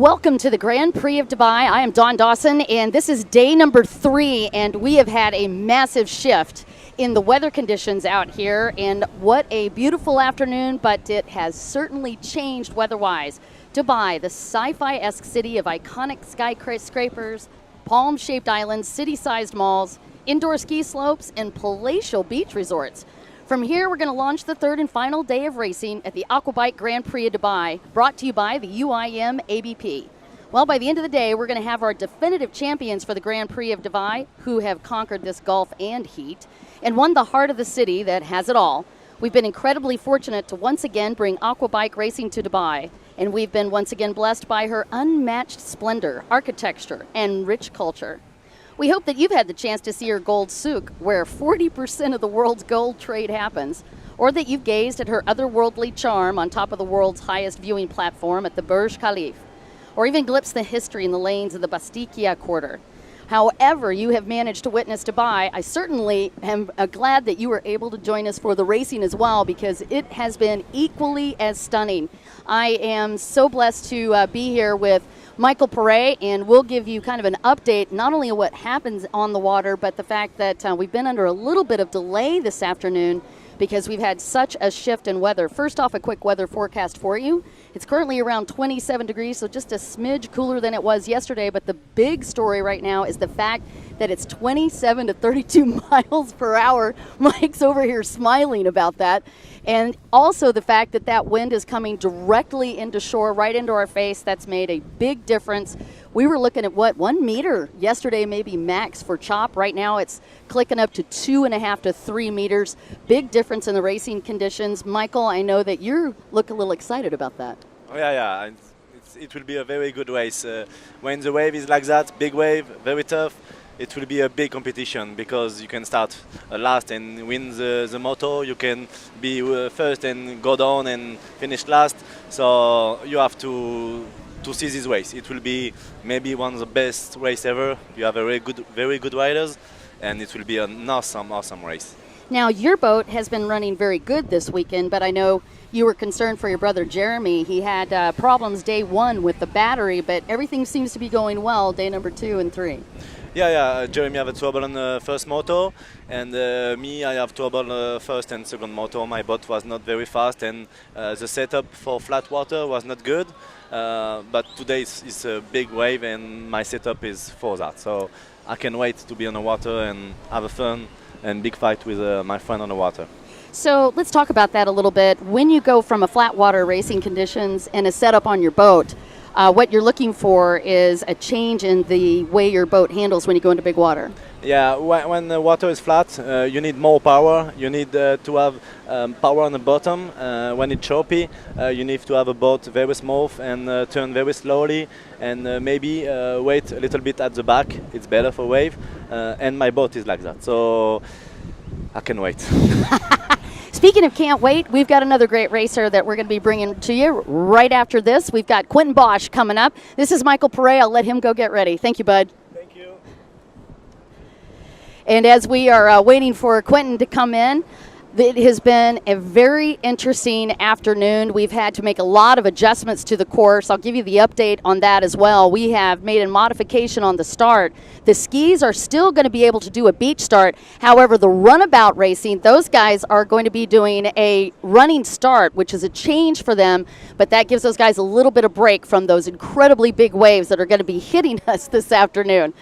Welcome to the Grand Prix of Dubai. I am Dawn Dawson, and this is day number 3, and we have had a massive shift in the weather conditions out here, and what a beautiful afternoon, but it has certainly changed weather-wise. Dubai, the sci-fi-esque city of iconic skyscrapers, palm-shaped islands, city-sized malls, indoor ski slopes, and palatial beach resorts. From here, we're going to launch the third and final day of racing at the Aquabike Grand Prix of Dubai, brought to you by the UIM ABP. Well, by the end of the day, we're going to have our definitive champions for the Grand Prix of Dubai, who have conquered this Gulf and heat, and won the heart of the city that has it all. We've been incredibly fortunate to once again bring Aquabike racing to Dubai, and we've been once again blessed by her unmatched splendor, architecture, and rich culture. We hope that you've had the chance to see her gold souk, where 40% of the world's gold trade happens, or that you've gazed at her otherworldly charm on top of the world's highest viewing platform at the Burj Khalifa, or even glimpsed the history in the lanes of the Bastikia Quarter. However you have managed to witness Dubai, I certainly am glad that you were able to join us for the racing as well, because it has been equally as stunning. I am so blessed to be here with Michael Perret, and we'll give you kind of an update not only on what happens on the water, but the fact that we've been under a little bit of delay this afternoon because we've had such a shift in weather. First off, a quick weather forecast for you. It's currently around 27 degrees, so just a smidge cooler than it was yesterday, but the big story right now is the fact that it's 27 to 32 miles per hour. Mike's over here smiling about that. And also the fact that that wind is coming directly into shore, right into our face. That's made a big difference. We were looking at, 1 meter yesterday, maybe max for chop. Right now it's clicking up to 2.5 to 3 meters. Big difference in the racing conditions. Michael, I know that you look a little excited about that. Oh, yeah. It will be a very good race. When the wave is like that, big wave, very tough, it will be a big competition because you can start last and win the moto. You can be first and go down and finish last. So you have to see this race. It will be maybe one of the best race ever. You have a very good riders, and it will be an awesome race. Now, your boat has been running very good this weekend, but I know you were concerned for your brother Jeremy. He had problems day 1 with the battery, but everything seems to be going well day number 2 and 3. Yeah. Jeremy have a trouble on the first moto, and me, I have trouble first and second moto. My boat was not very fast, and the setup for flat water was not good. But today is a big wave, and my setup is for that. So I can wait to be on the water and have a fun and big fight with my friend on the water. So let's talk about that a little bit. When you go from a flat water racing conditions and a setup on your boat, what you're looking for is a change in the way your boat handles when you go into big water. Yeah, when the water is flat, you need more power. You need to have power on the bottom. When it's choppy, you need to have a boat very smooth and turn very slowly, and maybe wait a little bit at the back. It's better for wave, and my boat is like that, so I can wait. Speaking of can't wait, we've got another great racer that we're going to be bringing to you right after this. We've got Quentin Bosch coming up. This is Michael Perret. I'll let him go get ready. Thank you, bud. Thank you. And as we are waiting for Quentin to come in, it has been a very interesting afternoon. We've had to make a lot of adjustments to the course. I'll give you the update on that as well. We have made a modification on the start. The skis are still going to be able to do a beach start. However, the runabout racing, those guys are going to be doing a running start, which is a change for them, but that gives those guys a little bit of break from those incredibly big waves that are going to be hitting us this afternoon.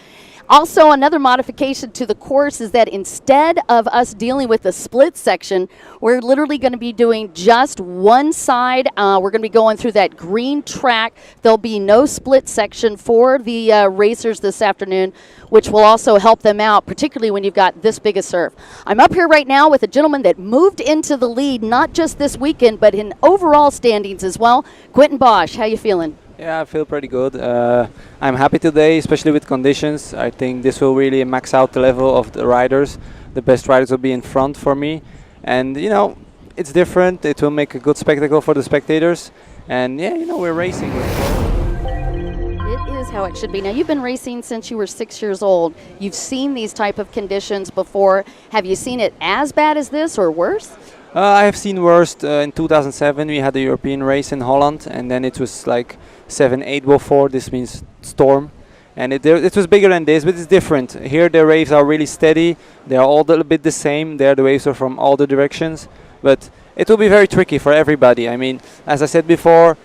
Also, another modification to the course is that instead of us dealing with the split section, we're literally going to be doing just one side. We're going to be going through that green track. There'll be no split section for the racers this afternoon, which will also help them out, particularly when you've got this big a surf. I'm up here right now with a gentleman that moved into the lead, not just this weekend, but in overall standings as well. Quentin Bosch, how you feeling? Yeah, I feel pretty good. I'm happy today, especially with conditions. I think this will really max out the level of the riders. The best riders will be in front for me. And, it's different. It will make a good spectacle for the spectators. And, yeah, we're racing. It is how it should be. Now, you've been racing since you were 6 years old. You've seen these type of conditions before. Have you seen it as bad as this or worse? I have seen worse. In 2007, we had a European race in Holland, and then it was like 7-8 before. This means storm. And it was bigger than this, but it's different. Here the waves are really steady. They are all a little bit the same. There the waves are from all the directions. But it will be very tricky for everybody. I mean, as I said before,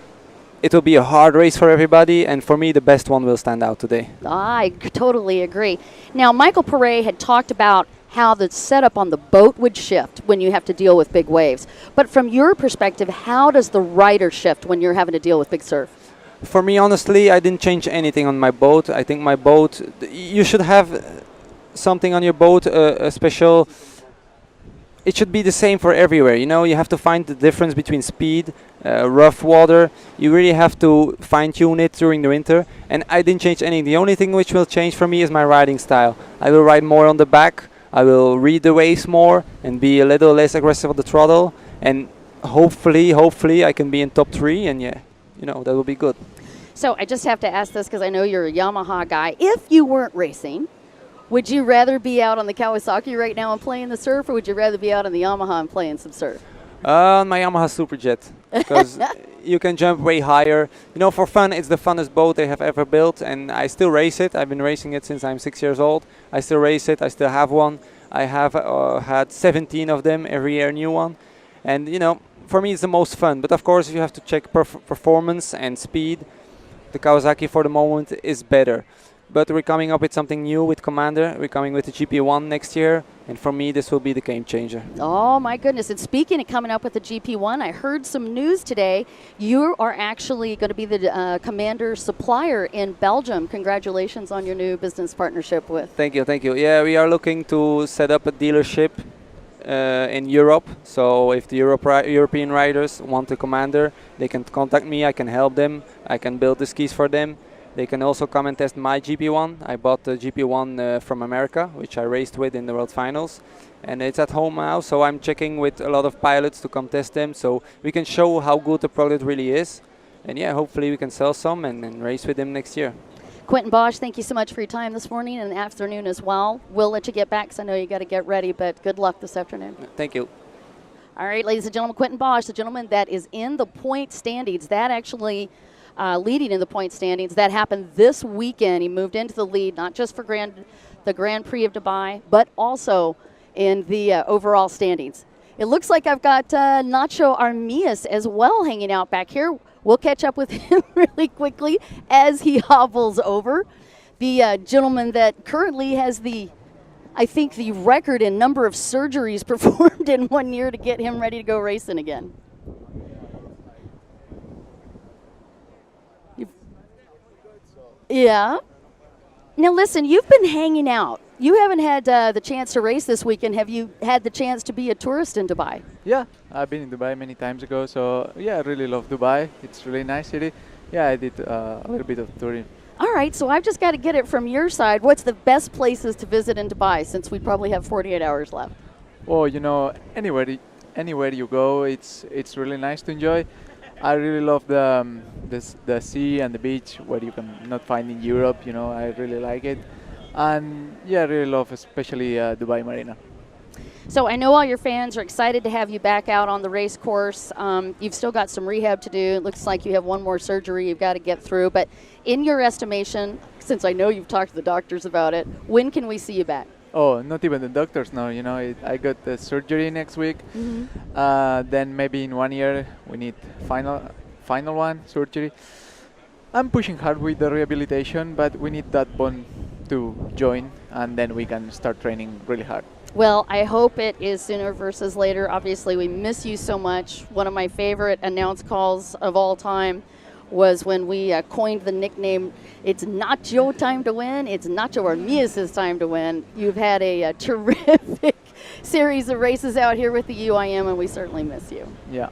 it will be a hard race for everybody, and for me the best one will stand out today. I totally agree. Now, Michael Pare had talked about how the setup on the boat would shift when you have to deal with big waves. But from your perspective, how does the rider shift when you're having to deal with big surf? For me, honestly, I didn't change anything on my boat. I think my boat, you should have something on your boat, a special. It should be the same for everywhere. You know, you have to find the difference between speed, rough water. You really have to fine-tune it during the winter. And I didn't change anything. The only thing which will change for me is my riding style. I will ride more on the back. I will read the waves more and be a little less aggressive on the throttle. And hopefully, I can be in top 3. And yeah, you know, that will be good. So I just have to ask this because I know you're a Yamaha guy. If you weren't racing, would you rather be out on the Kawasaki right now and playing the surf, or would you rather be out on the Yamaha and playing some surf? My Yamaha Superjet, because you can jump way higher. You know, for fun, it's the funnest boat they have ever built, and I still race it. I've been racing it since I'm 6 years old. I still race it. I still have one. I have had 17 of them, every year a new one. And, you know, for me it's the most fun. But, of course, if you have to check performance and speed, the Kawasaki for the moment is better. But we're coming up with something new with Commander. We're coming with the GP1 next year. And for me, this will be the game changer. Oh, my goodness. And speaking of coming up with the GP1, I heard some news today. You are actually going to be the Commander supplier in Belgium. Congratulations on your new business partnership with. Thank you, thank you. Yeah, we are looking to set up a dealership in Europe. So if the European riders want a Commander, they can contact me. I can help them. I can build the skis for them. They can also come and test my GP1. I bought the GP1 from America, which I raced with in the World Finals. And it's at home now, so I'm checking with a lot of pilots to come test them, so we can show how good the product really is. And yeah, hopefully we can sell some and race with them next year. Quentin Bosch, thank you so much for your time this morning and the afternoon as well. We'll let you get back because I know you got to get ready, but good luck this afternoon. Thank you. All right, ladies and gentlemen, Quentin Bosch, the gentleman that is in the point standings. That actually... leading in the point standings. That happened this weekend. He moved into the lead, not just for the Grand Prix of Dubai, but also in the overall standings. It looks like I've got Nacho Armias as well hanging out back here. We'll catch up with him really quickly as he hobbles over. The gentleman that currently has I think the record in number of surgeries performed in 1 year to get him ready to go racing again. Yeah. Now listen, you've been hanging out. You haven't had the chance to race this weekend. Have you had the chance to be a tourist in Dubai? Yeah, I've been in Dubai many times ago. So yeah, I really love Dubai. It's a really nice city. Yeah, I did a little bit of touring. All right, so I've just got to get it from your side. What's the best places to visit in Dubai, since we probably have 48 hours left? Oh, you know, anywhere you go, it's really nice to enjoy. I really love the sea and the beach, where you can not find in Europe. You know, I really like it, and yeah, I really love especially Dubai Marina. So I know all your fans are excited to have you back out on the race course. You've still got some rehab to do. It looks like you have one more surgery you've got to get through. But in your estimation, since I know you've talked to the doctors about it, when can we see you back? Oh, not even the doctors know. You know, I got the surgery next week. Mm-hmm. Then maybe in 1 year we need final one surgery. I'm pushing hard with the rehabilitation, but we need that bone to join, and then we can start training really hard. Well, I hope it is sooner versus later. Obviously, we miss you so much. One of my favorite announce calls of all time was when we coined the nickname, "It's not your time to win, it's Nacho Armias' time to win." You've had a terrific series of races out here with the UIM, and we certainly miss you. Yeah.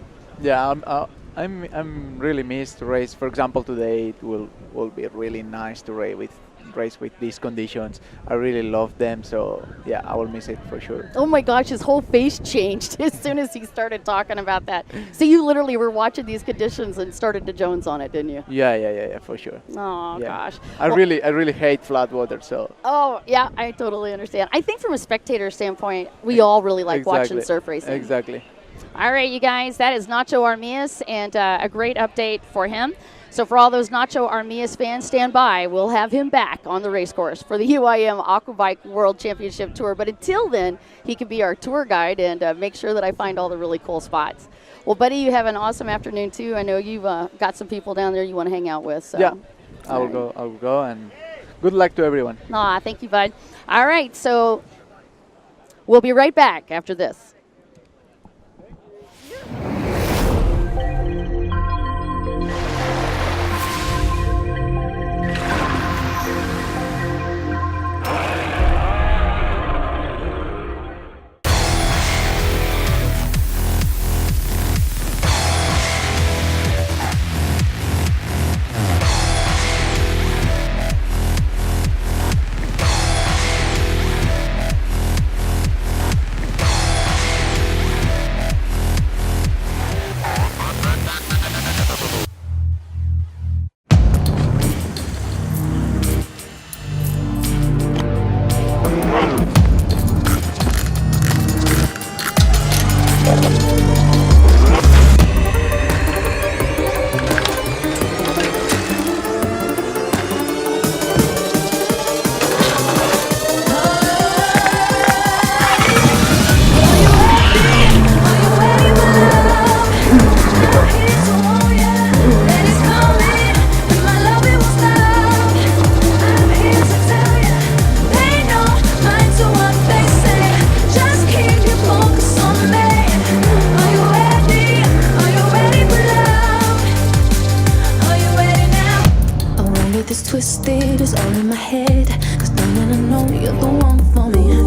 I'm really missed to race. For example, today it will be really nice to race with race with these conditions. I really love them, so yeah, I will miss it for sure. Oh my gosh, his whole face changed as soon as he started talking about that. So you literally were watching these conditions and started to Jones on it, didn't you? Yeah, for sure. Oh Yeah. gosh. I really hate flat water, so. Oh yeah, I totally understand. I think from a spectator standpoint, we all really like watching surf racing. Exactly. All right, you guys, that is Nacho Armias, and a great update for him. So for all those Nacho Armias fans, stand by. We'll have him back on the race course for the UIM Aquabike World Championship Tour. But until then, he can be our tour guide and make sure that I find all the really cool spots. Well, buddy, you have an awesome afternoon, too. I know you've got some people down there you want to hang out with. So. Yeah, I will go, and good luck to everyone. Aw, thank you, bud. All right, so we'll be right back after this. Twisted is all in my head, 'cause darling, I know you're the one for me.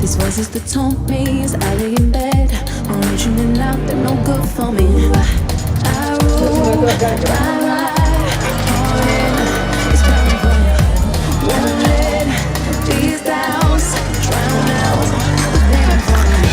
These voices that told me as I lay in bed, originally out, they're no good for me. I rule, I ride, all in, it's burning for you. Won't let these doubts drown out the pain for me.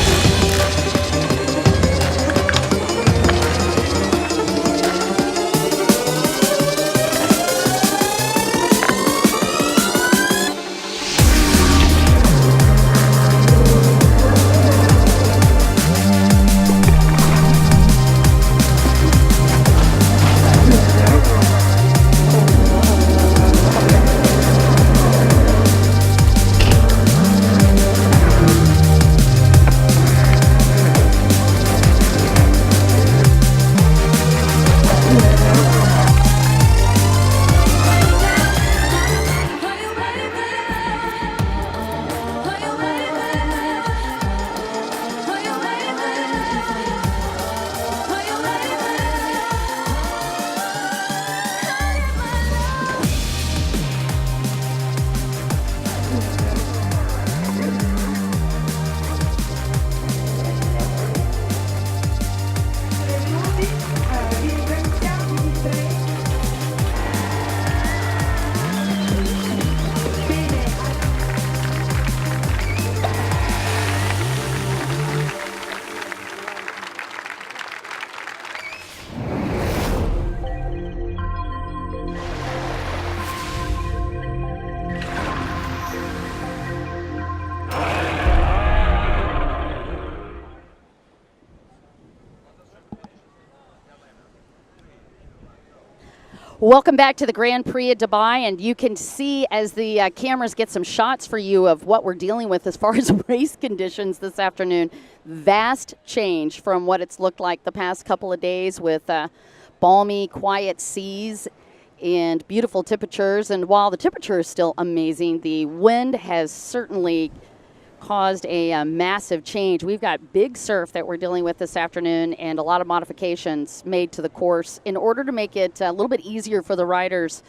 Welcome back to the Grand Prix at Dubai, and you can see as the cameras get some shots for you of what we're dealing with as far as race conditions this afternoon. Vast change from what it's looked like the past couple of days with balmy, quiet seas and beautiful temperatures. And while the temperature is still amazing, the wind has certainly caused a massive change. We've got big surf that we're dealing with this afternoon and a lot of modifications made to the course in order to make it a little bit easier for the riders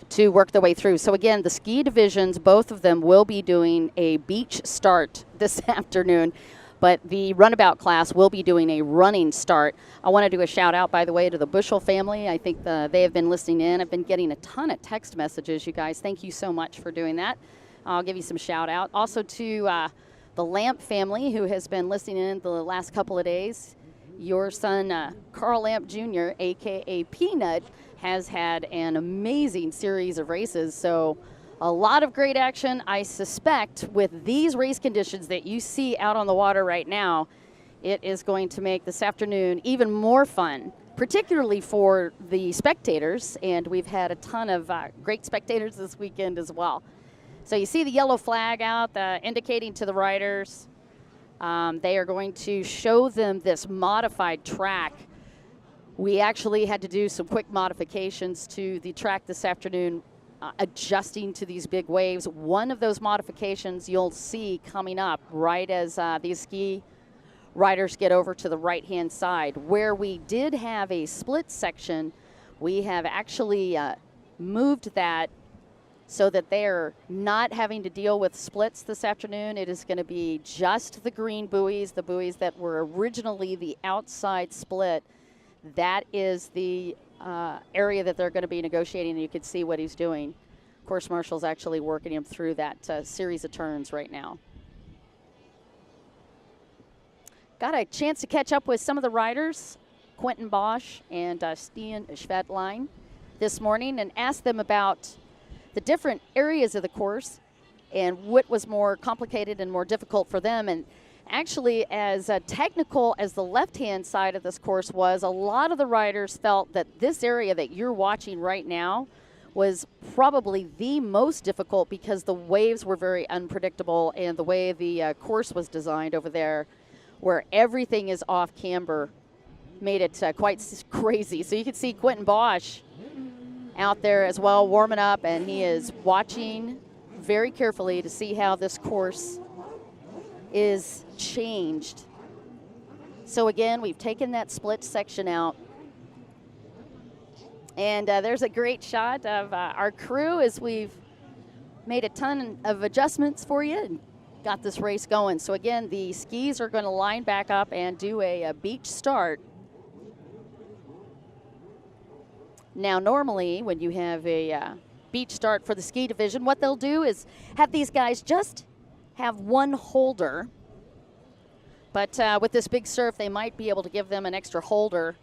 to work their way through. So again, the ski divisions, both of them will be doing a beach start this afternoon. But the runabout class will be doing a running start. I want to do a shout out, by the way, to the Bushel family. I think they have been listening in. I've been getting a ton of text messages, you guys. Thank you so much for doing that. I'll give you some shout out. Also to the Lamp family, who has been listening in the last couple of days. Your son, Carl Lamp Jr., a.k.a. Peanut, has had an amazing series of races. So a lot of great action. I suspect with these race conditions that you see out on the water right now, it is going to make this afternoon even more fun, particularly for the spectators. And we've had a ton of great spectators this weekend as well. So you see the yellow flag out indicating to the riders. They are going to show them this modified track. We actually had to do some quick modifications to the track this afternoon, adjusting to these big waves. One of those modifications you'll see coming up right as these ski riders get over to the right-hand side. Where we did have a split section, we have actually moved that so that they're not having to deal with splits this afternoon. It is going to be just the green buoys, the buoys that were originally the outside split. That is the area that they're going to be negotiating, and you can see what he's doing. Course Marshall's actually working him through that series of turns right now. Got a chance to catch up with some of the riders, Quentin Bosch and Stian Schvedlein, this morning, and asked them about the different areas of the course and what was more complicated and more difficult for them. And actually, as technical as the left-hand side of this course was, a lot of the riders felt that this area that you're watching right now was probably the most difficult because the waves were very unpredictable, and the way the course was designed over there, where everything is off camber, made it quite crazy. So you can see Quentin Bosch out there as well, warming up, and he is watching very carefully to see how this course is changed. So again, we've taken that split section out, and there's a great shot of our crew as we've made a ton of adjustments for you and got this race going. So again, the skis are going to line back up and do a beach start. Now, normally when you have a beach start for the ski division, what they'll do is have these guys just have one holder. But with this big surf, they might be able to give them an extra holder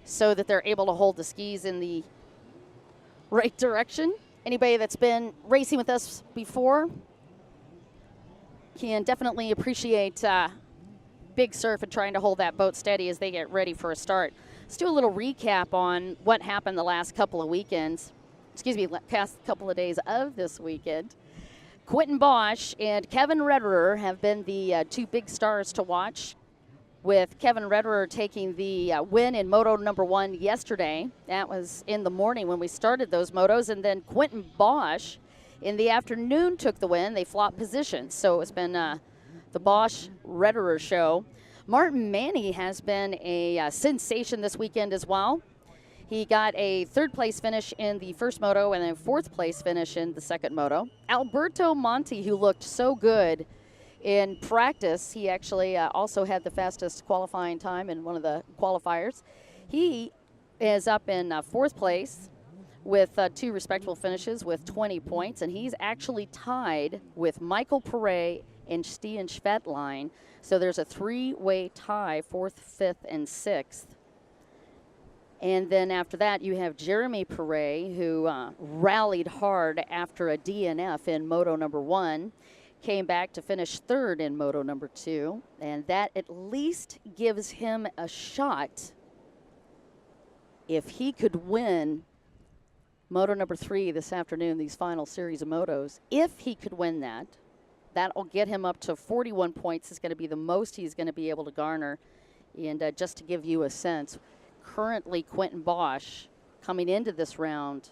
so that they're able to hold the skis in the right direction. Anybody that's been racing with us before can definitely appreciate big surf and trying to hold that boat steady as they get ready for a start. Let's do a little recap on what happened the last couple of weekends. Past couple of days of this weekend. Quentin Bosch and Kevin Rederer have been the two big stars to watch, with Kevin Rederer taking the win in Moto number 1 yesterday. That was in the morning when we started those motos. And then Quentin Bosch in the afternoon took the win. They flopped positions. So it's been the Bosch-Rederer show. Martin Manny has been a sensation this weekend as well. He got a 3rd place finish in the first moto and a 4th place finish in the second moto. Alberto Monti, who looked so good in practice, he actually also had the fastest qualifying time in one of the qualifiers. He is up in 4th place with 2 respectable finishes with 20 points, and he's actually tied with Michael Perret and Stian Schvedlein. So there's a 3-way tie, 4th, 5th, and 6th. And then after that, you have Jeremy Perret, who rallied hard after a DNF in Moto number 1, came back to finish 3rd in Moto number 2, and that at least gives him a shot if he could win Moto number 3 this afternoon, these final series of motos. If he could win that, that'll get him up to 41 points. Is going to be the most he's going to be able to garner. And just to give you a sense, currently Quentin Bosch, coming into this round,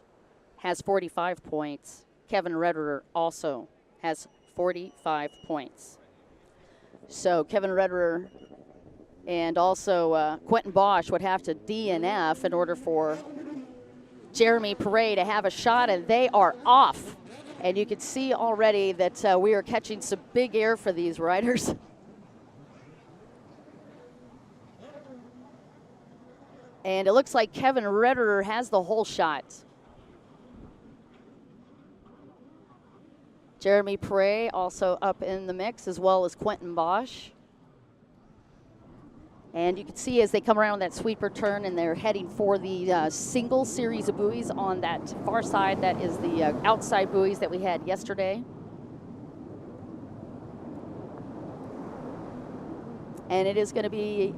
has 45 points. Kevin Rederer also has 45 points. So Kevin Rederer and also Quentin Bosch would have to DNF in order for Jeremy Perret to have a shot, and they are off. And you can see already that we are catching some big air for these riders. And it looks like Kevin Redderer has the whole shot. Jeremy Prey also up in the mix, as well as Quentin Bosch. And you can see as they come around that sweeper turn and they're heading for the single series of buoys on that far side. That is the outside buoys that we had yesterday. And it is going to be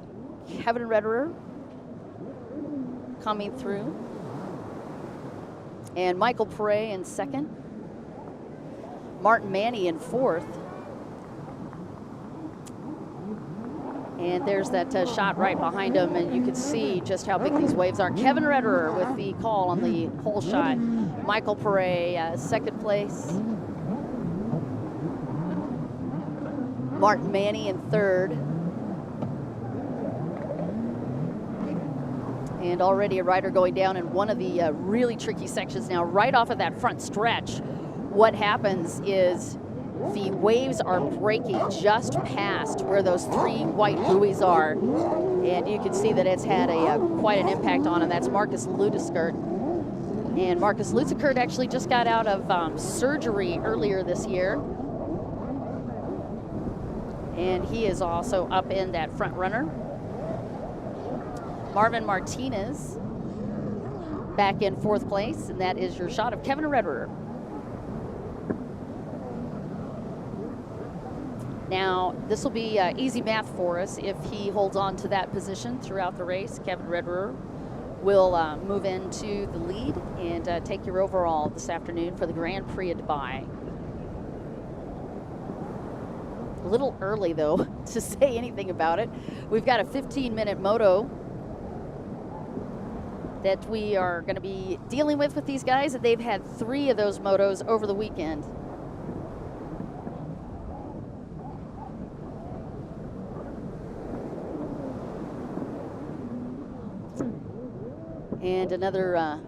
Kevin Redderer coming through. And Michael Prey in second. Martin Manny in fourth. And there's that shot right behind him, and you can see just how big these waves are. Kevin Redderer with the call on the whole shot. Michael Prey, second place. Martin Manny in third. And already a rider going down in one of the really tricky sections now, right off of that front stretch. What happens is the waves are breaking just past where those three white buoys are. And you can see that it's had quite an impact on him. That's Marcus Ludeskert. And Marcus Ludeskert actually just got out of surgery earlier this year. And he is also up in that front runner. Marvin Martinez back in fourth place, and that is your shot of Kevin Redderer. Now, this will be easy math for us if he holds on to that position throughout the race. Kevin Redderer will move into the lead and take your overall this afternoon for the Grand Prix of Dubai. A little early, though, to say anything about it. We've got a 15-minute moto that we are going to be dealing with these guys, and they've had 3 of those motos over the weekend. And another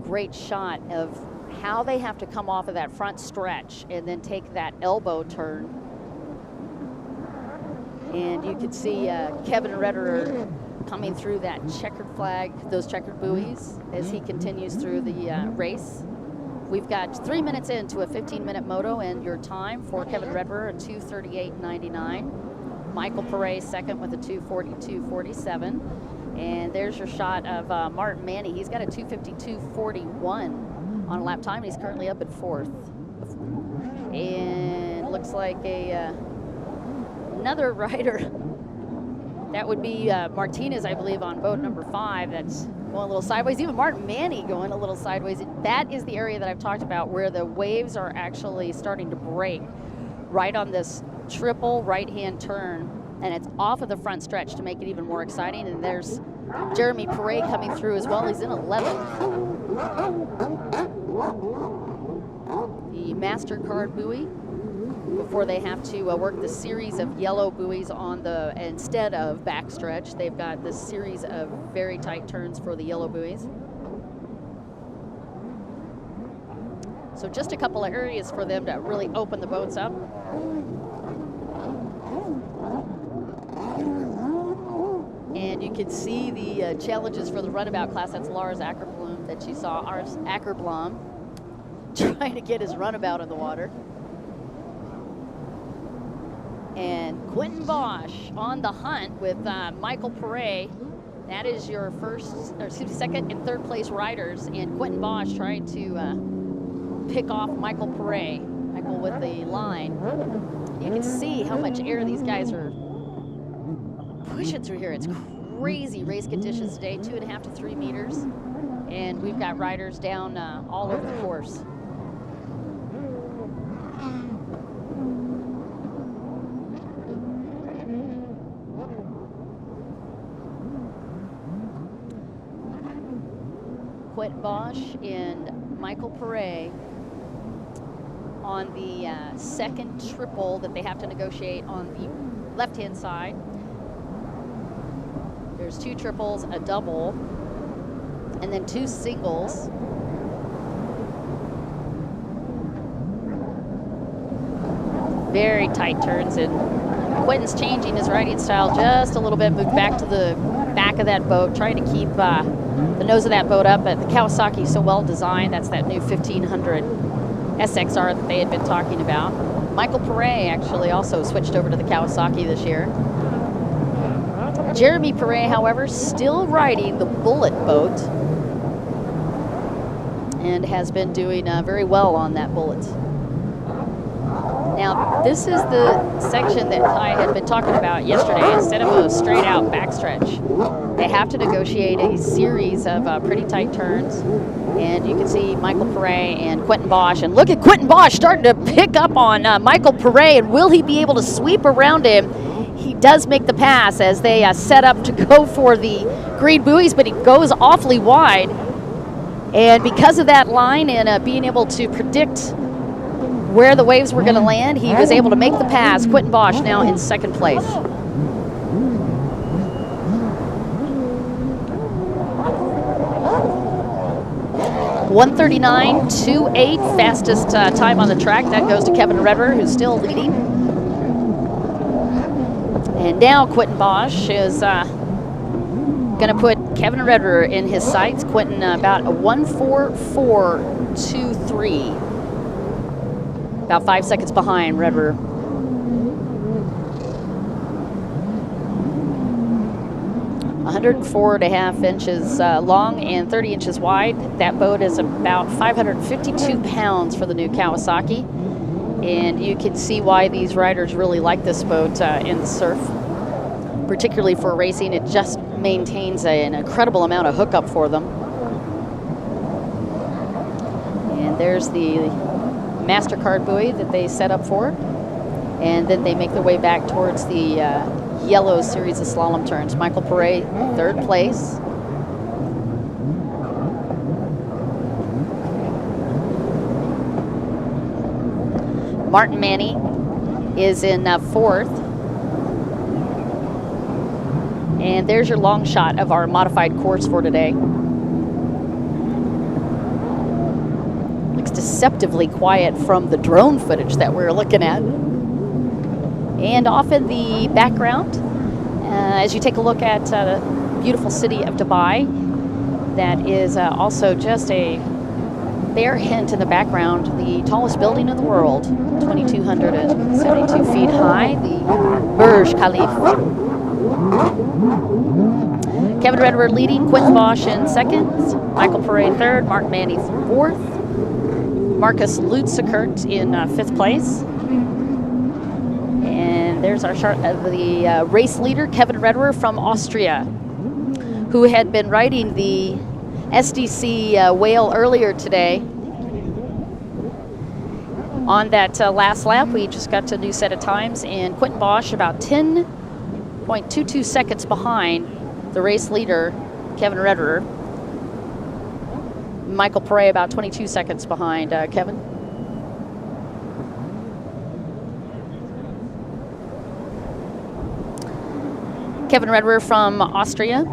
great shot of how they have to come off of that front stretch and then take that elbow turn. And you can see Kevin Redderer coming through that checkered flag, those checkered buoys, as he continues through the race. We've got 3 minutes into a 15-minute moto, and your time for Kevin Redderer, a 2:38.99. Michael Perez second with a 2:42.47. And there's your shot of Martin Manny. He's got a 2:52.41 on lap time. He's currently up at fourth. And looks like another rider. That would be Martinez, I believe, on boat number 5. That's going a little sideways. Even Martin Manny going a little sideways. That is the area that I've talked about where the waves are actually starting to break right on this triple right-hand turn. And it's off of the front stretch to make it even more exciting. And there's Jeremy Perret coming through as well. He's in 11th. The MasterCard buoy, before they have to work the series of yellow buoys on the, instead of backstretch, they've got this series of very tight turns for the yellow buoys. So just a couple of areas for them to really open the boats up. And you can see the challenges for the runabout class. That's Lars Ackerblom that you saw. Lars Ackerblom trying to get his runabout in the water. And Quentin Bosch on the hunt with Michael Perret. That is your second and third place riders. And Quentin Bosch trying to pick off Michael Perret. Michael with the line. You can see how much air these guys are pushing through here. It's crazy race conditions today, 2.5 to 3 meters. And we've got riders down all over the course. Quentin Bosch and Michael Perret on the second triple that they have to negotiate on the left-hand side. There's 2 triples, a double, and then 2 singles. Very tight turns, and Quentin's changing his riding style just a little bit, moved back to the back of that boat, trying to keep the nose of that boat up. But the Kawasaki is so well designed. That's that new 1500 SXR that they had been talking about. Michael Perret actually also switched over to the Kawasaki this year. Jeremy Perret, however, still riding the Bullet boat and has been doing very well on that Bullet. Now, this is the section that I had been talking about yesterday. Instead of a straight out backstretch, they have to negotiate a series of pretty tight turns. And you can see Michael Perret and Quentin Bosch. And look at Quentin Bosch starting to pick up on Michael Perret. And will he be able to sweep around him? He does make the pass as they set up to go for the green buoys, but he goes awfully wide. And because of that line and being able to predict where the waves were going to land, he was able to make the pass. Quentin Bosch now in second place. (1:39.28) fastest time on the track. That goes to Kevin Redder, who's still leading. And now Quentin Bosch is going to put Kevin Redder in his sights. Quentin about a 1:44.23. About 5 seconds behind Redder. (104.5 inches long and 30 inches wide. That boat is about 552 pounds for the new Kawasaki. And you can see why these riders really like this boat in the surf. Particularly for racing, it just maintains an incredible amount of hookup for them. And there's the MasterCard buoy that they set up for. And then they make their way back towards the yellow series of slalom turns. Michael Perret, third place. Martin Manny is in fourth. And there's your long shot of our modified course for today. Looks deceptively quiet from the drone footage that we're looking at. And off in the background, as you take a look at the beautiful city of Dubai, that is also just a bare hint in the background, the tallest building in the world, 2,272 feet high, the Burj Khalifa. Kevin Redder leading, Quentin Bosch in second, Michael Perret third, Mark Manny fourth, Marcus Lutzeckert in fifth place. And there's our chart of the race leader, Kevin Redder from Austria, who had been riding the SDC Whale earlier today. On that last lap, we just got to a new set of times, and Quentin Bosch about 10.22 seconds behind the race leader, Kevin Redder. Michael Perret about 22 seconds behind Kevin. Kevin Redder from Austria.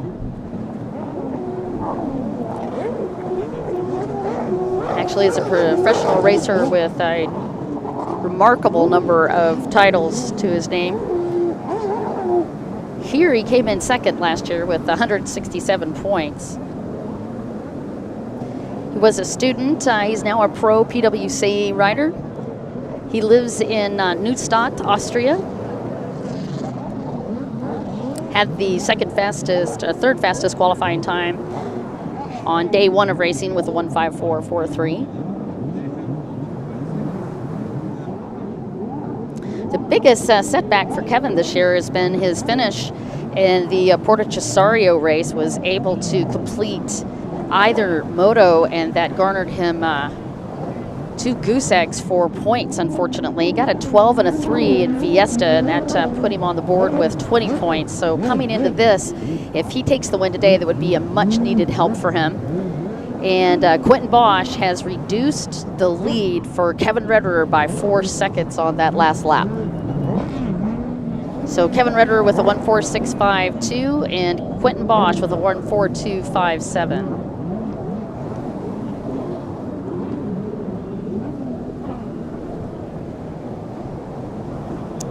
Actually is a professional racer with a remarkable number of titles to his name. Here he came in second last year with 167 points. He was a student. He's now a pro PWC rider. He lives in Neustadt, Austria. Had the third fastest qualifying time on day one of racing with a 1:54.43. The biggest setback for Kevin this year has been his finish in the Porto Cesario race. Was able to complete either moto, and that garnered him 2 goose eggs for points, unfortunately. He got a 12 and a 3 in Fiesta, and that put him on the board with 20 points. So coming into this, if he takes the win today, that would be a much-needed help for him. And Quentin Bosch has reduced the lead for Kevin Redder by 4 seconds on that last lap. So Kevin Redder with a 1:46.52 and Quentin Bosch with a 1:42.57.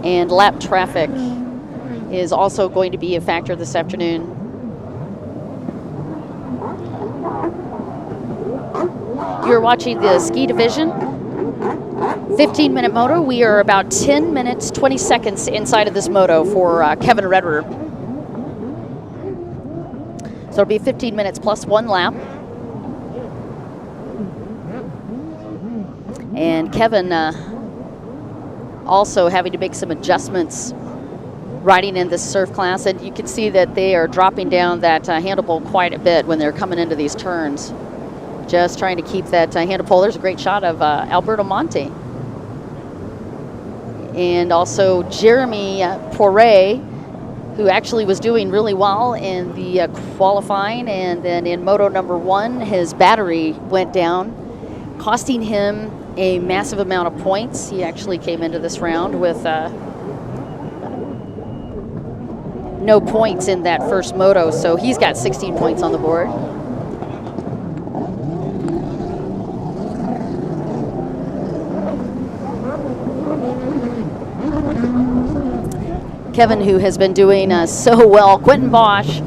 And lap traffic is also going to be a factor this afternoon. You're watching the ski division. 15-minute moto. We are about 10 minutes, 20 seconds inside of this moto for Kevin Redder. So it'll be 15 minutes plus 1 lap. And Kevin also having to make some adjustments riding in this surf class, and you can see that they are dropping down that handle pole quite a bit when they're coming into these turns. Just trying to keep that handle pole. There's a great shot of Alberto Monti. And also Jeremy Poiret, who actually was doing really well in the qualifying, and then in moto number 1, his battery went down, costing him a massive amount of points. He actually came into this round with no points in that first moto, so he's got 16 points on the board. Kevin, who has been doing so well. Quentin Bosch,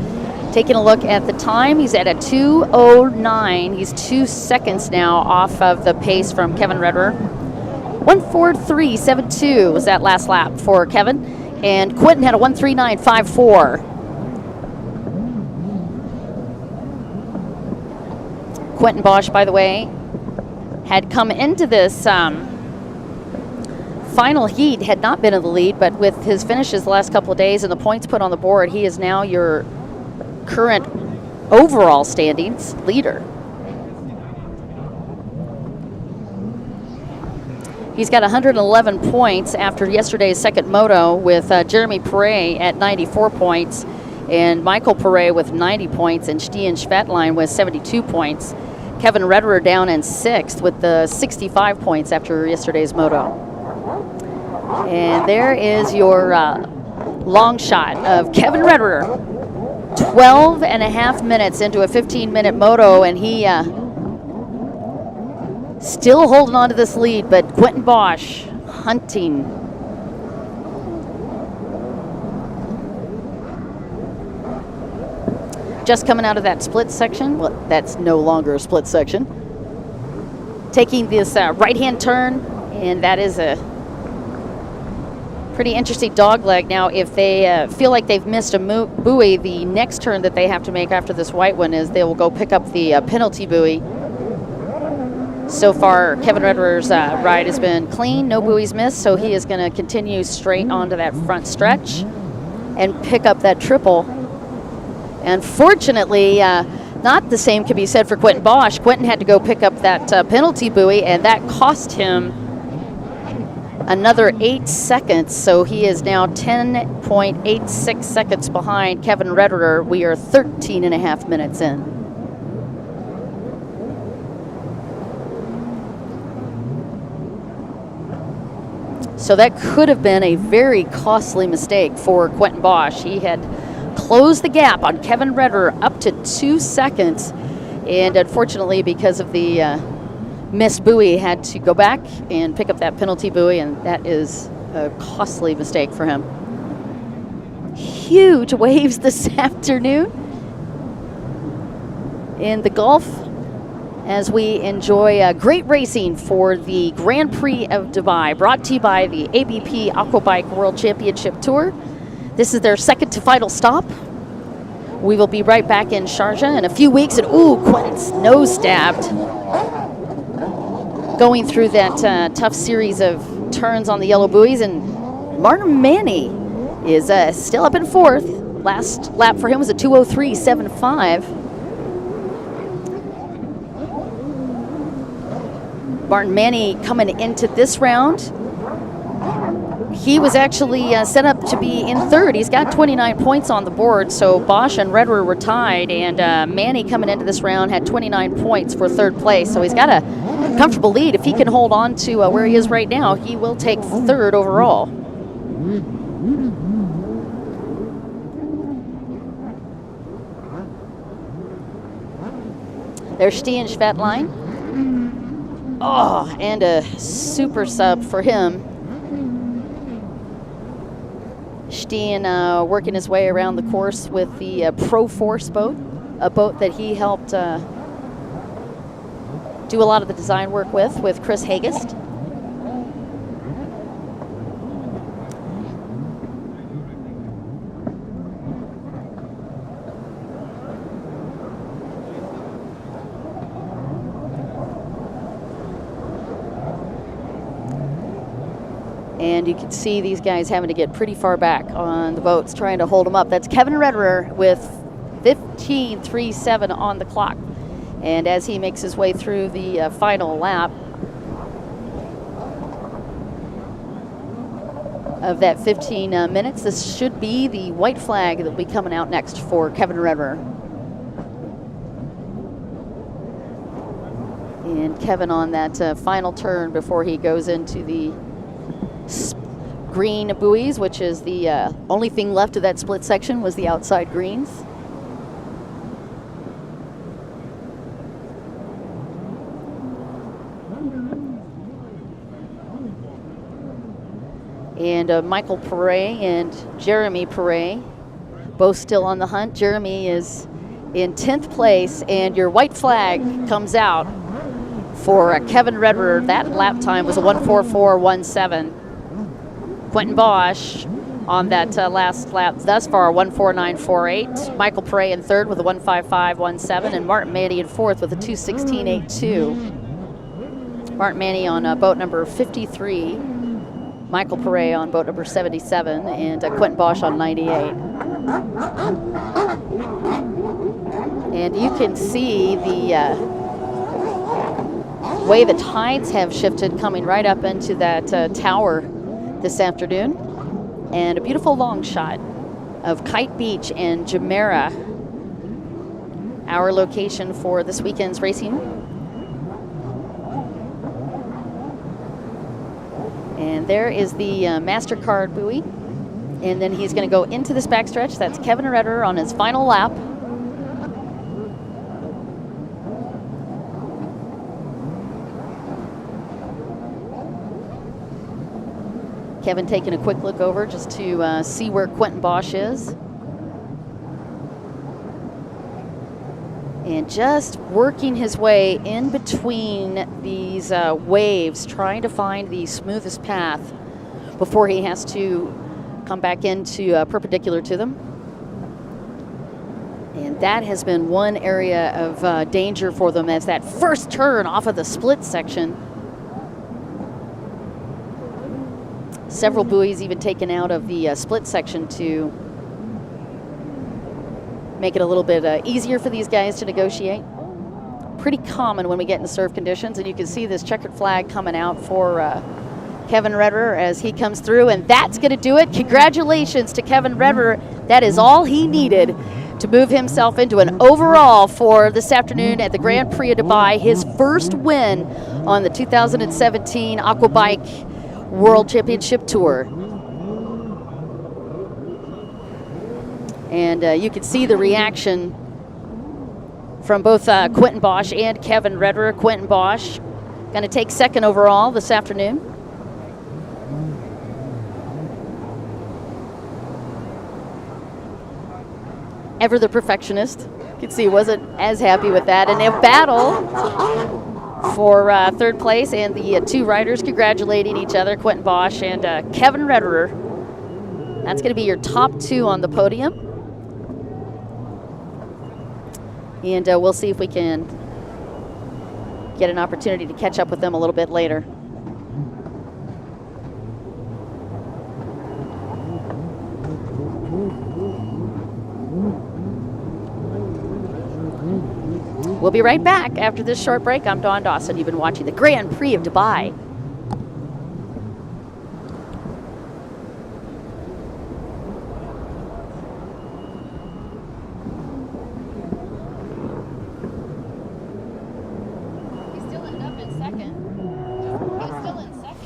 taking a look at the time, he's at a 2:09. He's 2 seconds now off of the pace from Kevin Redder. 1:43.72 was that last lap for Kevin, and Quentin had a 1:39.54. Quentin Bosch, by the way, had come into this final heat, had not been in the lead, but with his finishes the last couple of days and the points put on the board, he is now your current overall standings leader. He's got 111 points after yesterday's second moto, with Jeremy Poiret at 94 points and Michael Poiret with 90 points and Stian Schwettlein with 72 points. Kevin Redder down in 6th with the 65 points after yesterday's moto. And there is your long shot of Kevin Redder, 12 and a half minutes into a 15-minute moto, and he still holding on to this lead, but Quentin Bosch hunting. Just coming out of that split section. Well, that's no longer a split section. Taking this right-hand turn, and that is a pretty interesting dog leg. Now, if they feel like they've missed a buoy, the next turn that they have to make after this white one is they will go pick up the penalty buoy. So far, Kevin Redder's ride has been clean, no buoys missed, so he is going to continue straight onto that front stretch and pick up that triple. Unfortunately, not the same can be said for Quentin Bosch. Quentin had to go pick up that penalty buoy, and that cost him another 8 seconds, so he is now 10.86 seconds behind Kevin Redder. We are 13 and a half minutes in. So that could have been a very costly mistake for Quentin Bosch. He had closed the gap on Kevin Redder up to 2 seconds, and unfortunately, because of the missed buoy, had to go back and pick up that penalty buoy, and that is a costly mistake for him. Huge waves this afternoon in the Gulf as we enjoy great racing for the Grand Prix of Dubai, brought to you by the ABP Aquabike World Championship Tour. This is their second to final stop. We will be right back in Sharjah in a few weeks, and ooh, Quentin's nose stabbed. Going through that tough series of turns on the yellow buoys, and Martin Manny is still up in 4th. Last lap for him was a 2:03.75. Martin Manny coming into this round, he was actually set up to be in 3rd. He's got 29 points on the board, so Bosch and Redder were tied, and Manny coming into this round had 29 points for 3rd place, so he's got a comfortable lead. If he can hold on to where he is right now, he will take 3rd overall. There's Stian Schwettlein. Oh, and a super sub for him. 15 working his way around the course with the Pro Force boat, a boat that he helped do a lot of the design work with Chris Hagest. And you can see these guys having to get pretty far back on the boats, trying to hold them up. That's Kevin Rederer with 15:37 on the clock. And as he makes his way through the final lap of that 15 minutes, this should be the white flag that will be coming out next for Kevin Rederer. And Kevin on that final turn before he goes into the green buoys, which is the only thing left of that split section was the outside greens. And Michael Perret and Jeremy Perret both still on the hunt. Jeremy is in 10th place, and your white flag comes out for Kevin Rederer. That lap time was a 1:44.17. Quentin Bosch on that last lap thus far, 1:49.48. Michael Perret in third with a 1:55.17, and Martin Manny in fourth with a 2:16.82. Martin Manny on boat number 53, Michael Perret on boat number 77, and Quentin Bosch on 98. And you can see the way the tides have shifted coming right up into that tower this afternoon. And a beautiful long shot of Kite Beach and Jumeirah, our location for this weekend's racing. And there is the MasterCard buoy. And then he's going to go into this backstretch. That's Kevin Rederer on his final lap. Kevin taking a quick look over just to see where Quentin Bosch is. And just working his way in between these waves, trying to find the smoothest path before he has to come back into perpendicular to them. And that has been one area of danger for them, as that first turn off of the split section. Several buoys even taken out of the split section to make it a little bit easier for these guys to negotiate. Pretty common when we get in surf conditions, and you can see this checkered flag coming out for Kevin Rederer as he comes through, and that's going to do it. Congratulations to Kevin Rederer. That is all he needed to move himself into an overall for this afternoon at the Grand Prix of Dubai, his first win on the 2017 Aquabike World Championship Tour. And you can see the reaction from both Quentin Bosch and Kevin Rederer. Quentin Bosch going to take second overall this afternoon. Ever the perfectionist. You can see he wasn't as happy with that. And a battle for third place, and the two riders congratulating each other, Quentin Bosch and Kevin Rederer. That's going to be your top two on the podium. And we'll see if we can get an opportunity to catch up with them a little bit later. We'll be right back after this short break. I'm Dawn Dawson. You've been watching the Grand Prix of Dubai. He still ended up in second. He's still in second.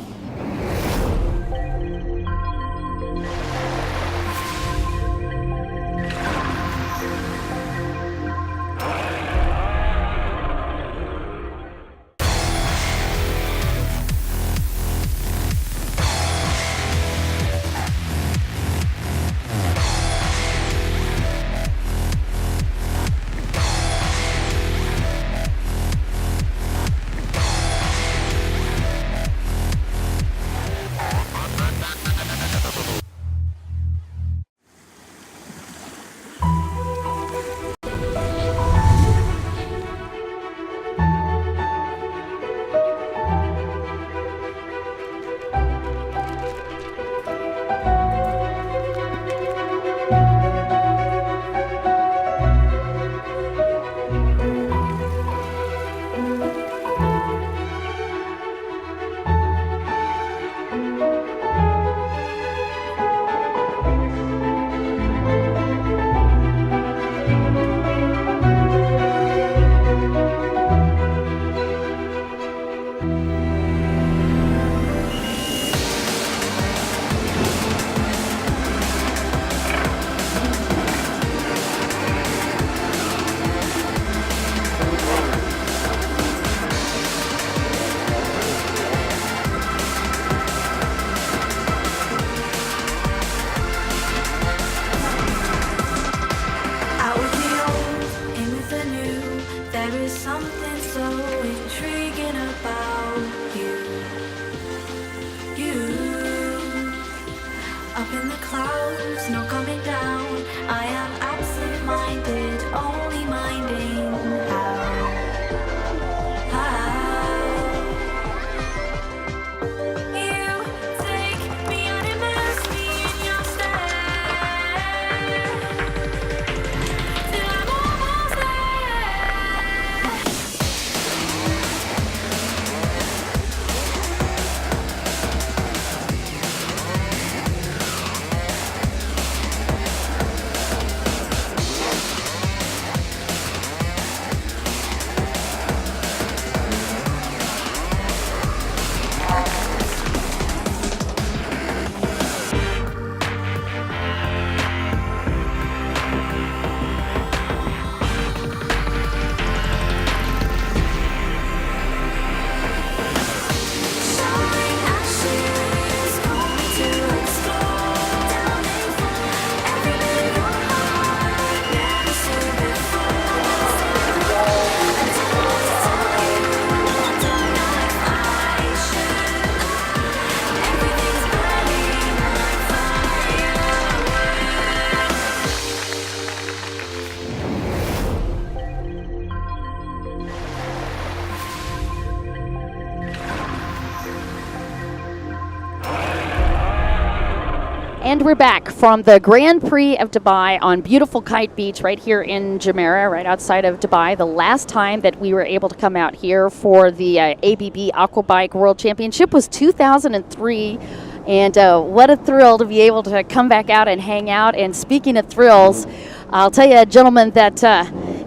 And we're back from the Grand Prix of Dubai on beautiful Kite Beach right here in Jumeirah, right outside of Dubai. The last time that we were able to come out here for the ABB Aquabike World Championship was 2003. And what a thrill to be able to come back out and hang out. And speaking of thrills, I'll tell you a gentleman that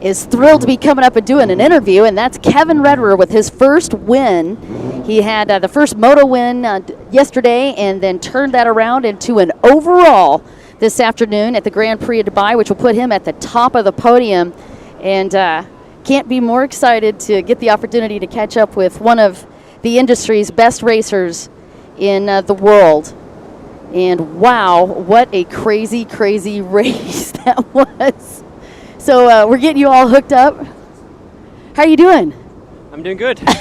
is thrilled to be coming up and doing an interview, and that's Kevin Redder with his first win. He had the first moto win yesterday and then turned that around into an overall this afternoon at the Grand Prix of Dubai, which will put him at the top of the podium. And can't be more excited to get the opportunity to catch up with one of the industry's best racers in the world. And wow, what a crazy, crazy race that was. So we're getting you all hooked up. How are you doing? I'm doing good. A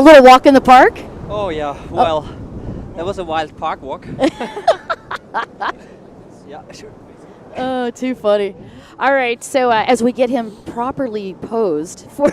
little walk in the park? Oh yeah, well, that was a wild park walk. Yeah, sure. Oh, too funny. All right, so as we get him properly posed for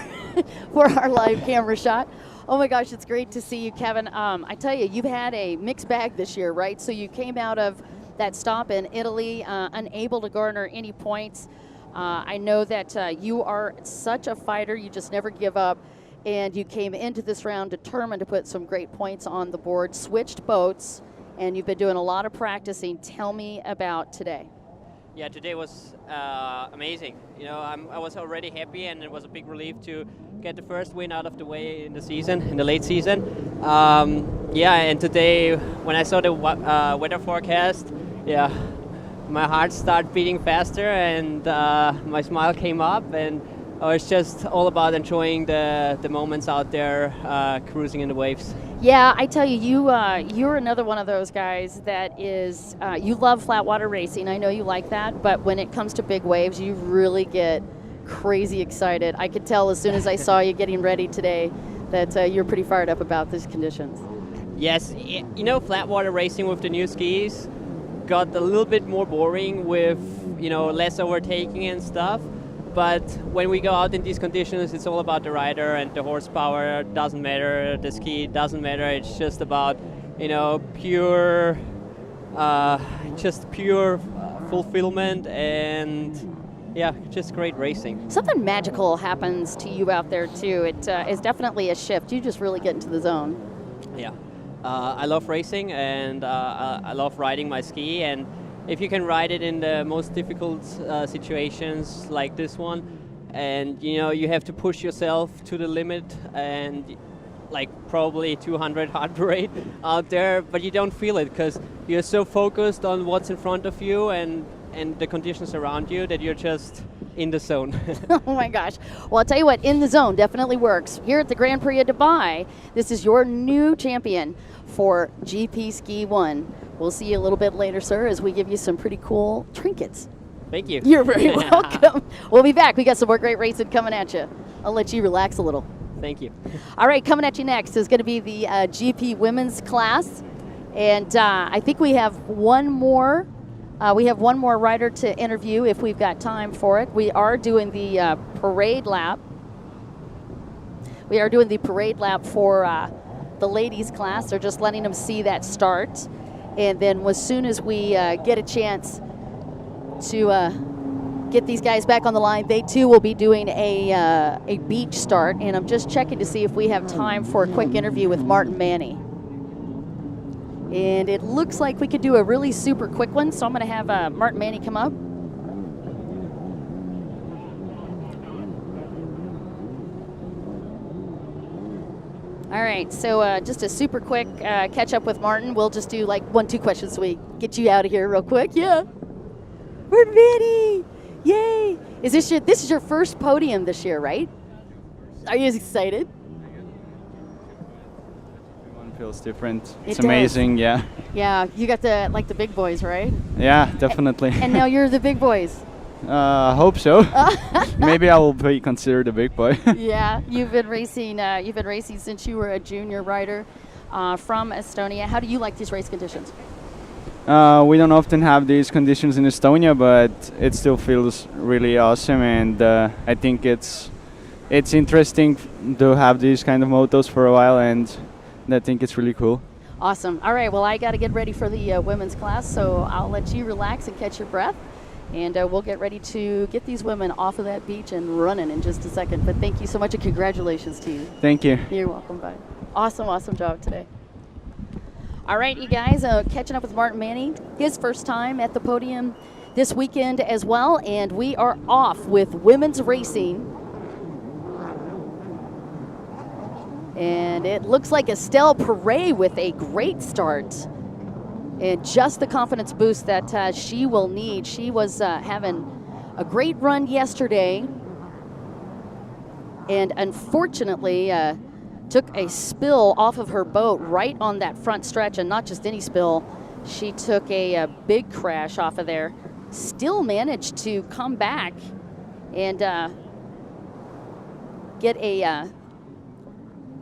for our live camera shot. Oh my gosh, it's great to see you, Kevin. I tell you, you've had a mixed bag this year, right? So you came out of that stop in Italy, unable to garner any points. I know that you are such a fighter, you just never give up, and you came into this round determined to put some great points on the board, switched boats, and you've been doing a lot of practicing. Tell me about today. Yeah, today was amazing. You know, I was already happy, and it was a big relief to get the first win out of the way in the season, in the late season. Yeah, and today when I saw the weather forecast, yeah, my heart started beating faster, and my smile came up, and I was just all about enjoying the moments out there, cruising in the waves. Yeah, I tell you, you're another one of those guys that is, you love flat water racing. I know you like that, but when it comes to big waves, you really get crazy excited. I could tell as soon as I saw you getting ready today that you're pretty fired up about these conditions. Yes, you know, flat water racing with the new skis got a little bit more boring with, you know, less overtaking and stuff. But when we go out in these conditions, it's all about the rider, and the horsepower doesn't matter, the ski doesn't matter. It's just about, you know, pure fulfillment, and yeah, just great racing. Something magical happens to you out there too. It is definitely a shift. You just really get into the zone. Yeah, I love racing, and I love riding my ski, and if you can ride it in the most difficult situations like this one, and you know, you have to push yourself to the limit, and like probably 200 heart rate out there, but you don't feel it because you're so focused on what's in front of you and the conditions around you that you're just in the zone. Oh my gosh. Well, I'll tell you what, in the zone definitely works. Here at the Grand Prix of Dubai, this is your new champion for GP Ski 1. We'll see you a little bit later, sir, as we give you some pretty cool trinkets. Thank you. You're very welcome. We'll be back. We got some more great racing coming at you. I'll let you relax a little. Thank you. All right, coming at you next is going to be the GP women's class. And I think we have one more. We have one more rider to interview if we've got time for it. We are doing the parade lap. We are doing the parade lap for the ladies class. They're just letting them see that start. And then as soon as we get a chance to get these guys back on the line, they too will be doing a beach start. And I'm just checking to see if we have time for a quick interview with Martin Manny. And it looks like we could do a really super quick one, so I'm going to have Martin Manny come up. All right, so just a super quick catch up with Martin. We'll just do like 1-2 questions so we get you out of here real quick. Yeah. Martin Manny! Yay! This is your first podium this year, right? Are you excited? Everyone feels different. It It's does. amazing, yeah. Yeah, you got the big boys, right? Yeah, definitely. And now you're the big boys. I hope so. Maybe I will be considered a big boy. Yeah, you've been racing since you were a junior rider from Estonia. How do you like these race conditions? We don't often have these conditions in Estonia, but it still feels really awesome, and I think it's interesting to have these kind of motos for a while, and I think it's really cool. Awesome. All right, well, I got to get ready for the women's class, so I'll let you relax and catch your breath. And we'll get ready to get these women off of that beach and running in just a second. But thank you so much and congratulations to you. Thank you. You're welcome, bud. Awesome job today. All right, you guys, catching up with Martin Manning, his first time at the podium this weekend as well. And we are off with women's racing. And it looks like Estelle Perret with a great start. And just the confidence boost that she will need. She was having a great run yesterday and unfortunately took a spill off of her boat right on that front stretch, and not just any spill. She took a big crash off of there. Still managed to come back and get a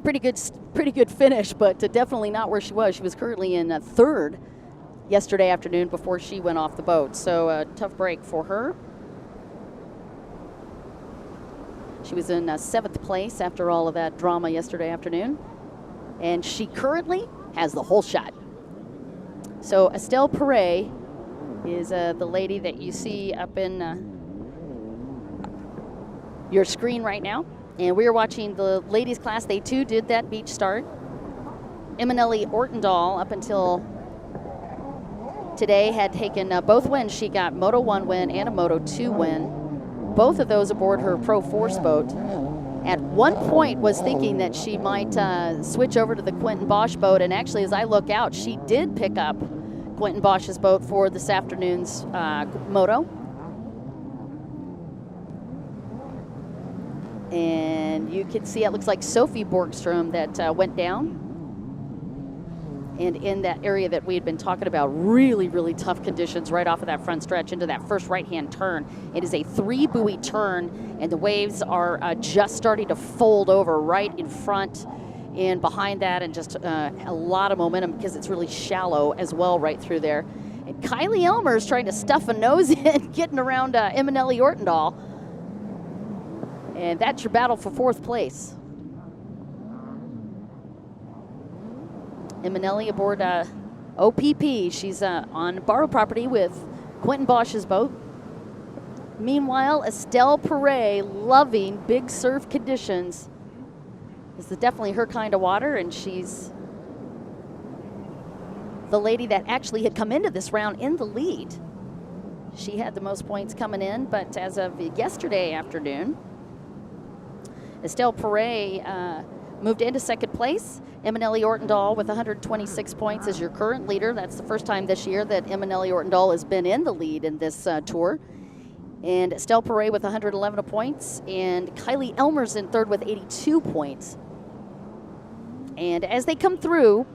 pretty good finish, but definitely not where she was. She was currently in third yesterday afternoon before she went off the boat. So a tough break for her. She was in seventh place after all of that drama yesterday afternoon. And she currently has the whole shot. So Estelle Perret is the lady that you see up in your screen right now. And we are watching the ladies class. They too did that beach start. Eminelli Ortendahl up until today had taken both wins. She got Moto 1 win and a Moto 2 win. Both of those aboard her Pro Force boat. At one point was thinking that she might switch over to the Quentin Bosch boat, and actually as I look out, she did pick up Quentin Bosch's boat for this afternoon's moto. And you can see it looks like Sophie Borgstrom that went down. And in that area that we had been talking about, really tough conditions right off of that front stretch into that first right-hand turn. It is a 3-buoy turn, and the waves are just starting to fold over right in front and behind that, and just a lot of momentum because it's really shallow as well right through there. And Kylie Elmer is trying to stuff a nose in, getting around Eminelli Ortendahl. And that's your battle for fourth place. Eminelli aboard OPP. She's on borrowed property with Quentin Bosch's boat. Meanwhile, Estelle Perret, loving big surf conditions. This is definitely her kind of water, and she's the lady that actually had come into this round in the lead. She had the most points coming in, but as of yesterday afternoon, Estelle Perret moved into second place. Eminelli Ortendahl with 126 points is your current leader. That's the first time this year that Eminelli Ortendahl has been in the lead in this tour. And Estelle Perret with 111 points, and Kylie Elmer's in third with 82 points. And as they come through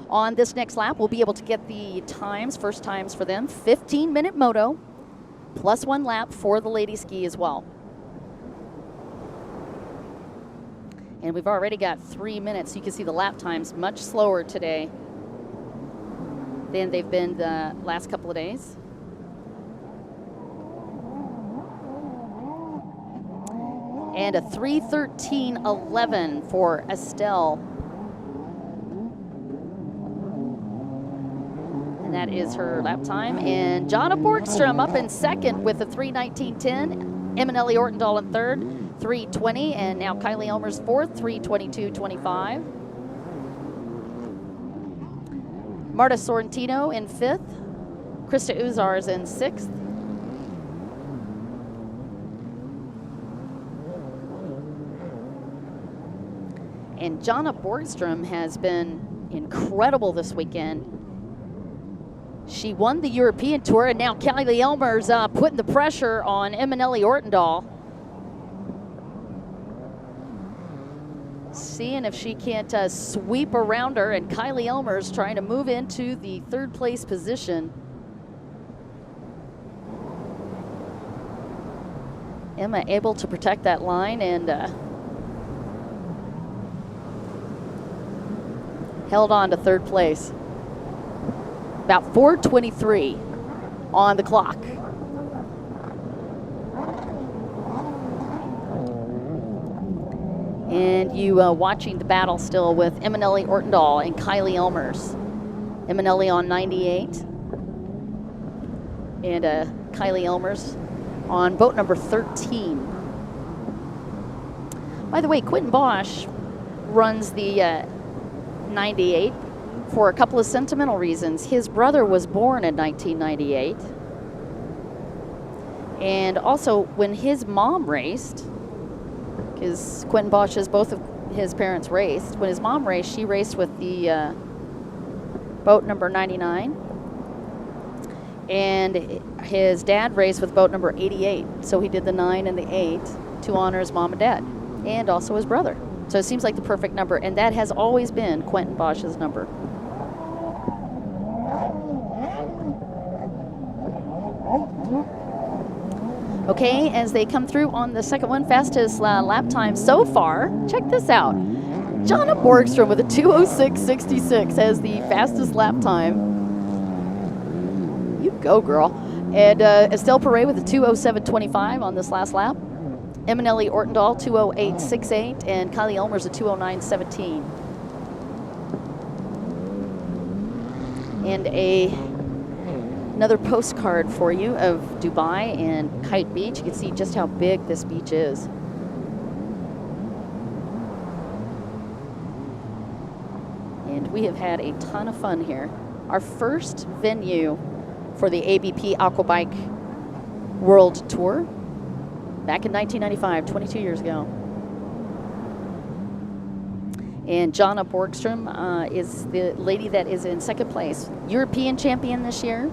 on this next lap, we'll be able to get the times, first times for them. 15-minute moto, plus 1 lap for the lady ski as well. And we've already got 3 minutes. You can see the lap times much slower today than they've been the last couple of days. And a 3:13.11 for Estelle. And that is her lap time. And Jonna Borgstrom up in second with a 3:19.10. Eminelli Ortendahl in third, 3:20. And now Kylie Elmer's fourth, 3:22.25. Marta Sorrentino in fifth. Krista Uzars in sixth. And Jonna Borgstrom has been incredible this weekend. She won the European Tour, and now Kylie Elmer's putting the pressure on Eminelli Ortendahl. Seeing if she can't sweep around her, and Kylie Elmer's trying to move into the third place position. Emma able to protect that line and held on to third place. About 4:23 on the clock. And you watching the battle still with Eminelli Ortendahl and Kylie Elmers. Eminelli on 98. And Kylie Elmers on boat number 13. By the way, Quentin Bosch runs the 98 for a couple of sentimental reasons. His brother was born in 1998. And also, when his mom raced, because Quentin Bosch is both of his parents raced, when his mom raced, she raced with the boat number 99. And his dad raced with boat number 88. So he did the 9 and the 8 to honor his mom and dad, and also his brother. So it seems like the perfect number, and that has always been Quentin Bosch's number. Okay, as they come through on the second one, fastest lap time so far. Check this out. Jonna Borgstrom with a 2:06.66 as the fastest lap time. You go, girl. And Estelle Perret with a 2:07.25 on this last lap. Eminelli Ortendahl 2:08.68, and Kylie Elmers a 2:09.17. And another postcard for you of Dubai and Kite Beach. You can see just how big this beach is. And we have had a ton of fun here. Our first venue for the ABP Aquabike World Tour back in 1995, 22 years ago. And Jonna Borgstrom is the lady that is in second place, European champion this year.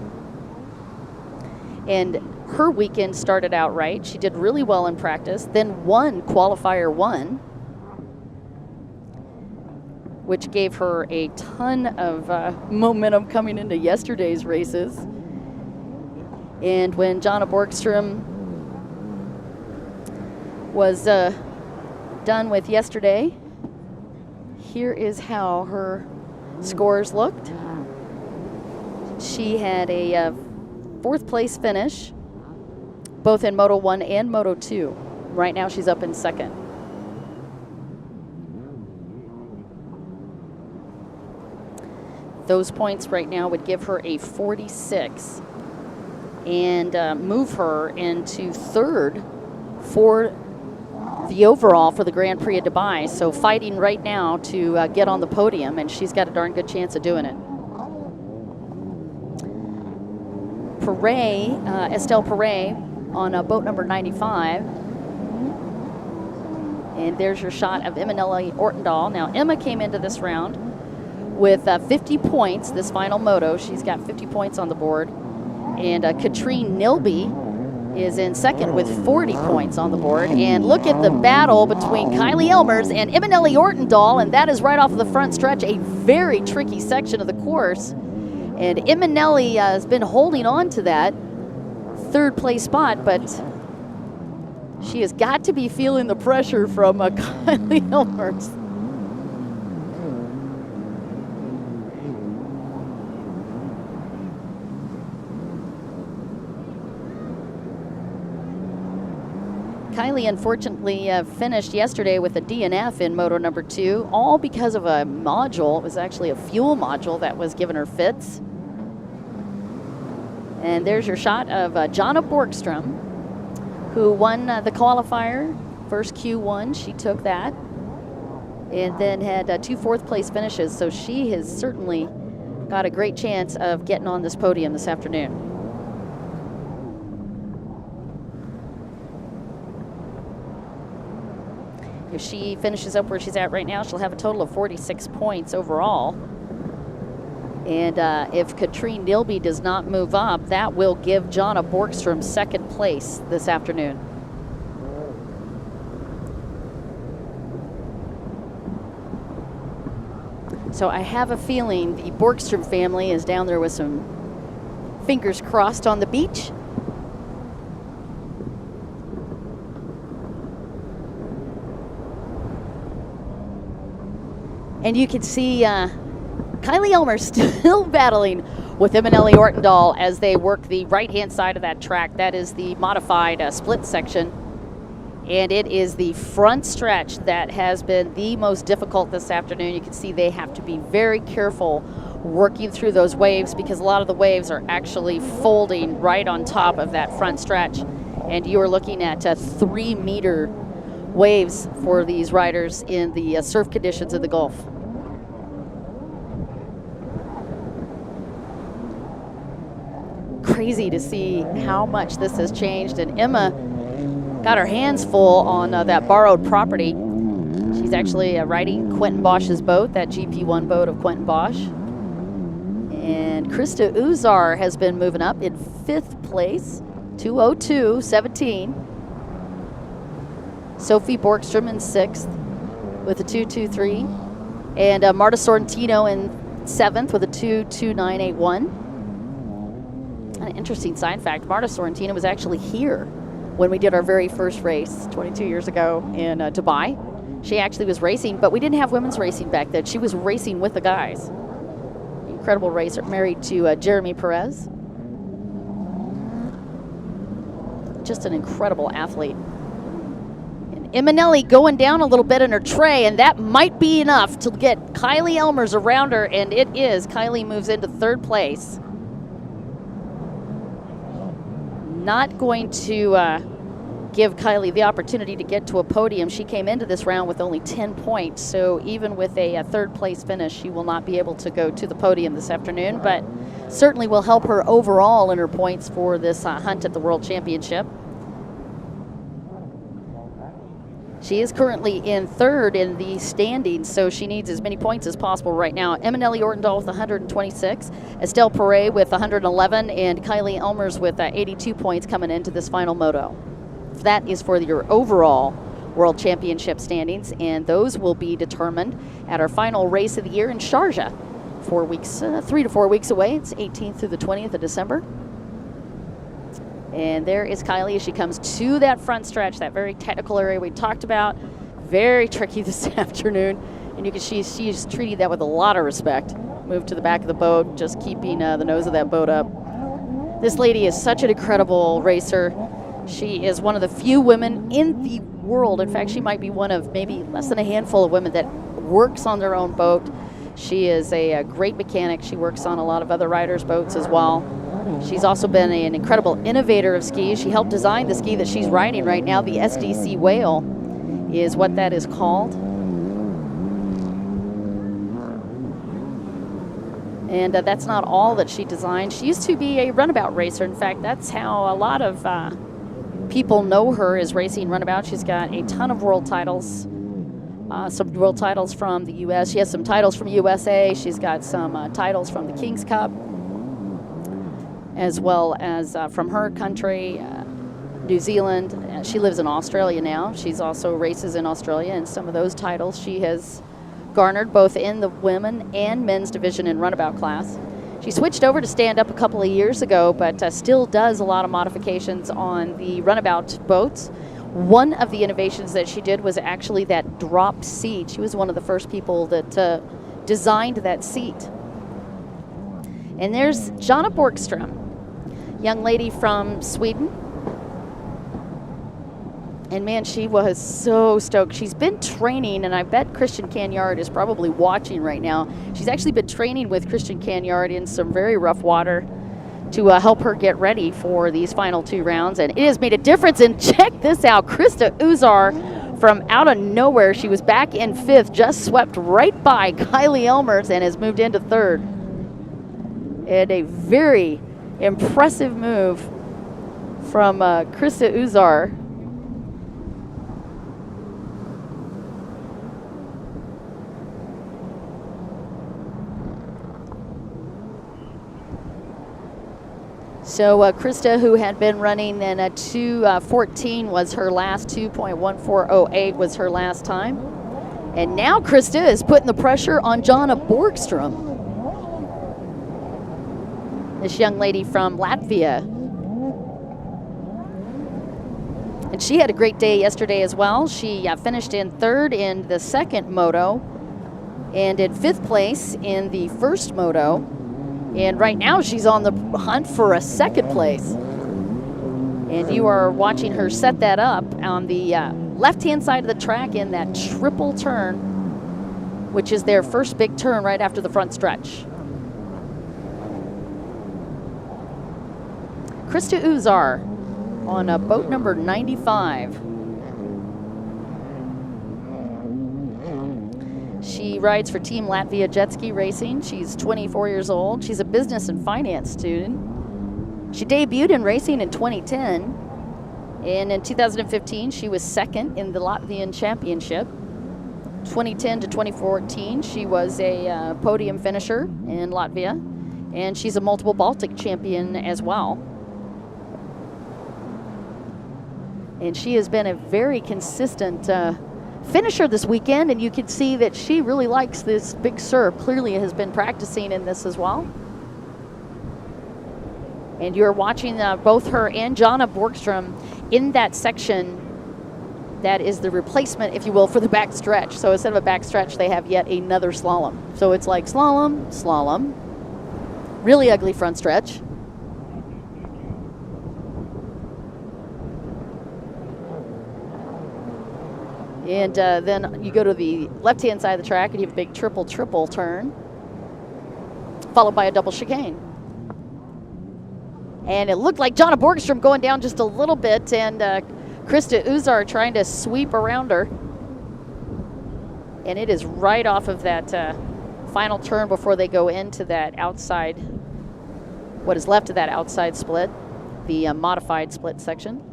And her weekend started out right. She did really well in practice, then won qualifier 1, which gave her a ton of momentum coming into yesterday's races. And when Jonna Borgstrom was done with yesterday, here is how her scores looked. She had a 4th place finish, both in Moto 1 and Moto 2. Right now she's up in 2nd. Those points right now would give her a 46 and move her into 3rd for the overall for the Grand Prix of Dubai. So fighting right now to get on the podium, and she's got a darn good chance of doing it. Perret, Estelle Perret on boat number 95. And there's your shot of Eminelli Ortendahl. Now Emma came into this round with 50 points, this final moto. She's got 50 points on the board. And Katrine Nilby is in 2nd with 40 points on the board. And look at the battle between Kylie Elmers and Eminelli Ortendahl, and that is right off of the front stretch, a very tricky section of the course. And Eminelli has been holding on to that 3rd place spot, but she has got to be feeling the pressure from Kylie Elmers. Kylie unfortunately finished yesterday with a DNF in Moto number 2, all because of a module. It was actually a fuel module that was giving her fits. And there's your shot of Jonna Borgstrom, who won the qualifier, first Q1. She took that, and then had 2 4th place finishes. So she has certainly got a great chance of getting on this podium this afternoon. If she finishes up where she's at right now, she'll have a total of 46 points overall. And if Katrine Nilby does not move up, that will give Jonna Borgstrom 2nd place this afternoon. So I have a feeling the Borgstrom family is down there with some fingers crossed on the beach. And you can see Kylie Elmer still battling with Eminelli Ortendahl as they work the right-hand side of that track. That is the modified split section. And it is the front stretch that has been the most difficult this afternoon. You can see they have to be very careful working through those waves, because a lot of the waves are actually folding right on top of that front stretch. And you are looking at 3-meter waves for these riders in the surf conditions of the Gulf. Crazy to see how much this has changed. And Emma got her hands full on that borrowed property. She's actually riding Quentin Bosch's boat, that GP1 boat of Quentin Bosch. And Krista Uzar has been moving up in 5th place, 2:02.17. Sophie Borgstrom in 6th with a 2:23. And Marta Sorrentino in 7th with a 2:29.81. An interesting side fact, Marta Sorrentino was actually here when we did our very first race 22 years ago in Dubai. She actually was racing, but we didn't have women's racing back then. She was racing with the guys. Incredible racer, married to Jeremy Perez. Just an incredible athlete. And Emanelli going down a little bit in her tray, and that might be enough to get Kylie Elmers around her, and it is. Kylie moves into 3rd place. Not going to give Kylie the opportunity to get to a podium. She came into this round with only 10 points, so even with a 3rd place finish, she will not be able to go to the podium this afternoon, but certainly will help her overall in her points for this hunt at the World Championship. She is currently in 3rd in the standings, so she needs as many points as possible right now. Emanelli Ortendahl with 126, Estelle Perret with 111, and Kylie Elmers with 82 points coming into this final moto. That is for your overall World Championship standings, and those will be determined at our final race of the year in Sharjah. 4 weeks, 3 to 4 weeks away. It's 18th through the 20th of December. And there is Kylie as she comes to that front stretch, that very technical area we talked about. Very tricky this afternoon. And you can see she's treating that with a lot of respect. Move to the back of the boat, just keeping the nose of that boat up. This lady is such an incredible racer. She is one of the few women in the world. In fact, she might be one of maybe less than a handful of women that works on their own boat. She is a great mechanic. She works on a lot of other riders' boats as well. She's also been an incredible innovator of skis. She helped design the ski that she's riding right now. The SDC Whale is what that is called. And that's not all that she designed. She used to be a runabout racer. In fact, that's how a lot of people know her, is racing runabout. She's got a ton of world titles. Some world titles from the U.S. She has some titles from USA. She's got some titles from the King's Cup, as well as from her country, New Zealand. She lives in Australia now. She's also races in Australia, and some of those titles she has garnered both in the women and men's division in runabout class. She switched over to stand-up a couple of years ago, but still does a lot of modifications on the runabout boats. One of the innovations that she did was actually that drop seat. She was one of the first people that designed that seat. And there's Jonna Borgstrom, young lady from Sweden. And man, she was so stoked. She's been training, and I bet Christian Canyard is probably watching right now. She's actually been training with Christian Canyard in some very rough water to help her get ready for these final 2 rounds. And it has made a difference. And check this out, Krista Uzar from out of nowhere. She was back in 5th, just swept right by Kylie Elmers and has moved into 3rd. And a very impressive move from Krista Uzar. So Krista, who had been running in a 2:14 was her last, 2.1408 was her last time. And now Krista is putting the pressure on Jonna Borgstrom. This young lady from Latvia. And she had a great day yesterday as well. She finished in 3rd in the 2nd moto and in 5th place in the 1st moto. And right now she's on the hunt for a 2nd place. And you are watching her set that up on the left-hand side of the track in that triple turn, which is their first big turn right after the front stretch. Krista Uzar on boat number 95. She rides for Team Latvia Jet Ski Racing. She's 24 years old. She's a business and finance student. She debuted in racing in 2010. And in 2015, she was second in the Latvian Championship. 2010 to 2014, she was a podium finisher in Latvia. And she's a multiple Baltic champion as well. And she has been a very consistent finisher this weekend, and you can see that she really likes this big serve. Clearly has been practicing in this as well. And you're watching both her and Jonna Borgstrom in that section that is the replacement, if you will, for the back stretch. So instead of a back stretch, they have yet another slalom. So it's like slalom, slalom, really ugly front stretch. And then you go to the left-hand side of the track and you have a big triple turn, followed by a double chicane. And it looked like Jonna Borgstrom going down just a little bit, and Krista Uzar trying to sweep around her. And it is right off of that final turn before they go into that outside, what is left of that outside split, the modified split section.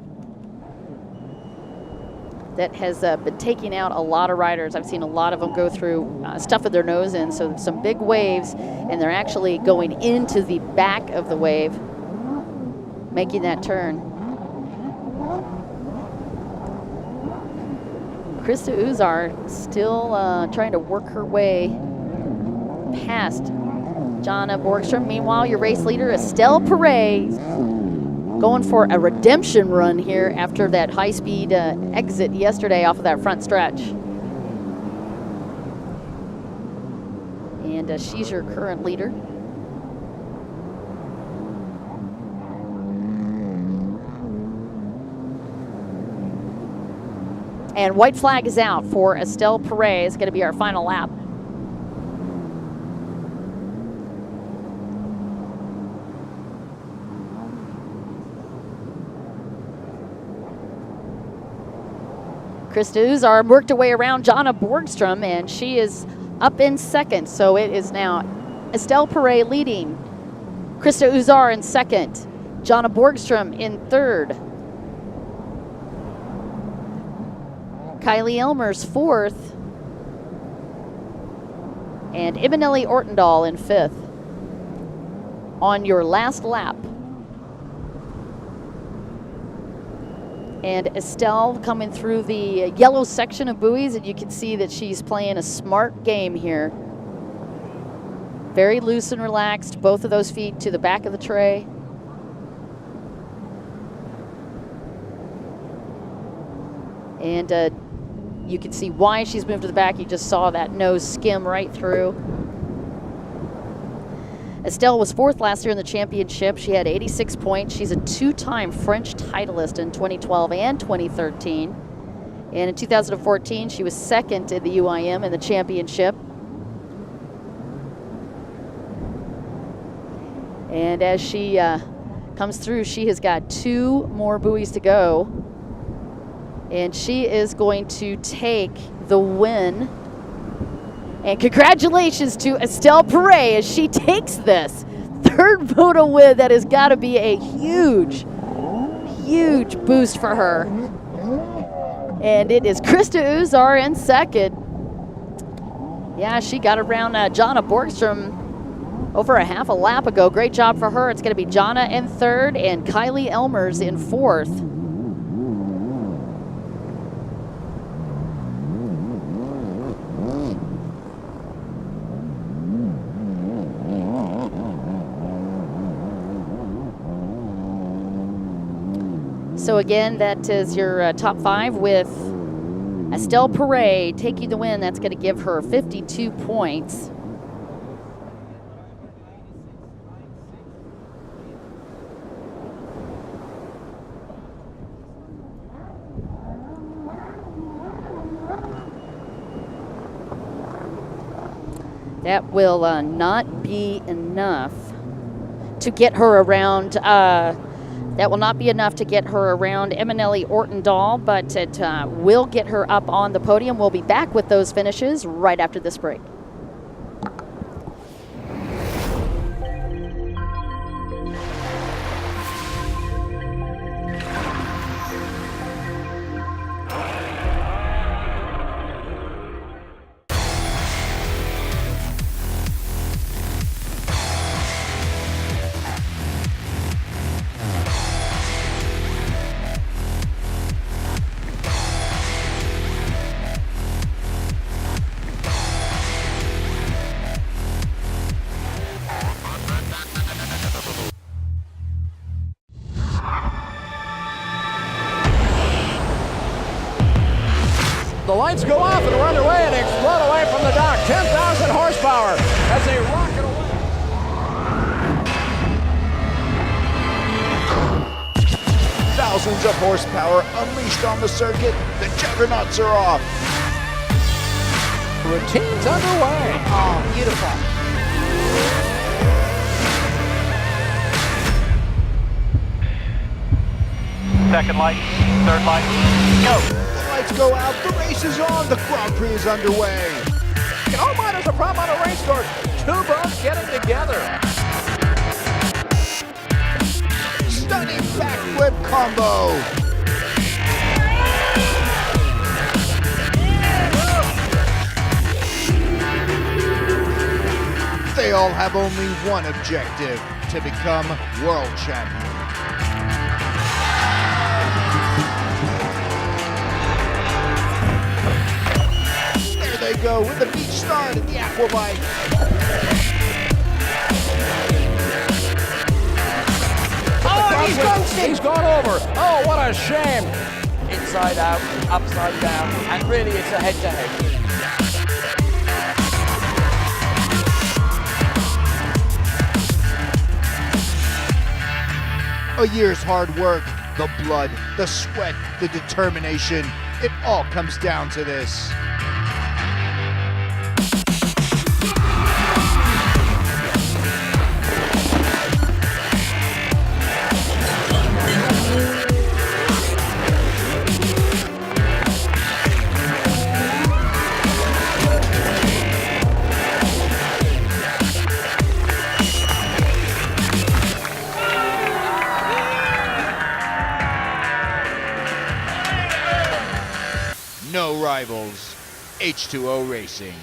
That has been taking out a lot of riders. I've seen a lot of them go through stuffing their nose in, so some big waves, and they're actually going into the back of the wave, making that turn. Krista Uzar still trying to work her way past Jonna Borgstrom. Meanwhile, your race leader, Estelle Perret, going for a redemption run here after that high-speed exit yesterday off of that front stretch. And she's your current leader. And white flag is out for Estelle Perret. It's going to be our final lap. Krista Uzar worked her way around Jonna Borgstrom, and she is up in second. So it is now Estelle Perret leading, Krista Uzar in second, Jonna Borgstrom in third, Kylie Elmers fourth, and Imanelli Ortendal in fifth. On your last lap, and Estelle coming through the yellow section of buoys, and you can see that she's playing a smart game here. Very loose and relaxed, both of those feet to the back of the tray. And you can see why she's moved to the back. You just saw that nose skim right through. Estelle was fourth last year in the championship. She had 86 points. She's a two-time French titleist in 2012 and 2013. And in 2014, she was second in the UIM in the championship. And as she comes through, she has got two more buoys to go. And she is going to take the win. And congratulations to Estelle Perret as she takes this third moto win. That has got to be a huge, huge boost for her. And it is Krista Uzar in second. Yeah, she got around Jonna Borgstrom over a half a lap ago. Great job for her. It's going to be Jonna in third and Kylie Elmers in fourth. So again, that is your top five with Estelle Perret taking the win. That's going to give her 52 points. That will not be enough to get her around That will not be enough to get her around Eminelli Ortendahl, but it will get her up on the podium. We'll be back with those finishes right after this break. The lights go off and we're underway and explode away from the dock. 10,000 horsepower as they rocket away. Thousands of horsepower unleashed on the circuit. The juggernauts are off. Routine's underway. Oh, beautiful. Second light, third light, go. Lights go out, the race is on, the Grand Prix is underway. And all miners are prop on a race course. Two boats getting together. Stunning backflip combo. They all have only one objective, to become world champion. They go with the beach start at the Aquabike. Oh, he's gone over. Oh, what a shame. Inside out, upside down, and really it's a head-to-head. A year's hard work, the blood, the sweat, the determination, it all comes down to this. No rivals, H2O Racing.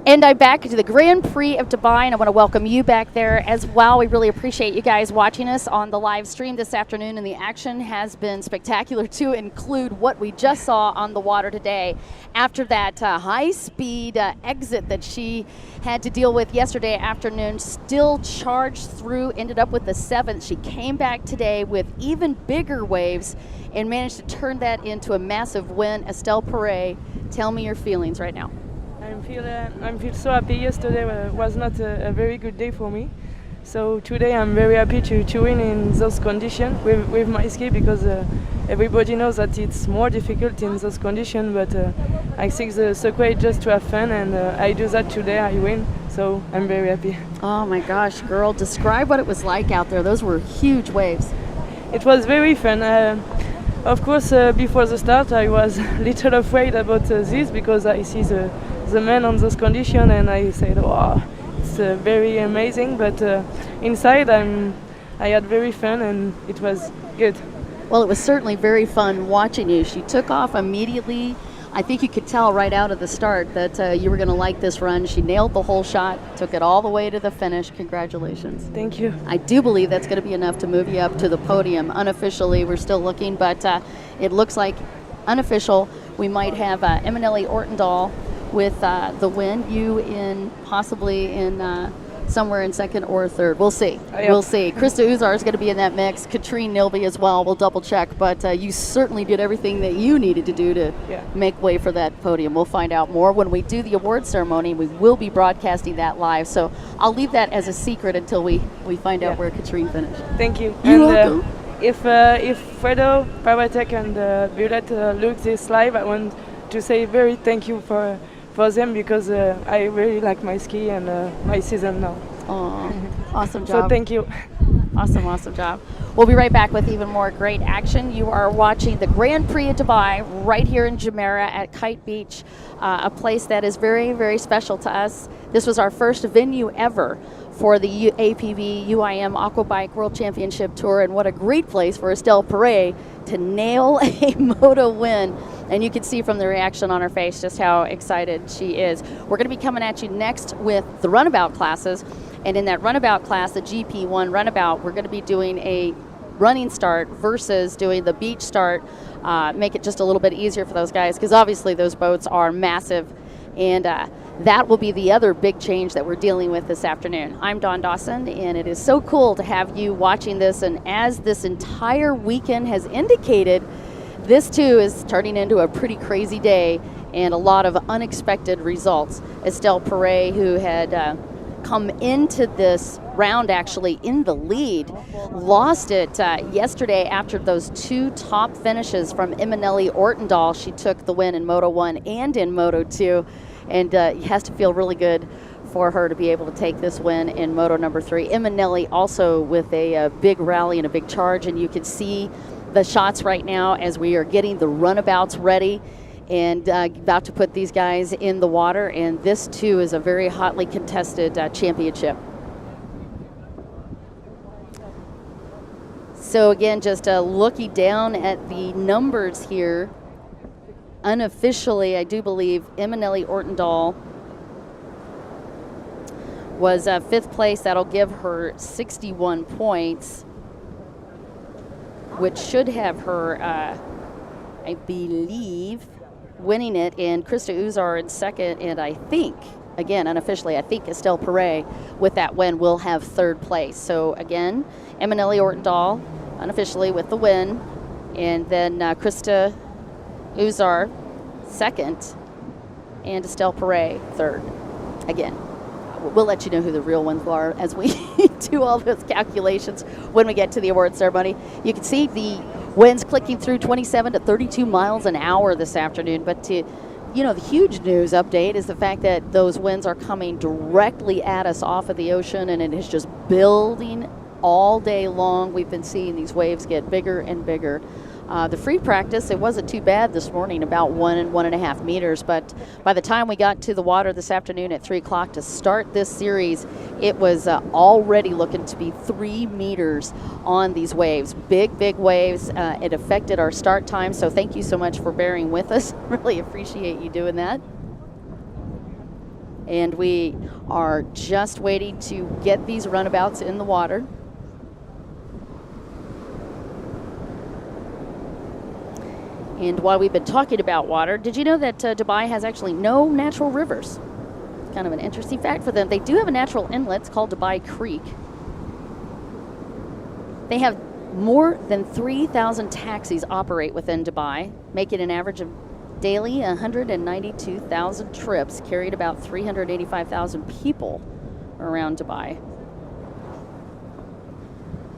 And I'm back to the Grand Prix of Dubai, and I want to welcome you back there as well. We really appreciate you guys watching us on the live stream this afternoon, and the action has been spectacular to include what we just saw on the water today. After that high-speed exit that she had to deal with yesterday afternoon, still charged through, ended up with the 7th. She came back today with even bigger waves and managed to turn that into a massive win. Estelle Perret, tell me your feelings right now. I feel so happy. Yesterday was not a very good day for me. So today I'm very happy to win in those conditions with my ski, because everybody knows that it's more difficult in those conditions, but I think the circuit just to have fun, and I do that today, I win. So I'm very happy. Oh my gosh, girl, describe what it was like out there. Those were huge waves. It was very fun. Of course, before the start I was a little afraid about this, because I see the men on those conditions, and I said, wow, it's very amazing, but inside I had very fun, and it was good. Well, it was certainly very fun watching you. She took off immediately. I think you could tell right out of the start that you were going to like this run. She nailed the whole shot, took it all the way to the finish. Congratulations. Thank you. I do believe that's going to be enough to move you up to the podium. Unofficially, we're still looking, but it looks like unofficial. We might have Eminelli Ortendahl with the win, you in possibly in somewhere in second or third. We'll see. We'll see. Krista Uzar is going to be in that mix. Katrine Nilby as well. We'll double check, but you certainly did everything that you needed to do to make way for that podium. We'll find out more when we do the award ceremony. We will be broadcasting that live, so I'll leave that as a secret until we find out where Katrine finished. Thank you. You're welcome. If Fredo, Pavatech, and Violet look this live, I want to say very thank you for them, because I really like my ski and my season now. Oh, awesome So job. thank you. Awesome job. We'll be right back with even more great action. You are watching the Grand Prix of Dubai right here in Jumeirah at Kite Beach, a place that is very, very special to us. This was our first venue ever for the APV UIM Aquabike World Championship Tour, and what a great place for Estelle Perret to nail a moto win. And you can see from the reaction on her face just how excited she is. We're going to be coming at you next with the runabout classes. And in that runabout class, the GP1 runabout, we're going to be doing a running start versus doing the beach start. Make it just a little bit easier for those guys, because obviously those boats are massive. And that will be the other big change that we're dealing with this afternoon. I'm Dawn Dawson, and it is so cool to have you watching this. And as this entire weekend has indicated, this too is turning into a pretty crazy day and a lot of unexpected results. Estelle Perret, who had come into this round actually in the lead, lost it yesterday after those two top finishes from Eminelli Ortendal. She took the win in Moto 1 and in Moto 2, and it has to feel really good for her to be able to take this win in Moto number 3. Eminelli also with a big rally and a big charge, and you can see the shots right now as we are getting the runabouts ready and about to put these guys in the water. And this too is a very hotly contested championship. So again, just looking down at the numbers here, unofficially, I do believe Eminelli Ortendal was 5th place. That'll give her 61 points, which should have her, I believe, winning it, and Krista Uzar in 2nd, and I think, again, unofficially, I think Estelle Perret with that win will have 3rd place. So again, Eminelli Ortendal unofficially with the win, and then Krista Uzar 2nd, and Estelle Perret 3rd. Again, we'll let you know who the real ones are as we do all those calculations when we get to the award ceremony. You can see the winds clicking through 27 to 32 miles an hour this afternoon. But the huge news update is the fact that those winds are coming directly at us off of the ocean, and it is just building all day long. We've been seeing these waves get bigger and bigger. The free practice, it wasn't too bad this morning, about 1 and 1.5 meters, but by the time we got to the water this afternoon at 3 o'clock to start this series, it was already looking to be 3 meters on these waves. Big waves. It affected our start time, so thank you so much for bearing with us. Really appreciate you doing that. And we are just waiting to get these runabouts in the water. And while we've been talking about water, did you know that Dubai has actually no natural rivers? It's kind of an interesting fact for them. They do have a natural inlet. It's called Dubai Creek. They have more than 3,000 taxis operate within Dubai, making an average of daily 192,000 trips, carried about 385,000 people around Dubai.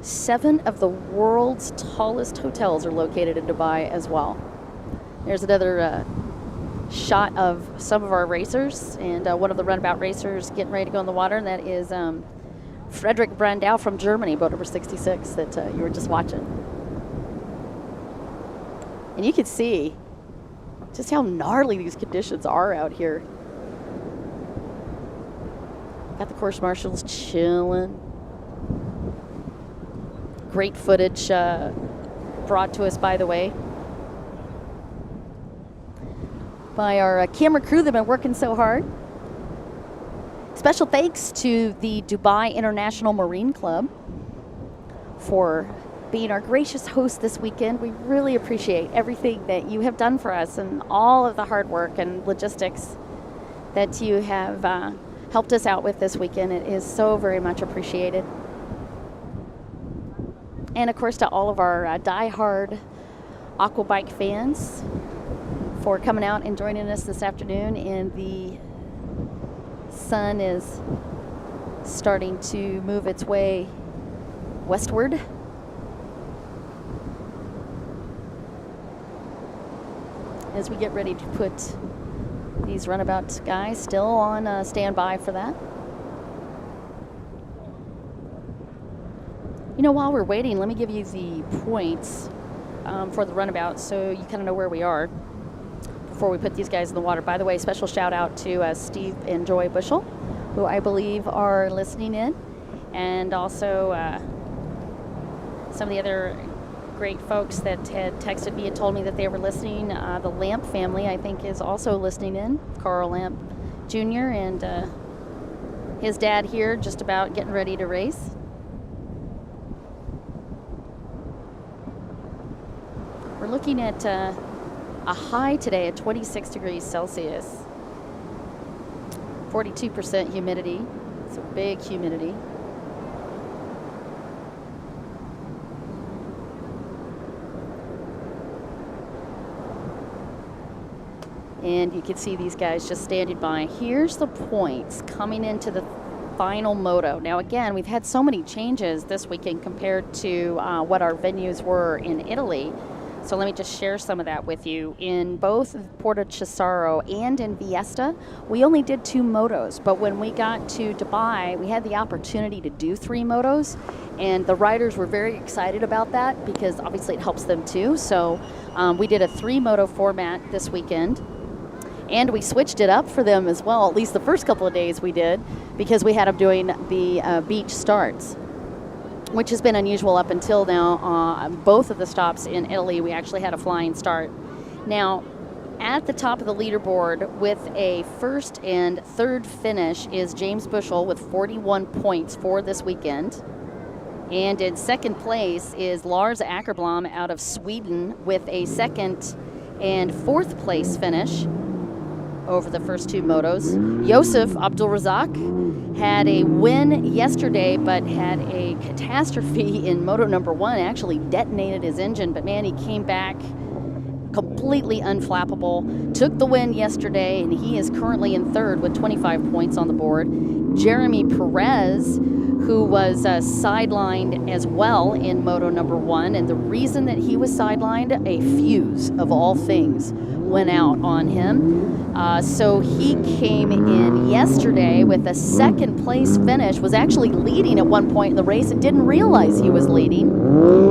7 of the world's tallest hotels are located in Dubai as well. There's another shot of some of our racers, and one of the runabout racers getting ready to go in the water, and that is Frederick Brandau from Germany, boat number 66 that you were just watching. And you can see just how gnarly these conditions are out here. Got the course marshals chilling. Great footage brought to us, by the way, by our camera crew. They've been working so hard. Special thanks to the Dubai International Marine Club for being our gracious host this weekend. We really appreciate everything that you have done for us and all of the hard work and logistics that you have helped us out with this weekend. It is so very much appreciated. And of course to all of our die-hard Aquabike fans for coming out and joining us this afternoon. And the sun is starting to move its way westward. As we get ready to put these runabout guys still on standby for that. You know, while we're waiting, let me give you the points for the runabout so you kind of know where we are before we put these guys in the water. By the way, special shout out to Steve and Joy Bushell, who I believe are listening in, and also some of the other great folks that had texted me and told me that they were listening. The Lamp family, I think, is also listening in. Carl Lamp Jr. and his dad here just about getting ready to race. We're looking at a high today at 26 degrees Celsius. 42% humidity. It's a big humidity. And you can see these guys just standing by. Here's the points coming into the final moto. Now again, we've had so many changes this weekend compared to what our venues were in Italy. So let me just share some of that with you. In both Porto Cesaro and in Viesta, we only did 2 motos. But when we got to Dubai, we had the opportunity to do 3 motos. And the riders were very excited about that because obviously it helps them too. So we did a 3-moto format this weekend. And we switched it up for them as well, at least the first couple of days we did, because we had them doing the beach starts, which has been unusual up until now. Both of the stops in Italy, we actually had a flying start. Now, at the top of the leaderboard with a first and third finish is James Bushell with 41 points for this weekend. And in second place is Lars Ackerblom out of Sweden with a second and fourth place finish over the first 2 motos. Yosef Abdulrazak had a win yesterday, but had a catastrophe in moto number 1, actually detonated his engine, but man, he came back completely unflappable, took the win yesterday, and he is currently in third with 25 points on the board. Jeremy Perez, who was sidelined as well in moto number 1, and the reason that he was sidelined, a fuse of all things went out on him. So he came in yesterday with a second place finish, was actually leading at one point in the race and didn't realize he was leading,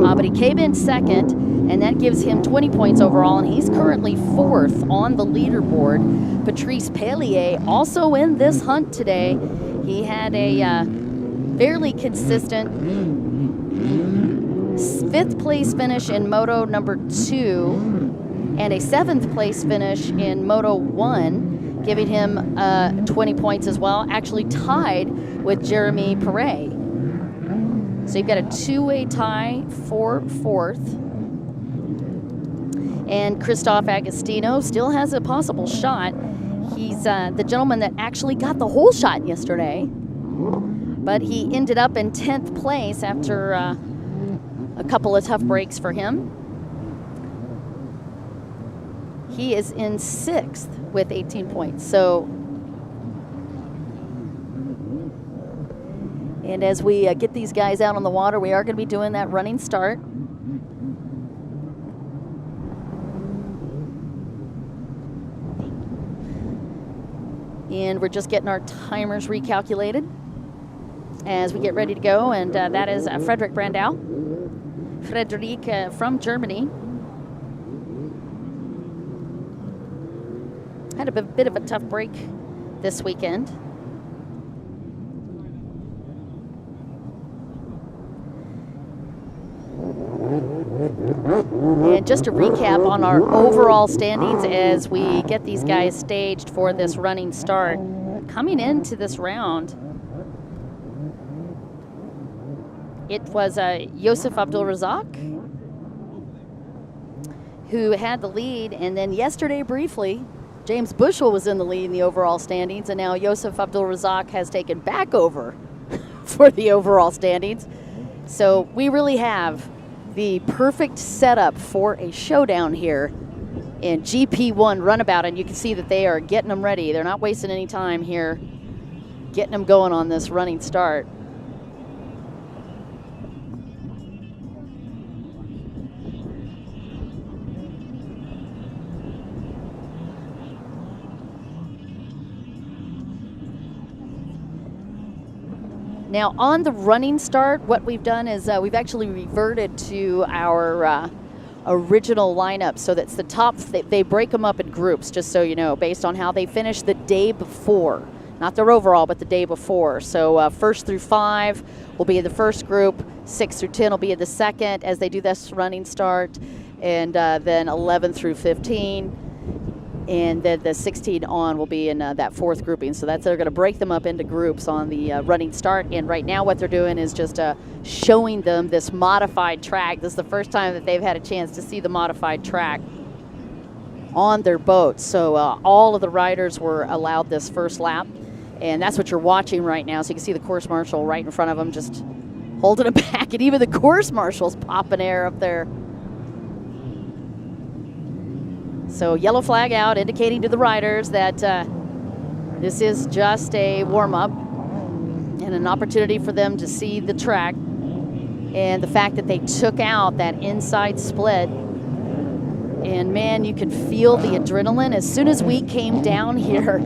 but he came in second, and that gives him 20 points overall, and he's currently fourth on the leaderboard. Patrice Pellier also in this hunt today. He had a fairly consistent 5th place finish in moto number 2 and a 7th place finish in moto 1, giving him 20 points as well, actually tied with Jeremy Perret. So you've got a 2-way tie for 4th. And Christoph Agostino still has a possible shot. He's the gentleman that actually got the whole shot yesterday, but he ended up in 10th place after a couple of tough breaks for him. He is in 6th with 18 points. So, and as we get these guys out on the water, we are going to be doing that running start. And we're just getting our timers recalculated as we get ready to go. And that is Frederick Brandau. Frederick from Germany. Had a bit of a tough break this weekend. And just to recap on our overall standings as we get these guys staged for this running start. Coming into this round, it was Yosef Abdulrazak who had the lead, and then yesterday briefly, James Bushell was in the lead in the overall standings, and now Yosef Abdulrazak has taken back over for the overall standings. So we really have the perfect setup for a showdown here in GP1 runabout, and you can see that they are getting them ready. They're not wasting any time here, getting them going on this running start. Now on the running start, what we've done is we've actually reverted to our original lineup. So that's the top, they break them up in groups, just so you know, based on how they finished the day before. Not their overall, but the day before. So 1st through 5 will be in the first group, 6 through 10 will be in the second as they do this running start, and then 11 through 15. And then the 16 on will be in that fourth grouping. So they're going to break them up into groups on the running start. And right now what they're doing is just showing them this modified track. This is the first time that they've had a chance to see the modified track on their boat. So all of the riders were allowed this first lap. And that's what you're watching right now. So you can see the course marshal right in front of them just holding it back. And even the course marshal's popping air up there. So yellow flag out, indicating to the riders that this is just a warm-up and an opportunity for them to see the track. And the fact that they took out that inside split. And man, you can feel the adrenaline. As soon as we came down here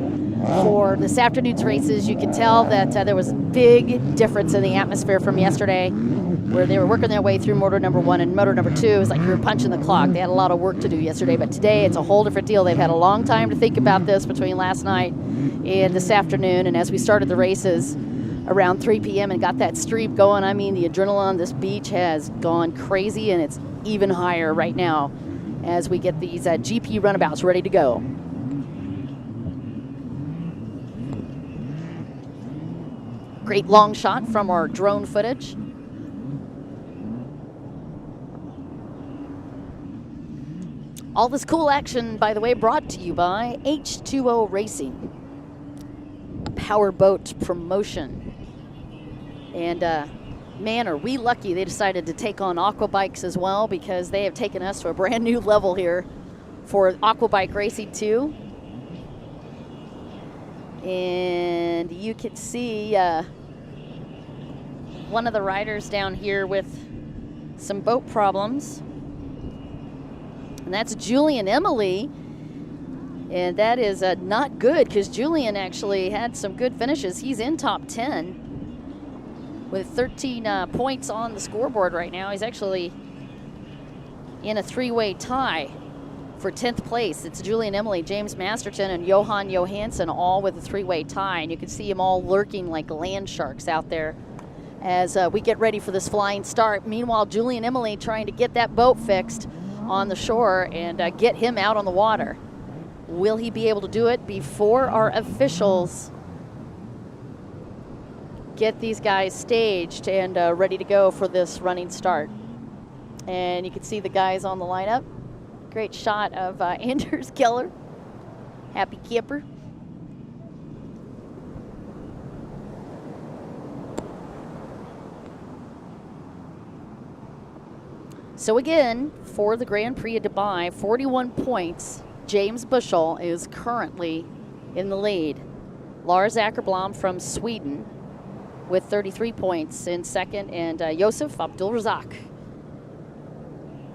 for this afternoon's races, you could tell that there was a big difference in the atmosphere from yesterday, where they were working their way through motor number 1 and motor number 2. It was like you were punching the clock. They had a lot of work to do yesterday, but today it's a whole different deal. They've had a long time to think about this between last night and this afternoon, and as we started the races around 3 p.m. and got that stream going, I mean, the adrenaline on this beach has gone crazy, and it's even higher right now as we get these GP runabouts ready to go. Great long shot from our drone footage. All this cool action, by the way, brought to you by H2O Racing, Power Boat Promotion. And man, are we lucky they decided to take on Aquabikes as well, because they have taken us to a brand new level here for Aquabike Racing 2. And you can see one of the riders down here with some boat problems. And that's Julian Emily. And that is not good, because Julian actually had some good finishes. He's in top 10 with 13 points on the scoreboard right now. He's actually in a 3-way tie for 10th place. It's Julian Emily, James Masterton, and Johan Johansson, all with a 3-way tie. And you can see them all lurking like land sharks out there as we get ready for this flying start. Meanwhile, Julian Emily trying to get that boat fixed on the shore and get him out on the water. Will he be able to do it before our officials get these guys staged and ready to go for this running start? And you can see the guys on the lineup. Great shot of Anders Keller, happy camper. So again, for the Grand Prix of Dubai, 41 points. James Bushell is currently in the lead. Lars Ackerblom from Sweden with 33 points in second, and Josef Abdulrazak,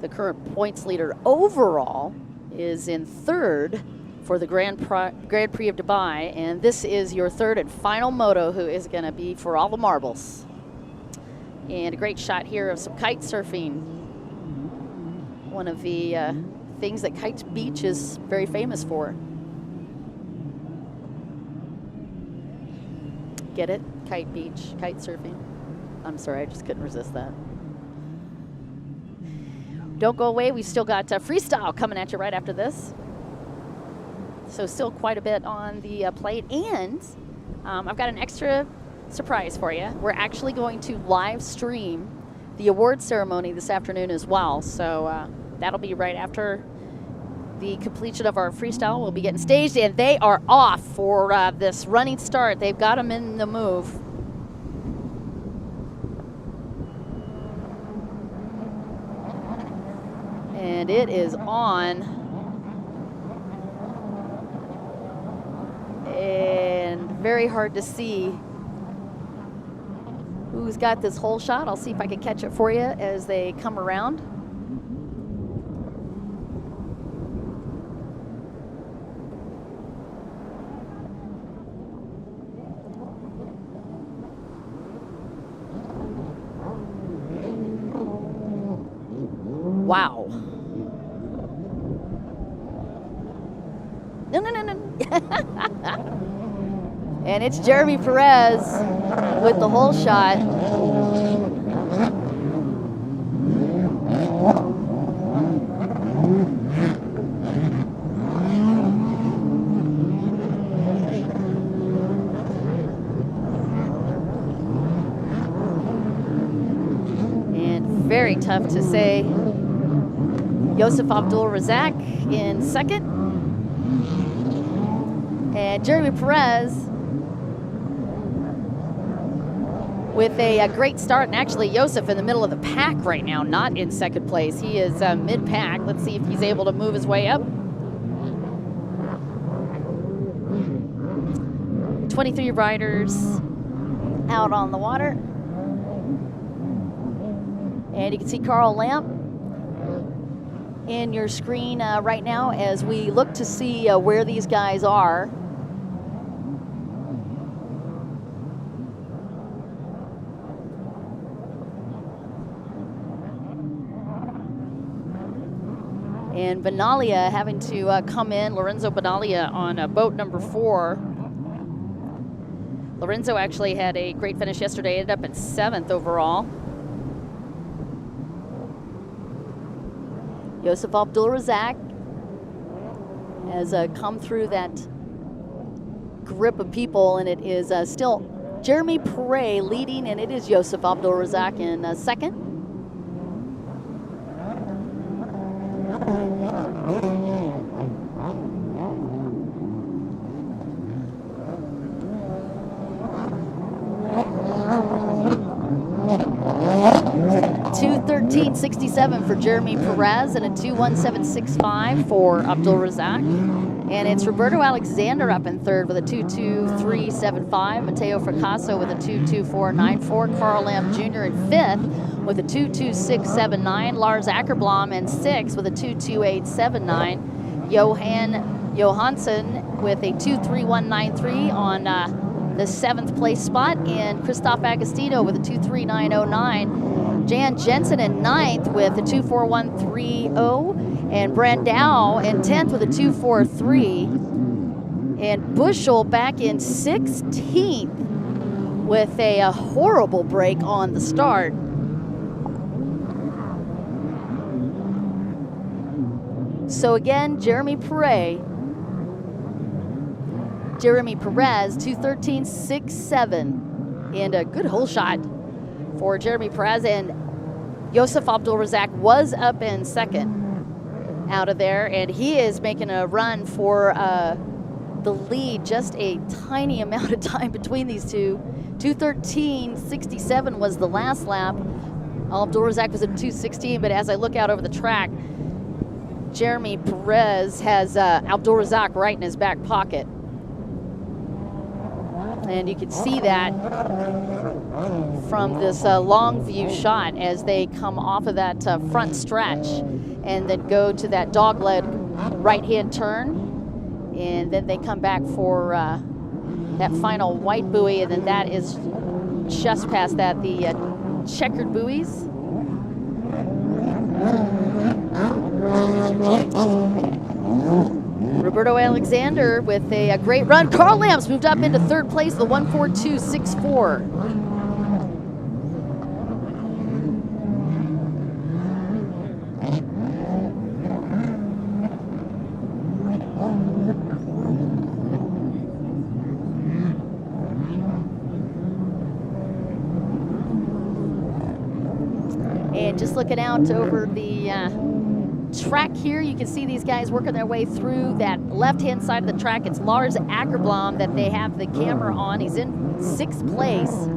the current points leader overall, is in third for the Grand Prix of Dubai, and this is your third and final moto who is going to be for all the marbles. And a great shot here of some kite surfing, one of the things that Kite Beach is very famous for. Get it? Kite Beach, kite surfing. I'm sorry, I just couldn't resist that. Don't go away, we've still got freestyle coming at you right after this. So still quite a bit on the plate, and I've got an extra surprise for you. We're actually going to live stream the award ceremony this afternoon as well. So that'll be right after the completion of our freestyle. We'll be getting staged, and they are off for this running start. They've got them in the move. And it is on. And very hard to see who's got this whole shot. I'll see if I can catch it for you as they come around. Wow. No. And it's Jeremy Perez with the whole shot. And very tough to say. Yosef Abdul-Razak in second. And Jeremy Perez with a great start. And actually, Yosef in the middle of the pack right now, not in second place. He is mid-pack. Let's see if he's able to move his way up. 23 riders out on the water. And you can see Carl Lamp in your screen right now as we look to see where these guys are. And Benalia having to come in, Lorenzo Benalia on boat number 4. Lorenzo actually had a great finish yesterday, ended up in 7th overall. Yosef Abdul-Razak has come through that grip of people, and it is still Jeremy Perez leading, and it is Yosef Abdul-Razak in second. .2:13.67 for Jeremy Perez and a 2:17.65 for Abdul-Razak. And it's Roberto Alexander up in third with a 2:23.75. Mateo Fracasso with a 2:24.94. Carl Lamb Jr. in fifth with a 2:26.79. Lars Ackerblom in sixth with a 2:28.79. Johan Johansson with a 2:31.93 on the 7th place spot, and Christoph Agostino with a 2:39.09. Jan Jensen in 9th with a 2:41.30, and Brandau in 10th with a 2:43, and Bushel back in 16th with a horrible break on the start. So again, Jeremy Perez, 2:13.67, and a good hole shot for Jeremy Perez. And Yosef Abdul-Razak was up in second out of there, and he is making a run for the lead, just a tiny amount of time between these two. 2:13.67 was the last lap. Abdul-Razak was at 2:16, but as I look out over the track, Jeremy Perez has Abdul-Razak right in his back pocket. And you can see that from this long view shot as they come off of that front stretch and then go to that dog-led right-hand turn. And then they come back for that final white buoy, and then that is just past that, the checkered buoys. Roberto Alexander with a great run. Carl Lambs moved up into third place, the 1:42.64. And just looking out over the track here, you can see these guys working their way through that left-hand side of the track. It's Lars Ackerblom that they have the camera on. He's in 6th place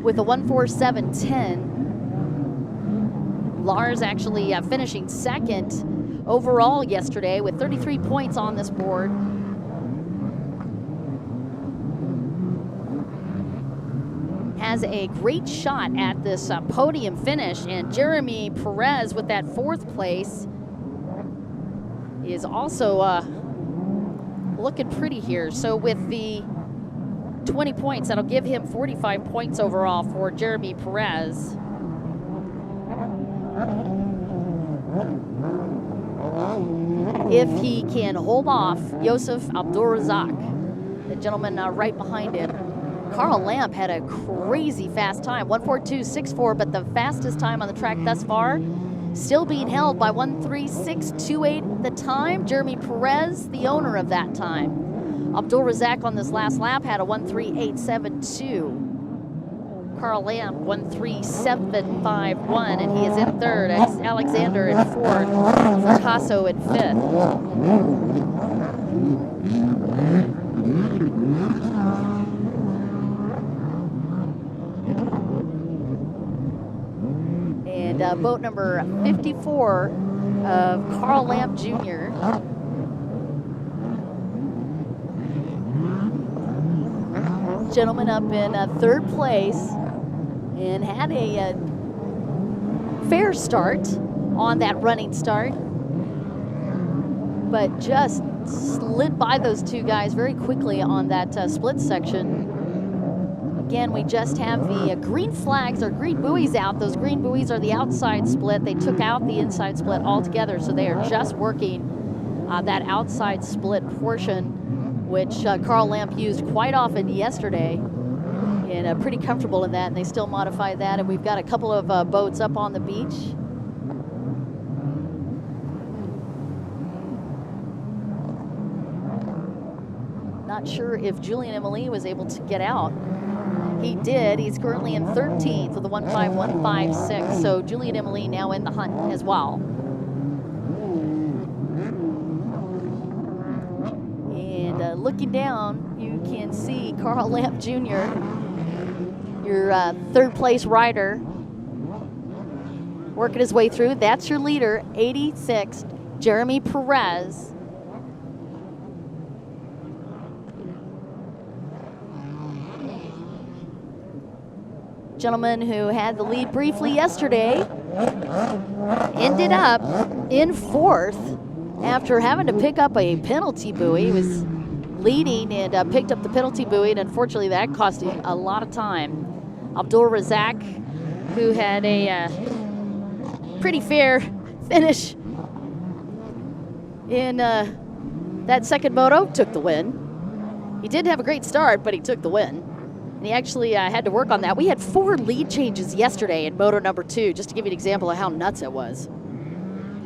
with a 1:47.10. Lars actually finishing 2nd overall yesterday with 33 points on this board. Has a great shot at this podium finish, and Jeremy Perez with that 4th place is also looking pretty here. So with the 20 points, that'll give him 45 points overall for Jeremy Perez. if he can hold off Yosef Abdulrazak, the gentleman right behind him. Carl Lamp had a crazy fast time, 1:42.64, but the fastest time on the track thus far, still being held by 1:36.28 at the time. Jeremy Perez, the owner of that time. Abdulrazak on this last lap had a 1:38.72. Carl Lamp 1:37.51, and he is in third. Alexander in fourth. Fracasso in fifth. And boat number 54 of Carl Lamp Jr. Gentleman up in third place and had a fair start on that running start, but just slid by those two guys very quickly on that split section. Again, we just have the green flags or green buoys out. Those green buoys are the outside split. They took out the inside split altogether, so they are just working that outside split portion, which Carl Lamp used quite often yesterday, and pretty comfortable in that, and they still modify that. And we've got a couple of boats up on the beach. Not sure if Julian Emily was able to get out. He did. He's currently in 13th with a 151.56. So Julian Emily now in the hunt as well. And looking down, you can see Carl Lamp Jr., your third place rider, working his way through. That's your leader, 86, Jeremy Perez. Gentleman who had the lead briefly yesterday ended up in fourth after having to pick up a penalty buoy. He was leading and picked up the penalty buoy, and unfortunately that cost him a lot of time. Abdulrazak, who had a pretty fair finish in that second moto, took the win. He didn't have a great start, but he took the win. And he actually had to work on that. We had 4 lead changes yesterday in moto number 2, just to give you an example of how nuts it was.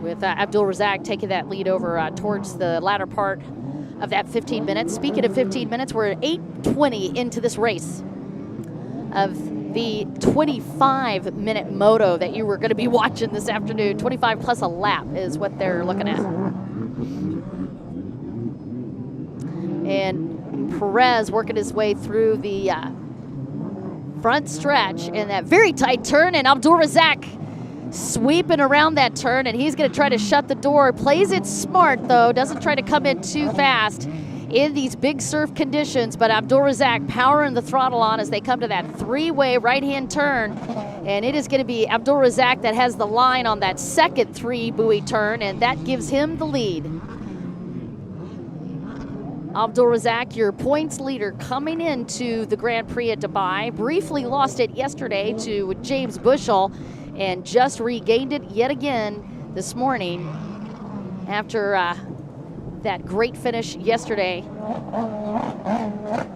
With Abdulrazak taking that lead over towards the latter part of that 15 minutes. Speaking of 15 minutes, we're at 8:20 into this race of the 25-minute moto that you were going to be watching this afternoon. 25 plus a lap is what they're looking at. And Perez working his way through the front stretch in that very tight turn, and Abdulrazak sweeping around that turn, and he's going to try to shut the door. Plays it smart, though. Doesn't try to come in too fast in these big surf conditions, but Abdulrazak powering the throttle on as they come to that 3-way right-hand turn, and it is going to be Abdulrazak that has the line on that second 3-buoy turn, and that gives him the lead. Abdulrazak, your points leader coming into the Grand Prix at Dubai, briefly lost it yesterday to James Bushell and just regained it yet again this morning after that great finish yesterday.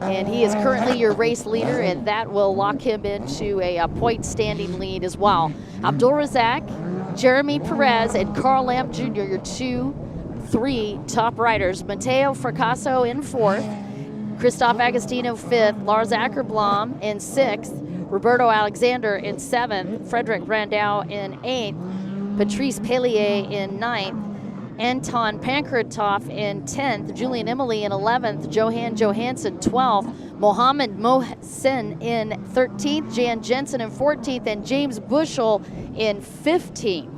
And he is currently your race leader, and that will lock him into a point standing lead as well. Abdulrazak, Jeremy Perez, and Carl Lamp Jr., your 2-3 top riders. Matteo Fracasso in 4th, Christoph Agostino 5th, Lars Ackerblom in 6th, Roberto Alexander in 7th, Frederick Brandau in 8th, Patrice Pellier in 9th, Anton Pankratov in 10th, Julian Emily in 11th, Johan Johansson 12th, Mohammed Mohsen in 13th, Jan Jensen in 14th, and James Bushell in 15th.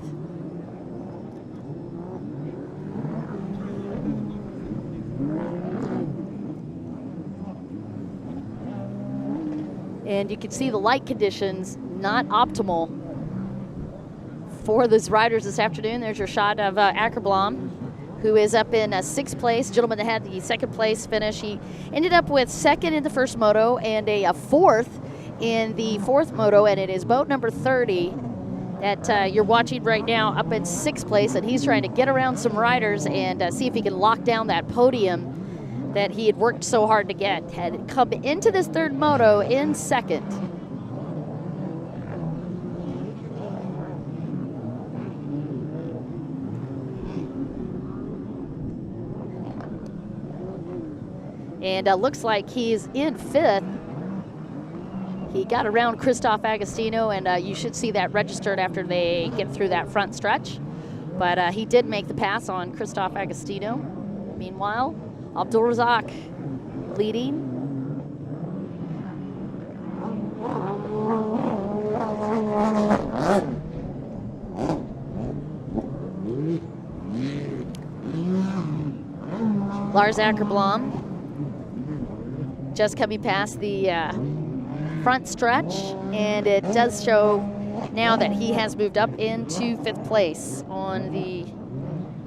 And you can see the light conditions not optimal for those riders this afternoon. There's your shot of Ackerblom, who is up in 6th place. Gentleman that had the 2nd place finish. He ended up with 2nd in the first moto and a 4th in the 4th moto, and it is boat number 30 that you're watching right now up in 6th place, and he's trying to get around some riders and see if he can lock down that podium that he had worked so hard to get. Had come into this 3rd moto in 2nd. And looks like he's in 5th. He got around Christoph Agostino, and you should see that registered after they get through that front stretch. But he did make the pass on Christoph Agostino. Meanwhile, Abdulrazak leading. Lars Ackerblom just coming past the front stretch, and it does show now that he has moved up into 5th place on the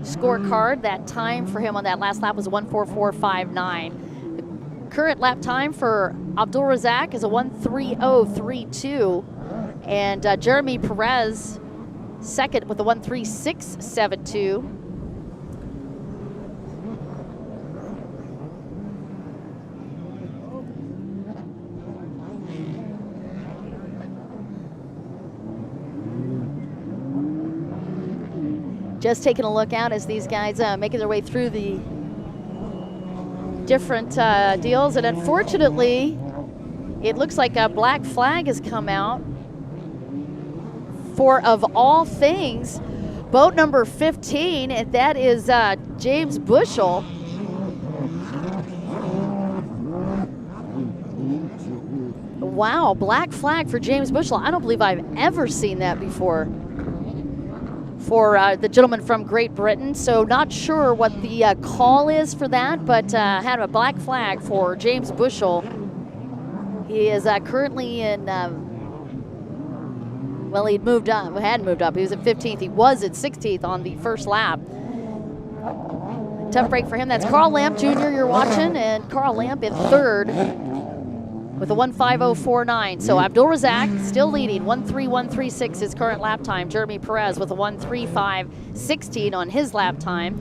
scorecard. That time for him on that last lap was 1:44.59. The current lap time for Abdulrazak is a 1:30.32, and Jeremy Perez second with a 1:36.72. Just taking a look out as these guys making their way through the different deals. And unfortunately, it looks like a black flag has come out for, of all things, boat number 15, and that is James Bushell. Wow, black flag for James Bushell. I don't believe I've ever seen that before for the gentleman from Great Britain. So not sure what the call is for that, but had a black flag for James Bushell. He is currently in, well, hadn't moved up. He was at 15th. He was at 16th on the first lap. Tough break for him. That's Carl Lamp Jr. you're watching, and Carl Lamp in 3rd with a 1:50.49. So Abdulrazak still leading, 1:31.36 his current lap time. Jeremy Perez with a 1:35.16 on his lap time,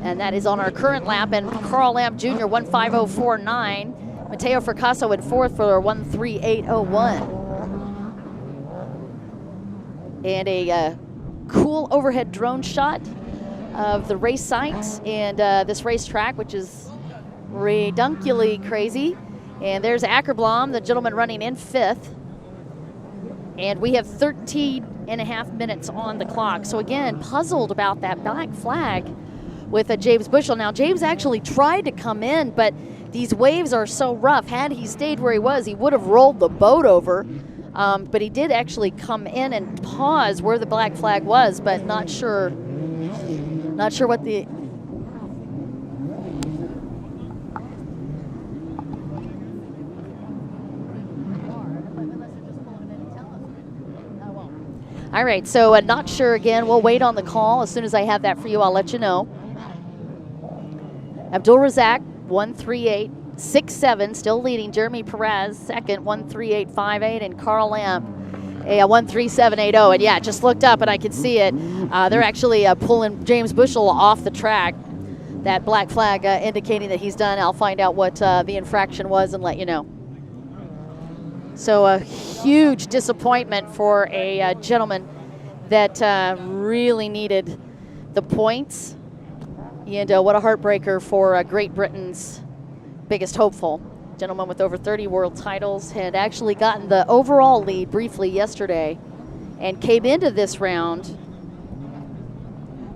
and that is on our current lap. And Carl Lamp Jr. 1:50.49. Mateo Fracasso in 4th for a 1:38.01. And a cool overhead drone shot of the race site and this racetrack, which is reduncularly crazy. And there's Ackerblom, the gentleman running in 5th. And we have 13 and a half minutes on the clock. So again, puzzled about that black flag with James Bushell. Now, James actually tried to come in, but these waves are so rough. Had he stayed where he was, he would have rolled the boat over. But he did actually come in and pause where the black flag was, but not sure what the... All right, so not sure again. We'll wait on the call. As soon as I have that for you, I'll let you know. Abdulrazak, 1:38.67, still leading. Jeremy Perez, second, 1:38.58, and Carl Lamp, a 1:37.80. And yeah, just looked up and I could see it. They're actually pulling James Bushell off the track. That black flag indicating that he's done. I'll find out what the infraction was and let you know. So a huge disappointment for a gentleman that really needed the points. And what a heartbreaker for Great Britain's biggest hopeful. Gentleman with over 30 world titles, had actually gotten the overall lead briefly yesterday and came into this round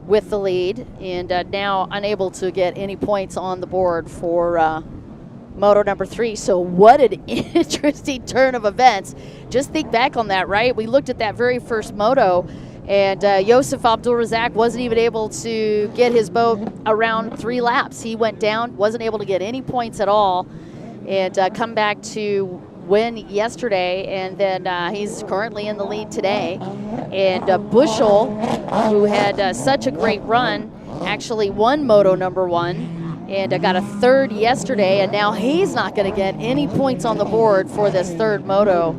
with the lead, and now unable to get any points on the board for Moto number 3. So what an interesting turn of events. Just think back on that, right? We looked at that very first moto, and Josef Abdulrazak wasn't even able to get his boat around 3 laps. He went down, wasn't able to get any points at all, and come back to win yesterday, and then he's currently in the lead today. And Bushell, who had such a great run, actually won Moto number 1. And got a 3rd yesterday, and now he's not going to get any points on the board for this 3rd moto.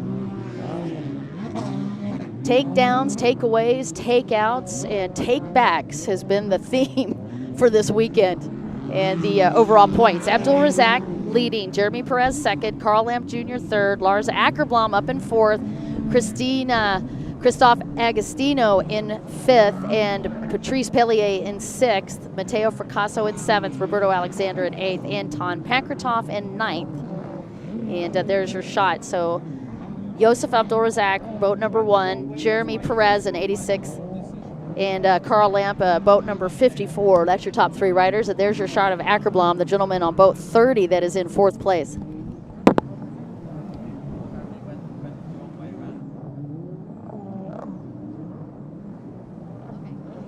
Takedowns, takeaways, takeouts, and takebacks has been the theme for this weekend. And the overall points, Abdul Razak leading, Jeremy Perez second, Carl Lamp Jr. third, Lars Ackerblom up in fourth, Christoph Agostino in fifth, and Patrice Pellier in sixth, Matteo Fracasso in seventh, Roberto Alexander in eighth, Anton Pankratov in ninth. And there's your shot. So Josef Abdulrazak, boat number 1, Jeremy Perez in 86th, and Carl Lamp, boat number 54. That's your top 3 riders. And there's your shot of Ackerblom, the gentleman on boat 30 that is in 4th place.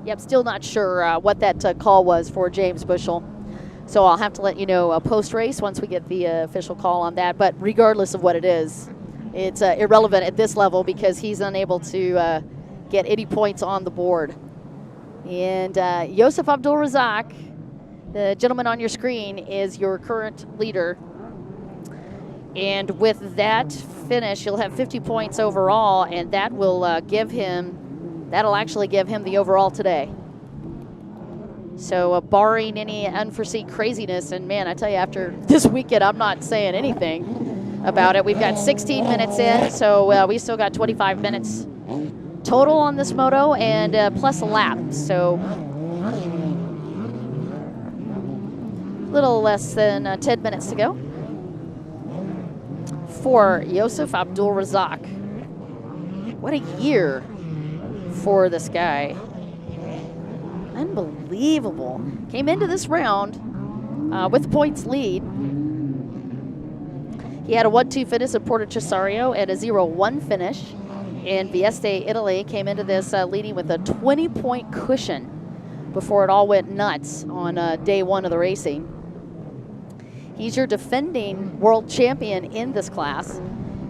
Yep, still not sure what that call was for James Bushell. So I'll have to let you know post-race once we get the official call on that. But regardless of what it is, it's irrelevant at this level because he's unable to get any points on the board. And Josef Abdulrazak, the gentleman on your screen, is your current leader. And with that finish, you'll have 50 points overall, and that will that'll actually give him the overall today. So barring any unforeseen craziness, and man, I tell you, after this weekend, I'm not saying anything about it. We've got 16 minutes in, so we still got 25 minutes total on this moto, and plus a lap. So a little less than 10 minutes to go for Josef Abdulrazak. What a year for this guy. Unbelievable. Came into this round with the points lead. He had a 1-2 finish at Porto Cesario and a 0-1 finish in Vieste, Italy. Came into this leading with a 20-point cushion before it all went nuts on day 1 of the racing. He's your defending world champion in this class.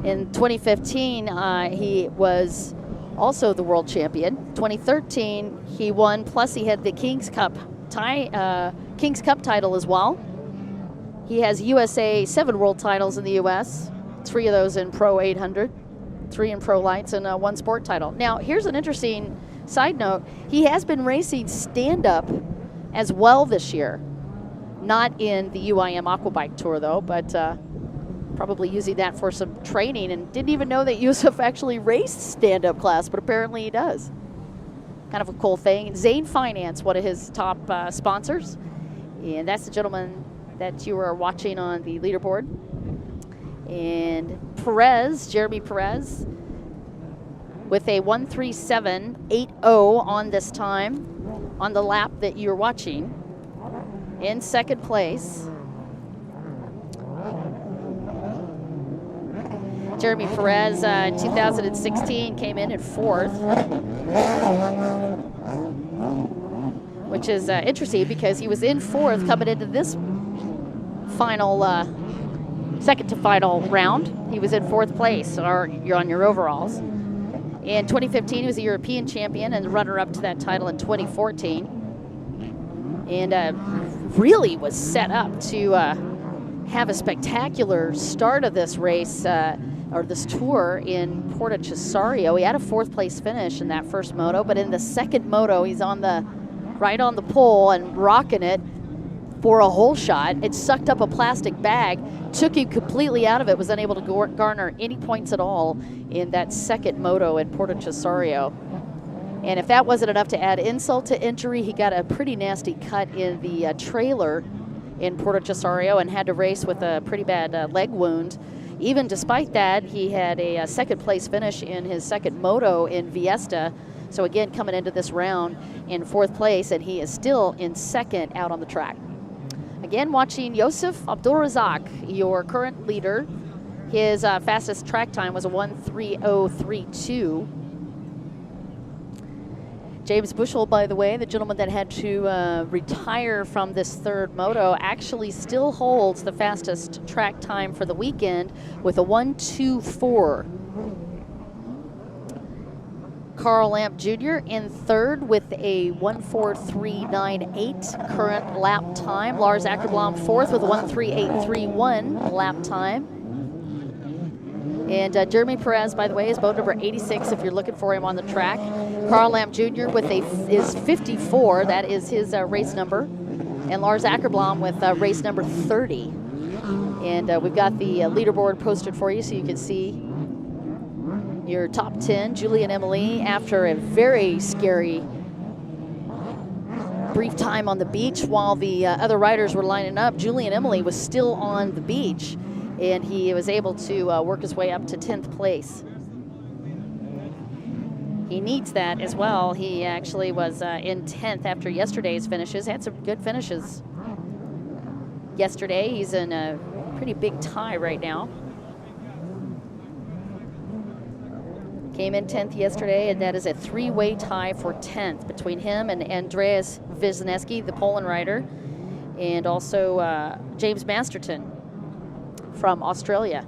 In 2015, he was also the world champion. 2013, he won, plus he had the King's Cup title as well. He has USA 7 world titles in the US, 3 of those in Pro 800, 3 in Pro Lights, and 1 sport title. Now, here's an interesting side note. He has been racing stand-up as well this year. Not in the UIM Aquabike Tour, though, but probably using that for some training, and didn't even know that Yusuf actually raced stand-up class, but apparently he does. Kind of a cool thing. Zane Finance, one of his top sponsors, and that's the gentleman that you are watching on the leaderboard. And Perez, Jeremy Perez, with a 1:37.80 on this time on the lap that you're watching, in second place. Jeremy Perez in 2016 came in at 4th, which is interesting because he was in 4th coming into this final, second to final round. He was in 4th place, or you're on your overalls. In 2015, he was a European champion and runner-up to that title in 2014. And really was set up to have a spectacular start of this race, or this tour in Porto Cesario. He had a 4th place finish in that first moto, but in the second moto, he's right on the pole and rocking it for a hole shot. It sucked up a plastic bag, took him completely out of it, was unable to garner any points at all in that second moto in Porto Cesario. And if that wasn't enough to add insult to injury, he got a pretty nasty cut in the trailer in Porto Cesario and had to race with a pretty bad leg wound. Even despite that, he had a second place finish in his second moto in Viesta. So again, coming into this round in 4th place, and he is still in second out on the track. Again, watching Josef Abdulrazak, your current leader. His fastest track time was a 1:30.32. James Bushell, by the way, the gentleman that had to retire from this third moto, actually still holds the fastest track time for the weekend with a 1:24. Carl Lamp Jr. in third with a 1:43.98 current lap time. Lars Ackerblom 4th with a 1:38.31 lap time. And Jeremy Perez, by the way, is boat number 86 if you're looking for him on the track. Carl Lamp Jr. with is 54. That is his race number. And Lars Ackerblom with race number 30. And we've got the leaderboard posted for you so you can see your top 10. Julie and Emily, after a very scary brief time on the beach while the other riders were lining up, Julie and Emily was still on the beach, and he was able to work his way up to 10th place. He needs that as well. He actually was in 10th after yesterday's finishes, had some good finishes yesterday. He's in a pretty big tie right now. Came in 10th yesterday, and that is a three-way tie for 10th between him and Andreas Wisniewski, the Poland rider, and also James Masterton from Australia.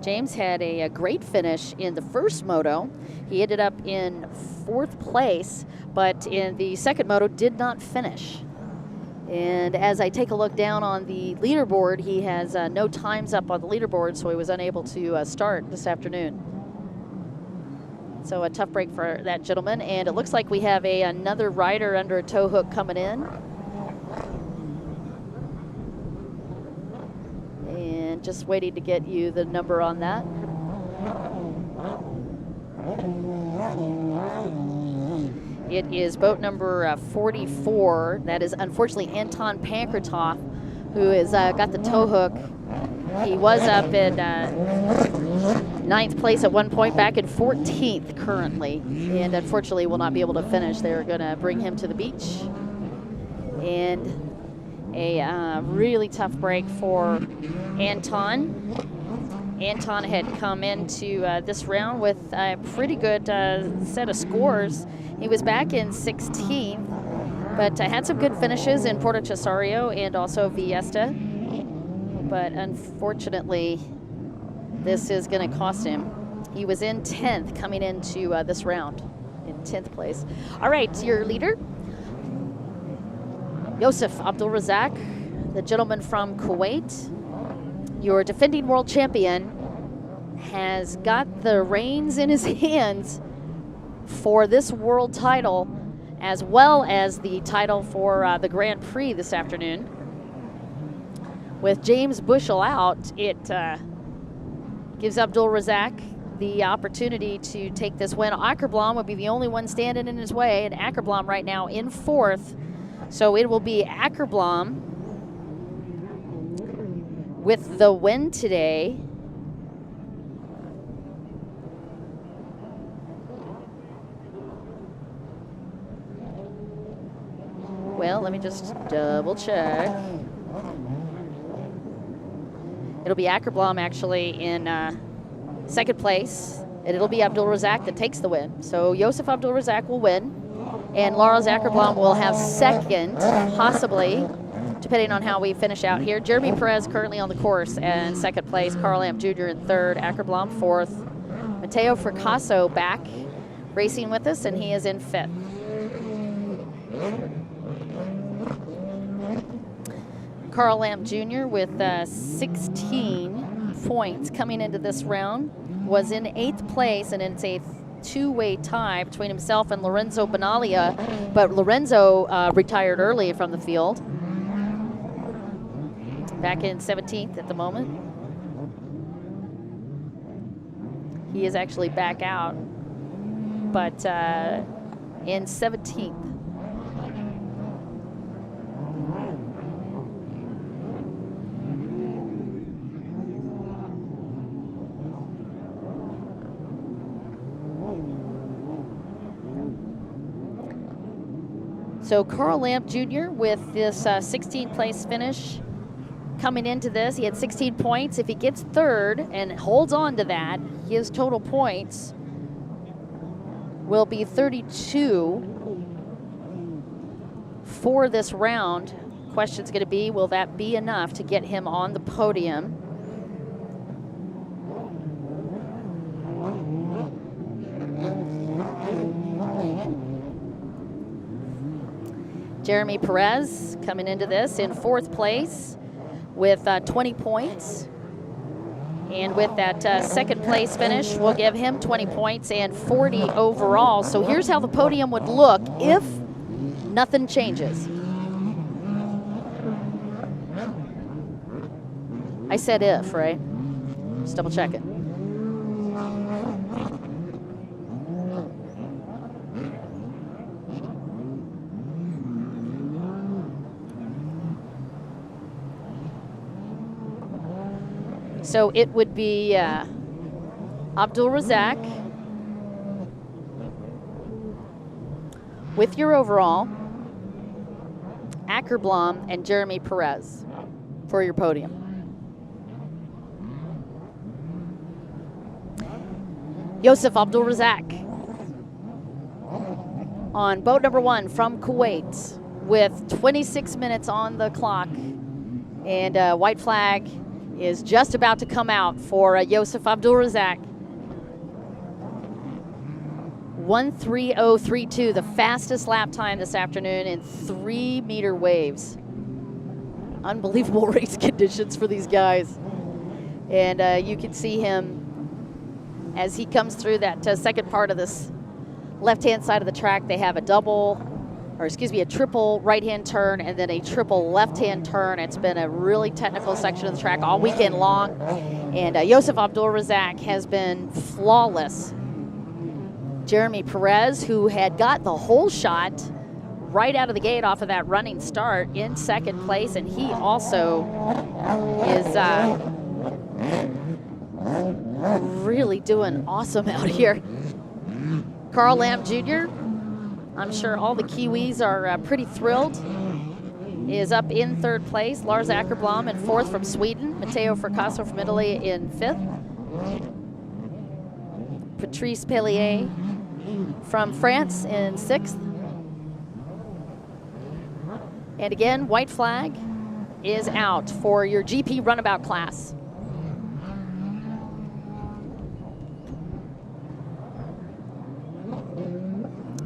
James had a great finish in the first moto. He ended up in 4th place, but in the second moto did not finish. And as I take a look down on the leaderboard, he has no times up on the leaderboard, so he was unable to start this afternoon. So a tough break for that gentleman. And it looks like we have another rider under a tow hook coming in. And just waiting to get you the number on that. It is boat number 44. That is unfortunately Anton Pankratoff, who has got the tow hook. He was up in 9th place at one point, back in 14th currently, and unfortunately will not be able to finish. They're going to bring him to the beach. And a really tough break for Anton. Anton had come into this round with a pretty good set of scores. He was back in 16th, but had some good finishes in Porto Cesario and also Viesta. But unfortunately, this is going to cost him. He was in 10th coming into this round, in 10th place. All right, your leader, Yosef Abdulrazak, the gentleman from Kuwait. Your defending world champion has got the reins in his hands for this world title, as well as the title for the Grand Prix this afternoon. With James Bushell out, it gives Abdulrazak the opportunity to take this win. Ackerblom would be the only one standing in his way, and Ackerblom right now in 4th. So it will be Ackerblom with the win today. Well, let me just double check. It'll be Ackerblom actually in 2nd place, and it'll be Abdulrazak that takes the win. So Yosef Abdulrazak will win, and Lars Ackerblom will have 2nd, possibly, depending on how we finish out here. Jeremy Perez currently on the course and 2nd place. Carl Lamp Jr. in 3rd, Ackerblom 4th. Matteo Fracasso back racing with us, and he is in 5th. Carl Lamp Jr. with 16 points coming into this round was in 8th place, and it's a two-way tie between himself and Lorenzo Benalia, but Lorenzo retired early from the field. Back in 17th at the moment. He is actually back out, but in 17th. So Carl Lamp Jr. with this 16th place finish coming into this. He had 16 points. If he gets 3rd and holds on to that, his total points will be 32 for this round. Question's going to be, will that be enough to get him on the podium? Jeremy Perez coming into this in 4th place with 20 points. And with that second place finish, we'll give him 20 points and 40 overall. So here's how the podium would look if nothing changes. I said if, right? Just double check it. So it would be Abdul Razak with your overall, Ackerblom and Jeremy Perez for your podium. Yosef Abdul Razak on boat number 1 from Kuwait with 26 minutes on the clock, and white flag is just about to come out for Yosef Abdul Razak. 1:30.32, the fastest lap time this afternoon in 3-meter waves. Unbelievable race conditions for these guys. And you can see him as he comes through that second part of this left-hand side of the track. They have a triple right-hand turn and then a triple left-hand turn. It's been a really technical section of the track all weekend long. And Yosef Abdul Razak has been flawless. Jeremy Perez, who had got the whole shot right out of the gate off of that running start, in second place, and he also is really doing awesome out here. Carl Lamb Jr., I'm sure all the Kiwis are pretty thrilled, is up in third place. Lars Ackerblom in fourth from Sweden. Matteo Fracasso from Italy in fifth. Patrice Pellier from France in sixth. And again, white flag is out for your GP runabout class.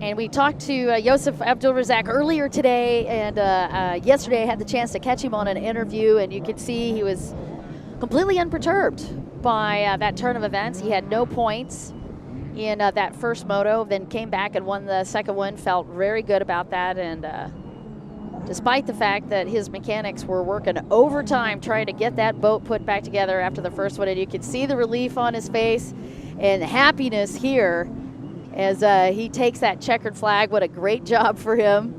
And we talked to Yosef Abdul Razak earlier today, and yesterday I had the chance to catch him on an interview, and you could see he was completely unperturbed by that turn of events. He had no points in that first moto, then came back and won the second one, felt very good about that, and despite the fact that his mechanics were working overtime trying to get that boat put back together after the first one, and you could see the relief on his face and the happiness here as he takes that checkered flag. What a great job for him.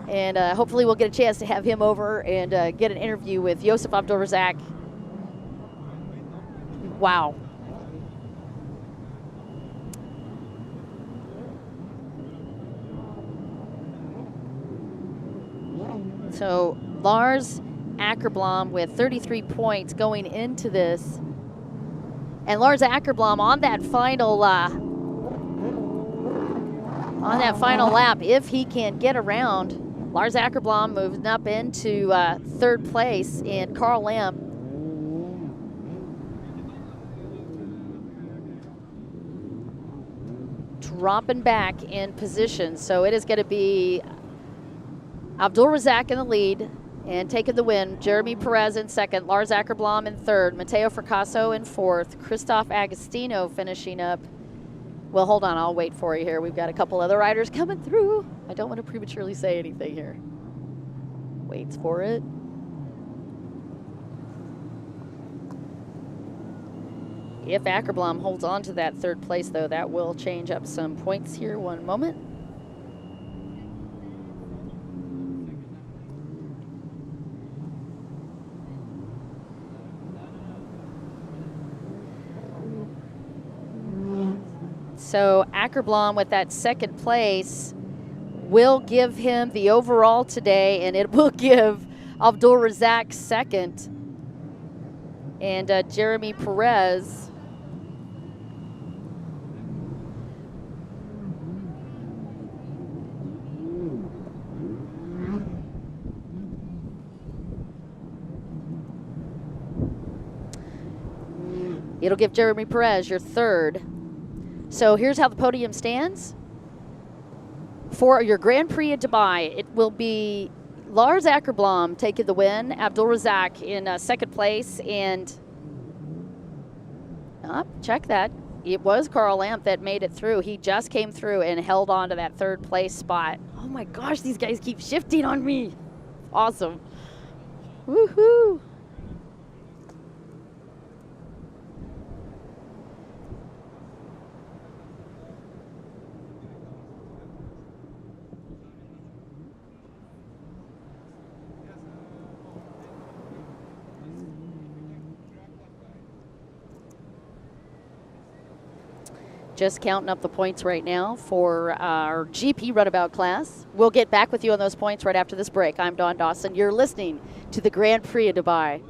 And hopefully we'll get a chance to have him over and get an interview with Yosef Abdul Razak. Wow. So Lars Ackerblom with 33 points going into this. And Lars Ackerblom on that final lap, if he can get around, Lars Ackerblom moving up into third place, and Carl Lamb dropping back in position. So it is going to be Abdul Razak in the lead and taking the win. Jeremy Perez in second, Lars Ackerblom in third, Matteo Fracasso in fourth, Christoph Agostino finishing up. Well, hold on, I'll wait for you here. We've got a couple other riders coming through. I don't want to prematurely say anything here. Waits for it. If Ackerblom holds on to that third place, though, that will change up some points here. One moment. So Ackerblom with that second place will give him the overall today, and it will give Abdul Razak second. And Jeremy Perez it'll give Jeremy Perez your third. So here's how the podium stands. For your Grand Prix at Dubai, it will be Lars Ackerblom taking the win, Abdul Razak in second place, and Check that. It was Carl Lamp that made it through. He just came through and held on to that third place spot. Oh my gosh, these guys keep shifting on me. Awesome. Woohoo. Just counting up the points right now for our GP runabout class. We'll get back with you on those points right after this break. I'm Dawn Dawson. You're listening to the Grand Prix of Dubai.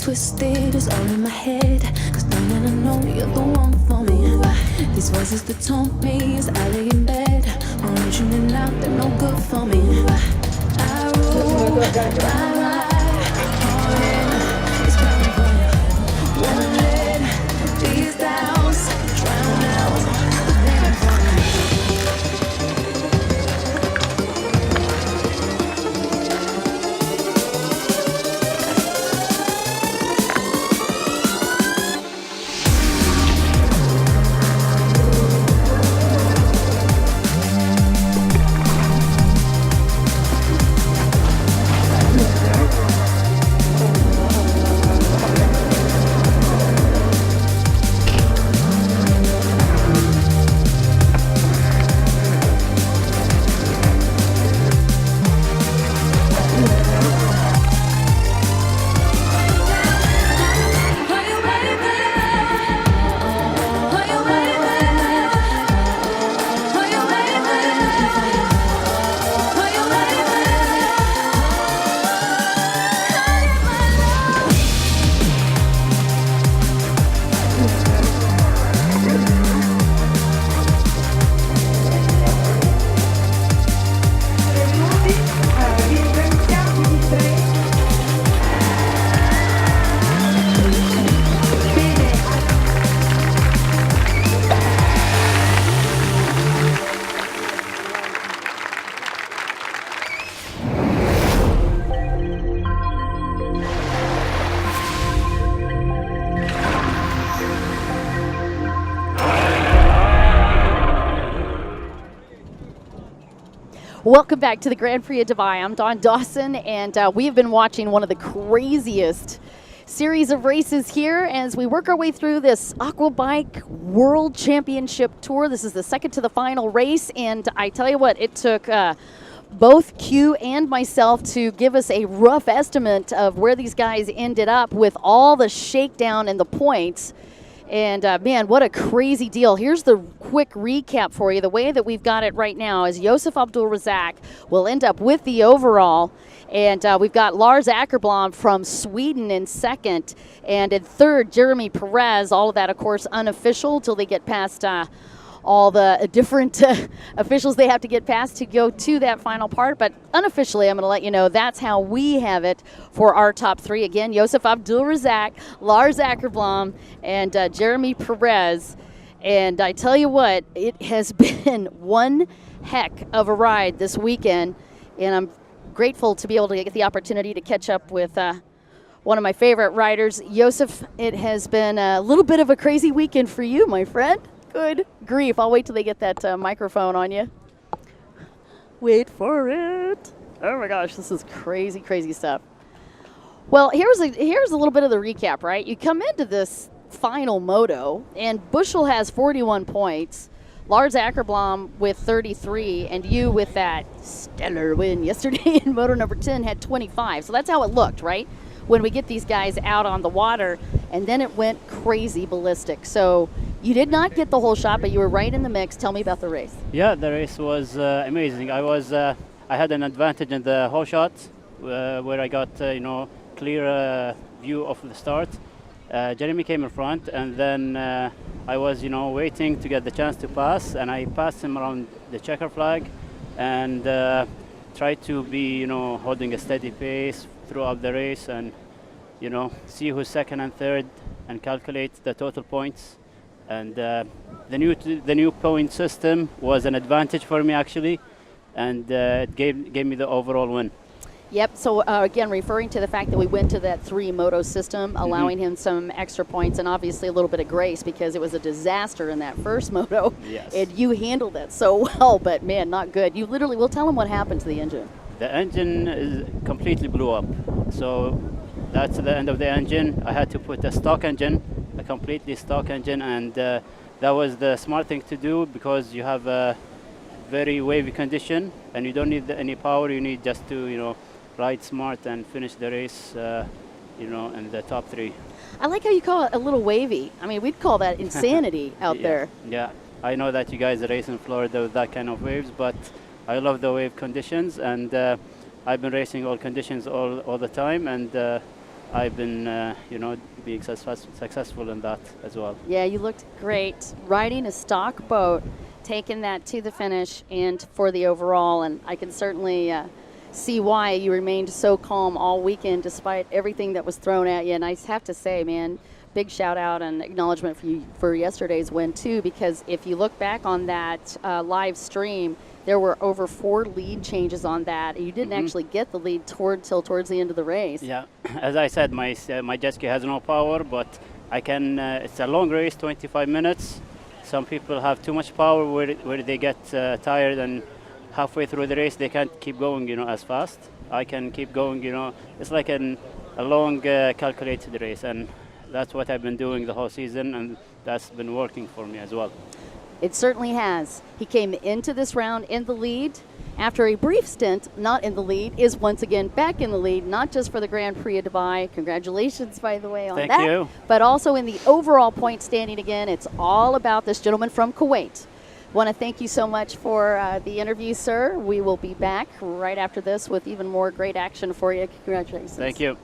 Twisted is all in my head, 'cause darling, I know you're the one for me. These voices that taunt me as I lay in bed, reaching out, they're no good for me. I rule, I ride, all in, it's bound for you. Won't let these doubts drown out the pain for me. Welcome back to the Grand Prix of Dubai. I'm Dawn Dawson, and we have been watching one of the craziest series of races here as we work our way through this Aquabike World Championship Tour. This is the second to the final race, and I tell you what, it took both Q and myself to give us a rough estimate of where these guys ended up with all the shakedown and the points. And man, what a crazy deal. Here's the quick recap for you. The way that we've got it right now is Josef Abdul-Razak will end up with the overall. And we've got Lars Åkerblom from Sweden in second. And in third, Jeremy Perez. All of that, of course, unofficial till they get past all the different officials they have to get past to go to that final part. But unofficially, I'm going to let you know that's how we have it for our top three. Again, Josef Abdul-Razak, Lars Åkerblom, and Jeremy Perez. And I tell you what, it has been one heck of a ride this weekend, and I'm grateful to be able to get the opportunity to catch up with one of my favorite riders, Josef. It has been a little bit of a crazy weekend for you, my friend. Good grief. I'll wait till they get that microphone on you. Wait for it. Oh my gosh, this is crazy, crazy stuff. Well, here's a little bit of the recap, right? You come into this final moto, and Bushel has 41 points, Lars Ackerblom with 33, and you with that stellar win yesterday in moto number 10 had 25. So that's how it looked, right? When we get these guys out on the water, and then it went crazy ballistic. So you did not get the whole shot, but you were right in the mix. Tell me about the race. Yeah, the race was amazing. I had an advantage in the whole shot, where I got clear view of the start. Jeremy came in front, and then I was waiting to get the chance to pass, and I passed him around the checker flag, and tried to be holding a steady pace throughout the race, and see who's second and third, and calculate the total points. And the new point system was an advantage for me actually, and it gave me the overall win. Yep, so again, referring to the fact that we went to that 3-moto system, allowing him some extra points and obviously a little bit of grace, because it was a disaster in that first moto. Yes. And you handled that so well, but man, not good. You literally, will tell him what happened to the engine. The engine completely blew up. So that's the end of the engine. I had to put a stock engine, a completely stock engine, and that was the smart thing to do, because you have a very wavy condition and you don't need any power. You need just to ride smart and finish the race in the top 3. I like how you call it a little wavy. I mean, we'd call that insanity out there. Yeah, I know that you guys race in Florida with that kind of waves, but I love the wave conditions, and I've been racing all conditions all the time, and I've been being successful in that as well. Yeah, you looked great riding a stock boat, taking that to the finish and for the overall, and I can certainly see why you remained so calm all weekend despite everything that was thrown at you. And I have to say, man, big shout out and acknowledgement for you for yesterday's win too, because if you look back on that live stream, there were over 4 lead changes on that. You didn't actually get the lead till towards the end of the race. Yeah, as I said, my jet ski has no power, but I can. It's a long race, 25 minutes. Some people have too much power where they get tired, and halfway through the race they can't keep going as fast. I can keep going. It's like a long calculated race, and that's what I've been doing the whole season, and that's been working for me as well. It certainly has. He came into this round in the lead. After a brief stint not in the lead, is once again back in the lead, not just for the Grand Prix of Dubai. Congratulations, by the way, on that. Thank you. But also in the overall point standing again. It's all about this gentleman from Kuwait. Want to thank you so much for the interview, sir. We will be back right after this with even more great action for you. Congratulations. Thank you.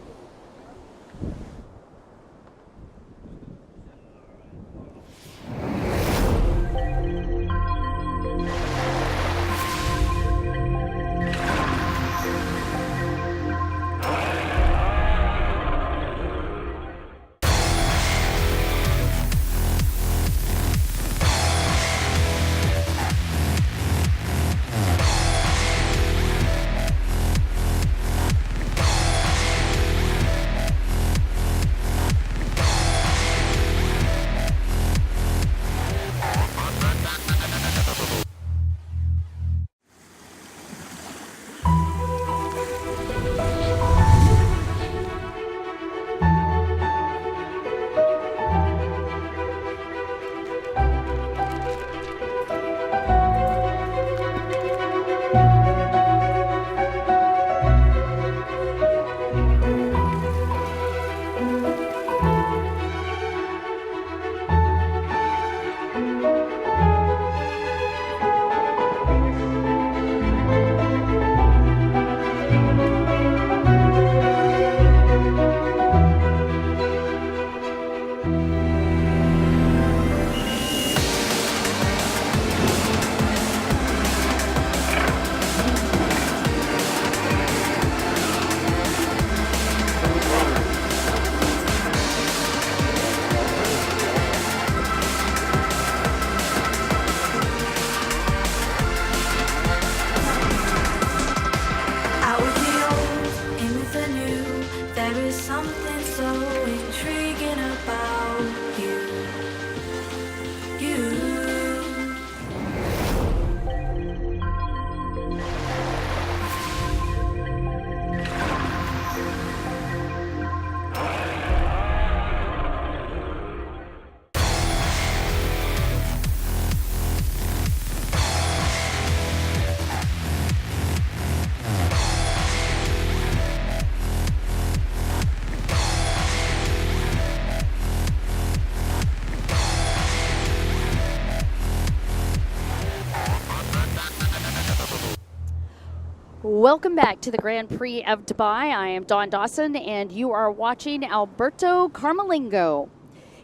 Welcome back to the Grand Prix of Dubai. I am Dawn Dawson, and you are watching Alberto Carmelingo,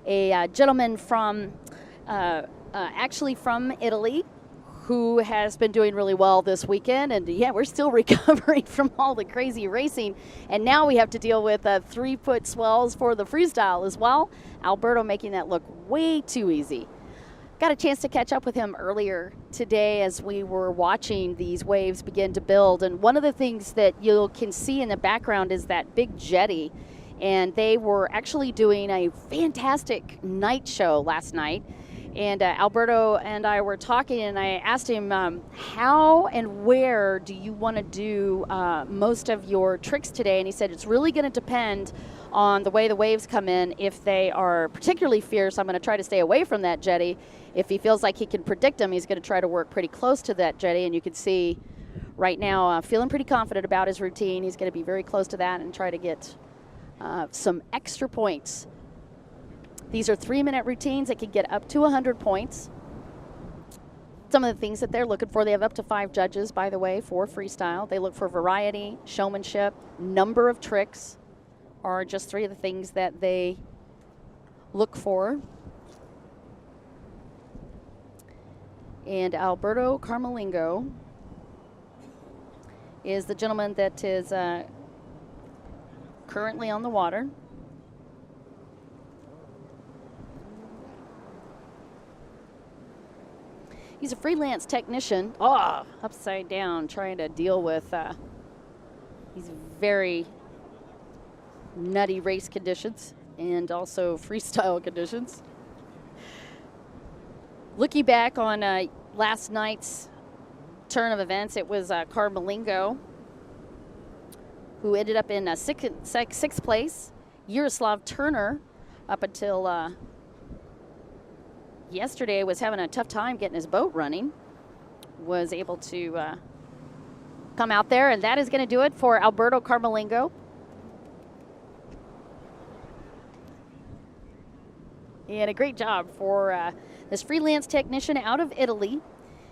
a gentleman from, actually from Italy, who has been doing really well this weekend. And yeah, we're still recovering from all the crazy racing. And now we have to deal with 3-foot swells for the freestyle as well. Alberto making that look way too easy. Got a chance to catch up with him earlier today as we were watching these waves begin to build. And one of the things that you can see in the background is that big jetty. And they were actually doing a fantastic night show last night. And Alberto and I were talking, and I asked him, how and where do you want to do most of your tricks today? And he said, it's really going to depend on the way the waves come in. If they are particularly fierce, I'm going to try to stay away from that jetty. If he feels like he can predict them, he's going to try to work pretty close to that jetty. And you can see right now, feeling pretty confident about his routine. He's going to be very close to that and try to get some extra points. These are 3-minute routines that can get up to 100 points. Some of the things that they're looking for, they have up to 5 judges, by the way, for freestyle. They look for variety, showmanship, number of tricks are just 3 of the things that they look for. And Alberto Carmelingo is the gentleman that is currently on the water. He's a freelance technician. Oh, upside down, trying to deal with these very nutty race conditions and also freestyle conditions. Looking back on last night's turn of events, it was Carmelingo who ended up in sixth place. Yaroslav Turner, up until yesterday, was having a tough time getting his boat running, was able to come out there, and that is going to do it for Alberto Carmelingo. And a great job for this freelance technician out of Italy.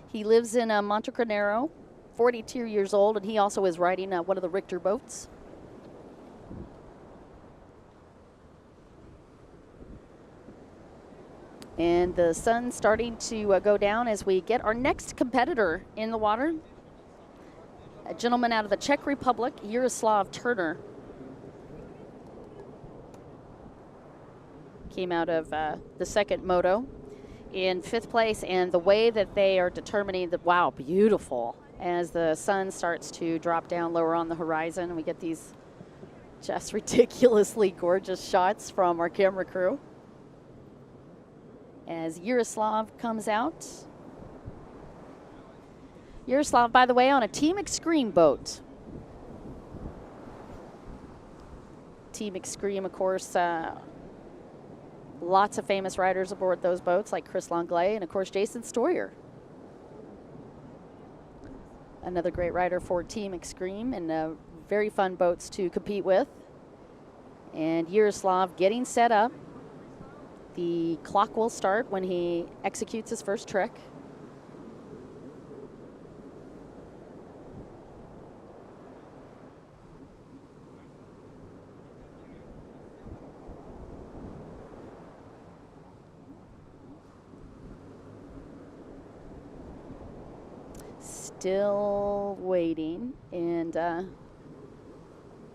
He lives in Montecarlo, 42 years old, and he also is riding one of the Richter boats. And the sun's starting to go down as we get our next competitor in the water. A gentleman out of the Czech Republic, Yaroslav Turner. Came out of the second moto in 5th place, and the way that they are determining that, wow, beautiful, as the sun starts to drop down lower on the horizon. We get these just ridiculously gorgeous shots from our camera crew as Yaroslav comes out. Yaroslav, by the way, on a Team Extreme boat. Team Extreme, of course, lots of famous riders aboard those boats, like Chris Langlais and, of course, Jason Stoyer. Another great rider for Team Extreme, and very fun boats to compete with. And Yaroslav getting set up. The clock will start when he executes his first trick. Still waiting, and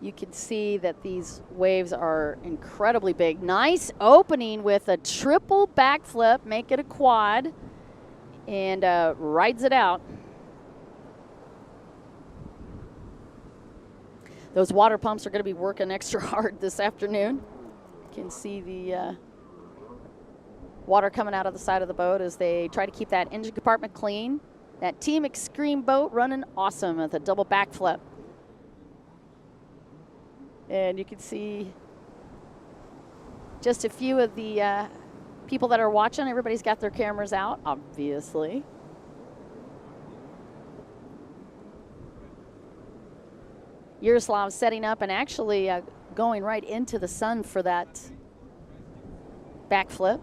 you can see that these waves are incredibly big. Nice opening with a triple backflip, make it a quad, and rides it out. Those water pumps are going to be working extra hard this afternoon. You can see the water coming out of the side of the boat as they try to keep that engine compartment clean. That Team Extreme boat running awesome with a double backflip. And you can see just a few of the people that are watching. Everybody's got their cameras out, obviously. Yaroslav setting up and actually going right into the sun for that backflip.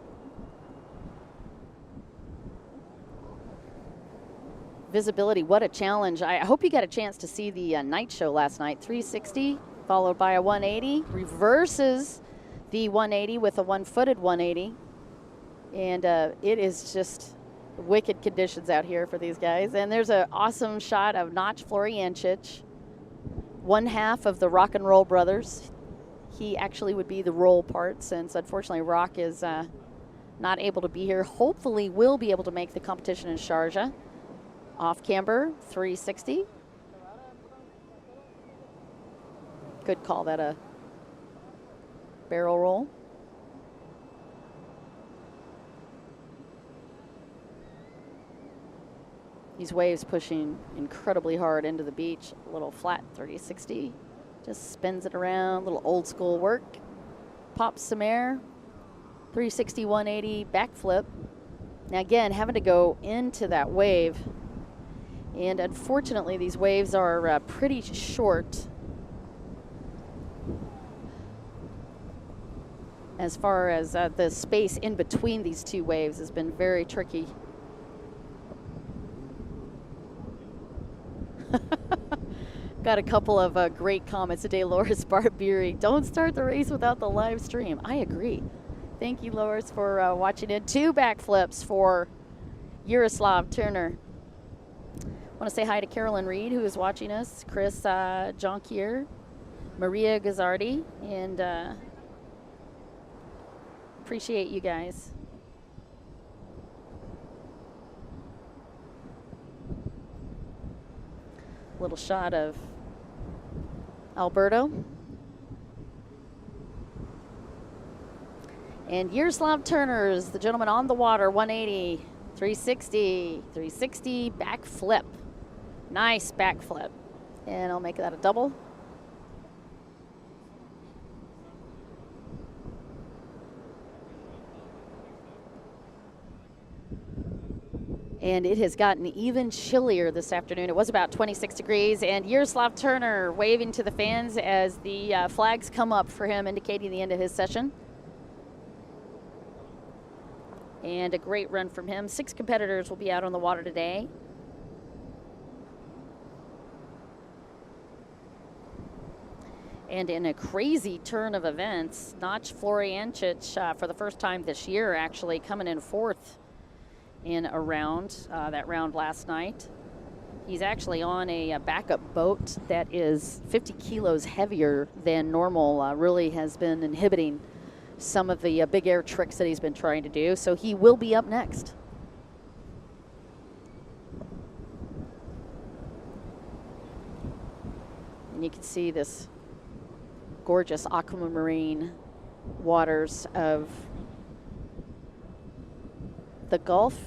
visibility. What a challenge. I hope you got a chance to see the night show last night. 360 followed by a 180. Reverses the 180 with a one-footed 180. And it is just wicked conditions out here for these guys. And there's an awesome shot of Notch Floriancic, one half of the Rock and Roll Brothers. He actually would be the roll part, since unfortunately Rock is not able to be here. Hopefully will be able to make the competition in Sharjah. Off camber, 360. Could call that a barrel roll. These waves pushing incredibly hard into the beach. A little flat 360. Just spins it around, little old school work. Pops some air. 360, 180, backflip. Now again, having to go into that wave. And unfortunately, these waves are pretty short as far as the space in between these two waves has been very tricky. Got a couple of great comments today. Loris Barbieri, don't start the race without the live stream. I agree. Thank you, Loris, for watching it. 2 backflips for Yaroslav Turner. I want to say hi to Carolyn Reed, who is watching us, Chris Jonkier, Maria Gazzardi, and appreciate you guys. Little shot of Alberto. And Yaroslav Turner is the gentleman on the water, 180, 360, 360, back flip. Nice back flip. And I'll make that a double. And it has gotten even chillier this afternoon. It was about 26 degrees, and Yaroslav Turner waving to the fans as the flags come up for him, indicating the end of his session. And a great run from him. 6 competitors will be out on the water today. And in a crazy turn of events, Notch Floriancic, for the first time this year, actually coming in 4th in a round, that round last night. He's actually on a backup boat that is 50 kilos heavier than normal, really has been inhibiting some of the big air tricks that he's been trying to do. So he will be up next. And you can see this gorgeous aquamarine waters of the Gulf,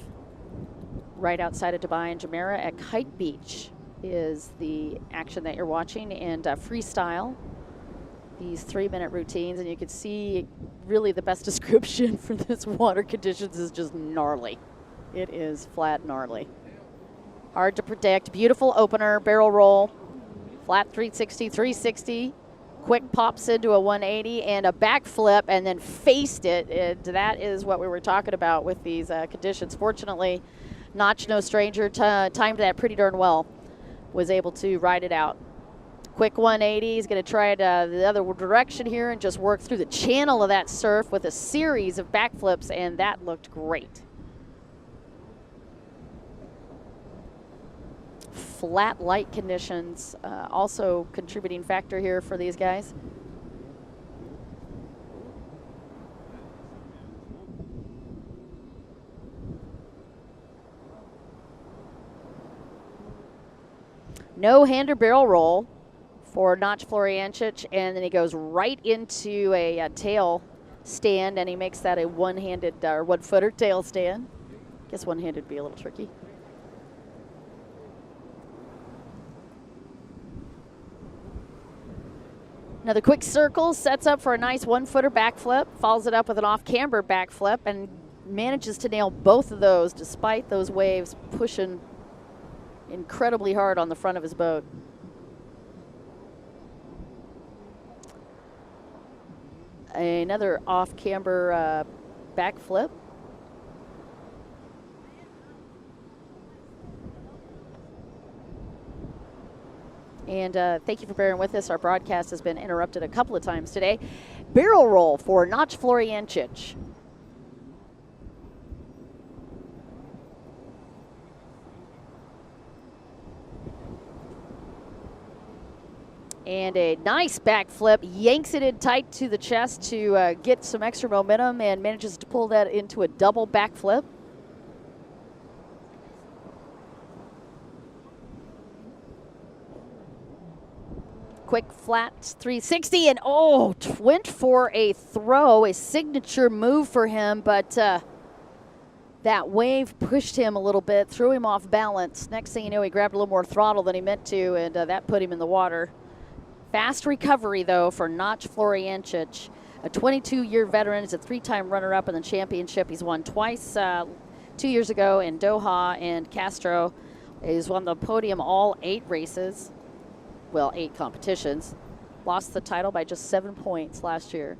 right outside of Dubai and Jumeirah. At Kite Beach is the action that you're watching, and freestyle, these 3-minute routines. And you can see really the best description for this water conditions is just gnarly. It is flat gnarly. Hard to predict. Beautiful opener, barrel roll, flat 360, 360. Quick pops into a 180 and a backflip, and then faced it. And that is what we were talking about with these conditions. Fortunately, Notch, no stranger, timed that pretty darn well. Was able to ride it out. Quick 180. He's going to try it the other direction here and just work through the channel of that surf with a series of backflips, and that looked great. Flat light conditions, also contributing factor here for these guys. No hander barrel roll for Notch Floriancic, and then he goes right into a tail stand, and he makes that a one-handed or one-footer tail stand. Guess one-handed would be a little tricky. Another quick circle, sets up for a nice one-footer backflip, follows it up with an off-camber backflip, and manages to nail both of those despite those waves pushing incredibly hard on the front of his boat. Another off-camber backflip. And thank you for bearing with us. Our broadcast has been interrupted a couple of times today. Barrel roll for Notch Floriancic. And a nice backflip, yanks it in tight to the chest to get some extra momentum and manages to pull that into a double backflip. Quick flat 360 and went for a throw, a signature move for him, but that wave pushed him a little bit, threw him off balance. Next thing you know, he grabbed a little more throttle than he meant to, and that put him in the water. Fast recovery, though, for Notch Floriancic, a 22-year veteran. He's a 3-time runner-up in the championship. He's won twice 2 years ago in Doha and Castro. He's won the podium all 8 races. Well, 8 competitions. Lost the title by just 7 points last year.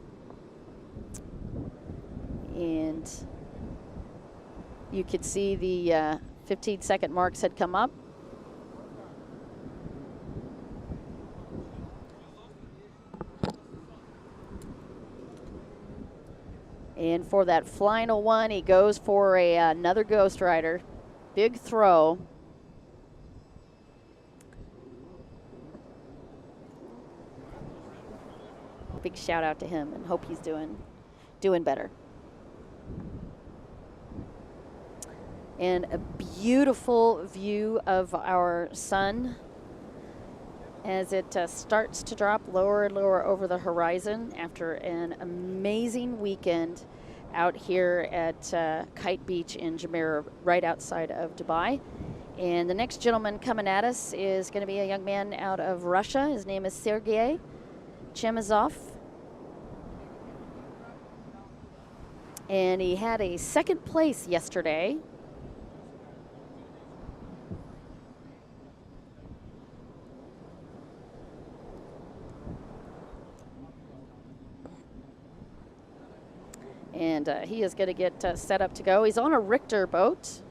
And you could see the 15-second marks had come up. And for that final one, he goes for another Ghost Rider. Big throw. Big shout out to him and hope he's doing better. And a beautiful view of our sun as it starts to drop lower and lower over the horizon after an amazing weekend out here at Kite Beach in Jumeirah, right outside of Dubai. And the next gentleman coming at us is going to be a young man out of Russia. His name is Sergei Chemezov. And he had a second place yesterday. And he is going to get set up to go. He's on a Richter boat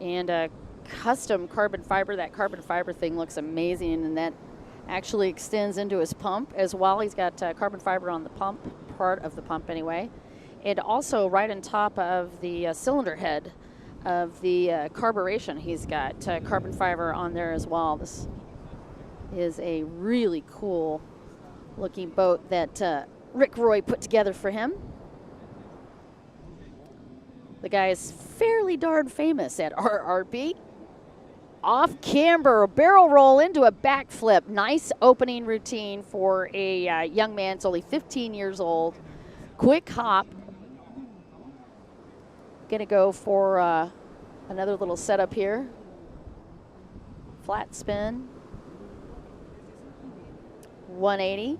and a custom carbon fiber. That carbon fiber thing looks amazing, and that actually extends into his pump as well. He's got carbon fiber on the pump, part of the pump anyway, and also right on top of the cylinder head of the carburation, he's got carbon fiber on there as well. This is a really cool looking boat that Rick Roy put together for him. The guy is fairly darn famous at RRB. Off camber, a barrel roll into a backflip. Nice opening routine for a young man. It's only 15 years old. Quick hop. Gonna go for another little setup here. Flat spin. 180.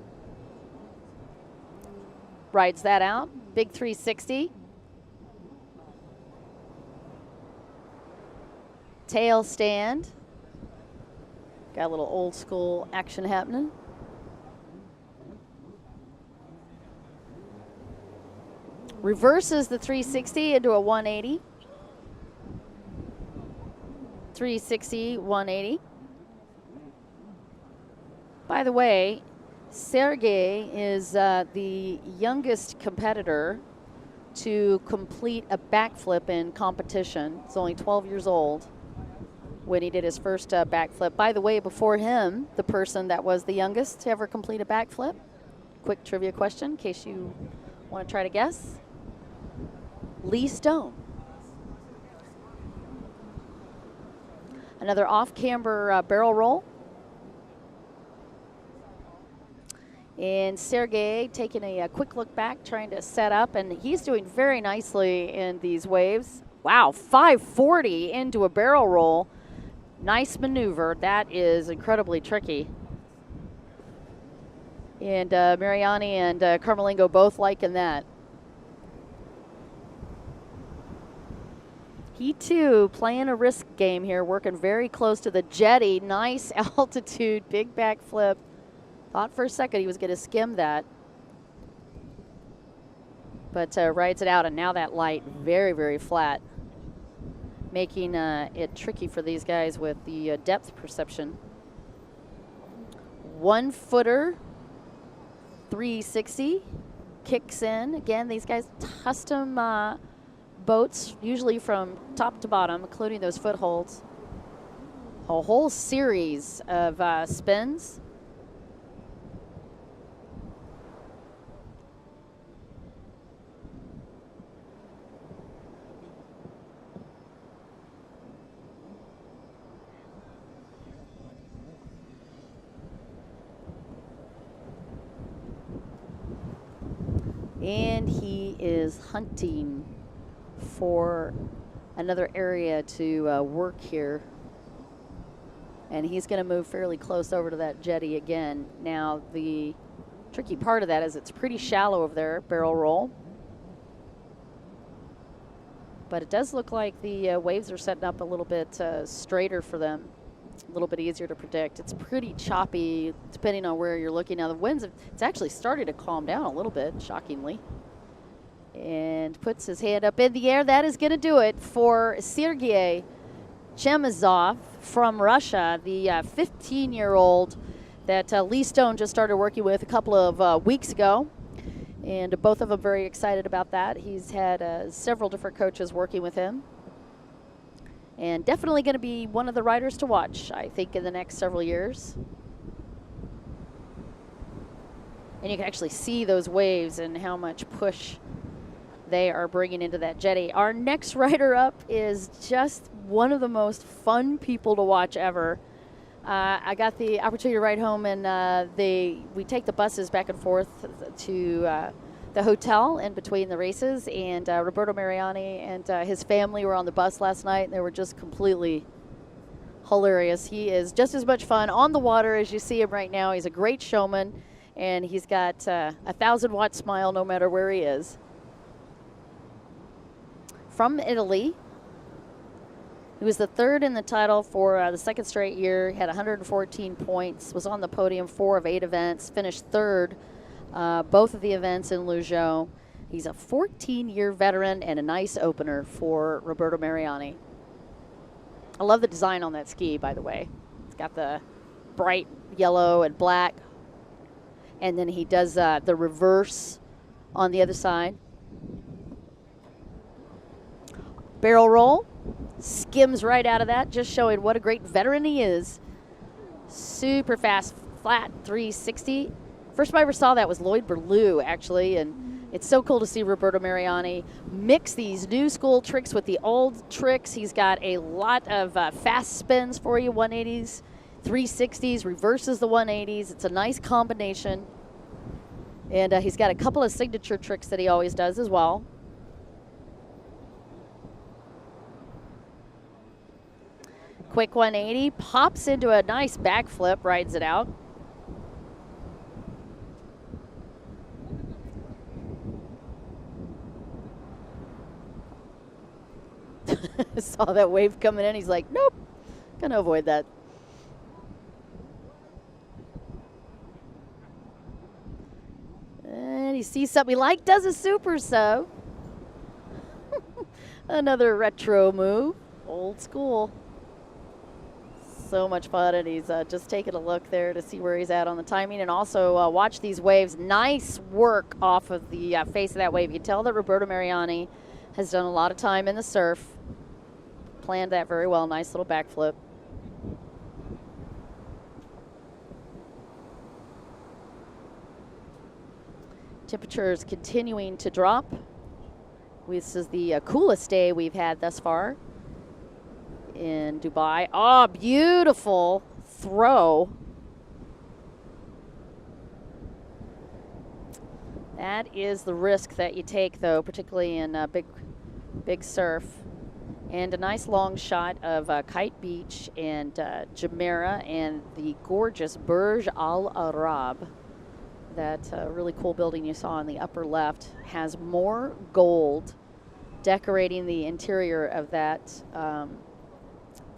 Rides that out. Big 360. Tail stand. Got a little old school action happening. Reverses the 360 into a 180. 360, 180. By the way, Sergei is the youngest competitor to complete a backflip in competition. He's only 12 years old when he did his first backflip. By the way, before him, the person that was the youngest to ever complete a backflip, quick trivia question in case you want to try to guess, Lee Stone. Another off-camber barrel roll. And Sergei taking a quick look back, trying to set up, and he's doing very nicely in these waves. Wow, 540 into a barrel roll. Nice maneuver. That is incredibly tricky. And Mariani and Carmelingo both liking that. He too playing a risk game here, working very close to the jetty. Nice altitude, big backflip. Thought for a second he was going to skim that. But rides it out, and now that light very, very flat, making it tricky for these guys with the depth perception. 1 footer 360 kicks in. Again, these guys custom boats, usually from top to bottom, including those footholds. A whole series of spins. And he is hunting for another area to work here. And he's going to move fairly close over to that jetty again. Now, the tricky part of that is it's pretty shallow over there, barrel roll. But it does look like the waves are setting up a little bit straighter for them, a little bit easier to predict. It's pretty choppy depending on where you're looking. Now, the winds, it's actually starting to calm down a little bit, shockingly. And puts his hand up in the air. That is going to do it for Sergei Chemezov from Russia, the 15-year-old that Lee Stone just started working with a couple of weeks ago. And both of them very excited about that. He's had several different coaches working with him. And definitely going to be one of the riders to watch, I think, in the next several years. And you can actually see those waves and how much push they are bringing into that jetty. Our next rider up is just one of the most fun people to watch ever. I got the opportunity to ride home, and we take the buses back and forth to the hotel in between the races. And Roberto Mariani and his family were on the bus last night, and they were just completely hilarious. He is just as much fun on the water as you see him right now. He's a great showman, and he's got a 1,000-watt smile no matter where he is. From Italy. He was the third in the title for the second straight year. He had 114 points, was on the podium 4 of 8 events, finished third both of the events in Luzhou. He's a 14-year veteran and a nice opener for Roberto Mariani. I love the design on that ski, by the way. It's got the bright yellow and black, and then he does the reverse on the other side. Barrel roll, skims right out of that, just showing what a great veteran he is. Super fast, flat 360. First time I ever saw that was Lloyd Berlew, actually, and it's so cool to see Roberto Mariani mix these new school tricks with the old tricks. He's got a lot of fast spins for you, 180s, 360s, reverses the 180s. It's a nice combination. And he's got a couple of signature tricks that he always does as well. Quick 180, pops into a nice backflip, rides it out. Saw that wave coming in, he's like, nope, gonna avoid that. And he sees something he likes, does a super sub. Another retro move, old school. So much fun, and he's just taking a look there to see where he's at on the timing, and also watch these waves. Nice work off of the face of that wave. You can tell that Roberto Mariani has done a lot of time in the surf. Planned that very well. Nice little backflip. Temperatures continuing to drop. This is the coolest day we've had thus far in Dubai. Oh, beautiful throw. That is the risk that you take, though, particularly in big surf. And a nice long shot of Kite Beach and Jumeirah and the gorgeous Burj Al Arab. That really cool building you saw in the upper left has more gold decorating the interior of that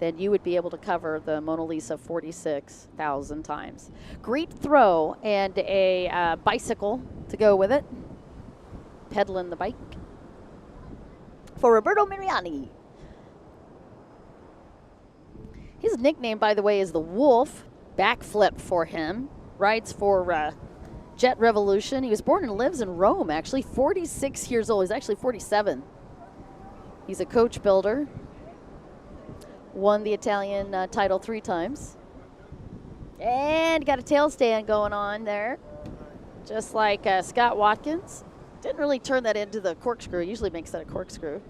then you would be able to cover the Mona Lisa 46,000 times. Great throw and a bicycle to go with it. Pedaling the bike for Roberto Mariani. His nickname, by the way, is the Wolf. Backflip for him. rides for Jet Revolution. He was born and lives in Rome, actually, 46 years old. He's actually 47. He's a coach builder. Won the Italian title 3 times. And got a tail stand going on there, just like Scott Watkins. Didn't really turn that into the corkscrew. Usually makes that a corkscrew.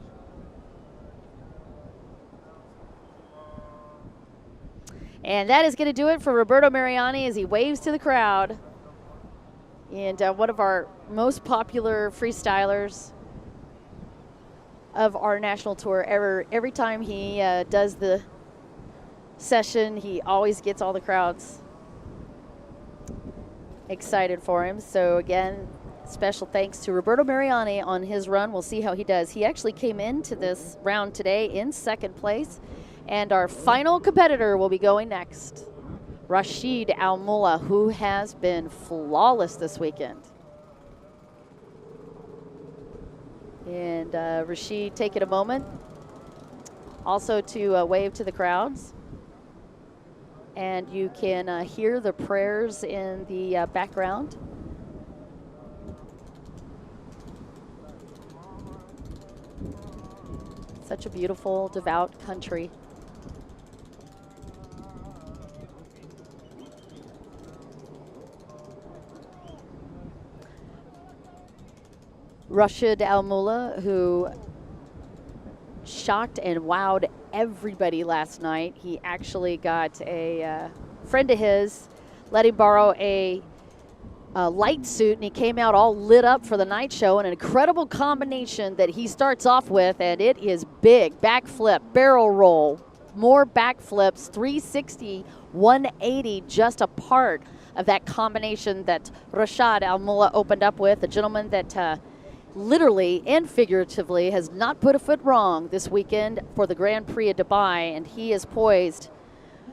And that is going to do it for Roberto Mariani as he waves to the crowd. And one of our most popular freestylers of our national tour ever. Every time he does the session, he always gets all the crowds excited for him. So again, special thanks to Roberto Mariani on his run. We'll see how he does. He actually came into this round today in 2nd place. And our final competitor will be going next, Rashid Al-Mulla, who has been flawless this weekend. And Rashid, taking a moment also to wave to the crowds. And you can hear the prayers in the background. Such a beautiful, devout country. Rashid Al-Mulla, who shocked and wowed everybody last night. He actually got a friend of his, let him borrow a light suit, and he came out all lit up for the night show. An incredible combination that he starts off with, and it is big. Backflip, barrel roll, more backflips, 360, 180, just a part of that combination that Rashid Al-Mulla opened up with, a gentleman that literally and figuratively has not put a foot wrong this weekend for the Grand Prix of Dubai, and he is poised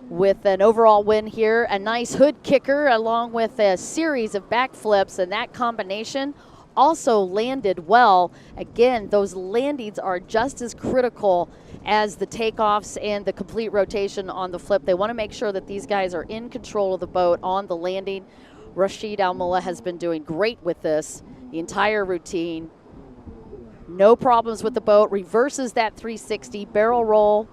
with an overall win here. A nice hood kicker along with a series of backflips, and that combination also landed well. Again, those landings are just as critical as the takeoffs and the complete rotation on the flip. They want to make sure that these guys are in control of the boat on the landing. Rashid Al-Mulla has been doing great with this the entire routine. No problems with the boat. Reverses that 360, barrel roll,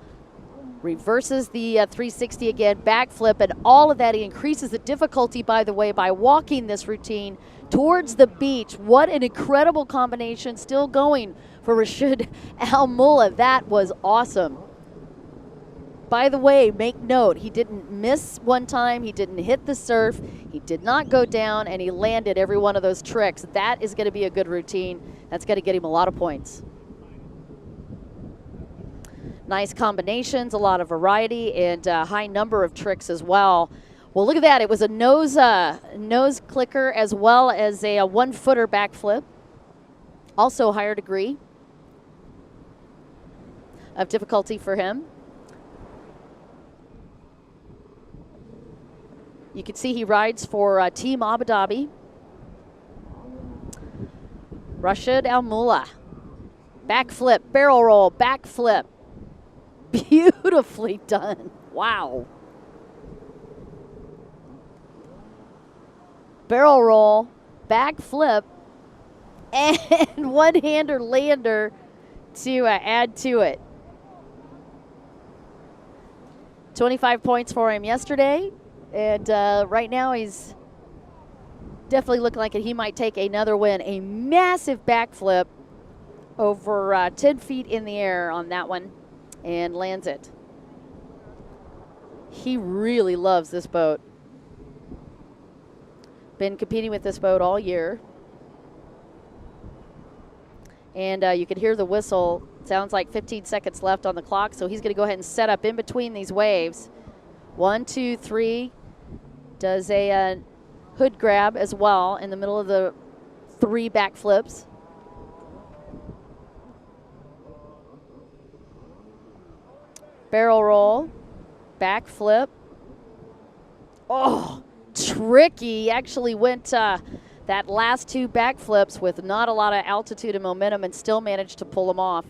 reverses the 360 again, backflip, and all of that. He increases the difficulty, by the way, by walking this routine towards the beach. What an incredible combination still going for Rashid Al-Mulla. That was awesome. By the way, make note, he didn't miss one time, he didn't hit the surf, he did not go down, and he landed every one of those tricks. That is going to be a good routine. That's going to get him a lot of points. Nice combinations, a lot of variety, and a high number of tricks as well. Well, look at that. It was a nose clicker as well as a 1-footer backflip. Also higher degree of difficulty for him. You can see he rides for Team Abu Dhabi. Rashid Al-Mulla. Backflip, barrel roll, backflip. Beautifully done. Wow. Barrel roll, backflip, and one-hander lander to add to it. 25 points for him yesterday. And right now he's definitely looking like he might take another win. A massive backflip over 10 feet in the air on that one and lands it. He really loves this boat. Been competing with this boat all year. And you can hear the whistle. Sounds like 15 seconds left on the clock, so he's going to go ahead and set up in between these waves. 1, 2, 3. Does a hood grab as well in the middle of the 3 backflips. Barrel roll, backflip. Oh, tricky. Actually went that last 2 backflips with not a lot of altitude and momentum and still managed to pull them off.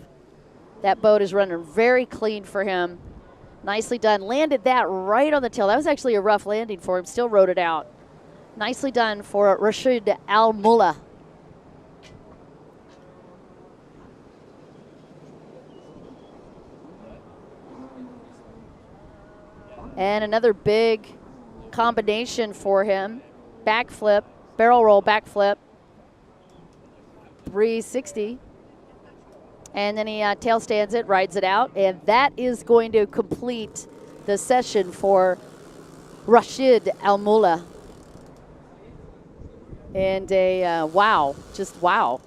That boat is running very clean for him. Nicely done. Landed that right on the tail. That was actually a rough landing for him. Still rode it out. Nicely done for Rashid Al-Mullah. And another big combination for him. Backflip, barrel roll backflip. 360. And then he tail stands it, rides it out. And that is going to complete the session for Rashid Al-Mullah. And wow, just wow.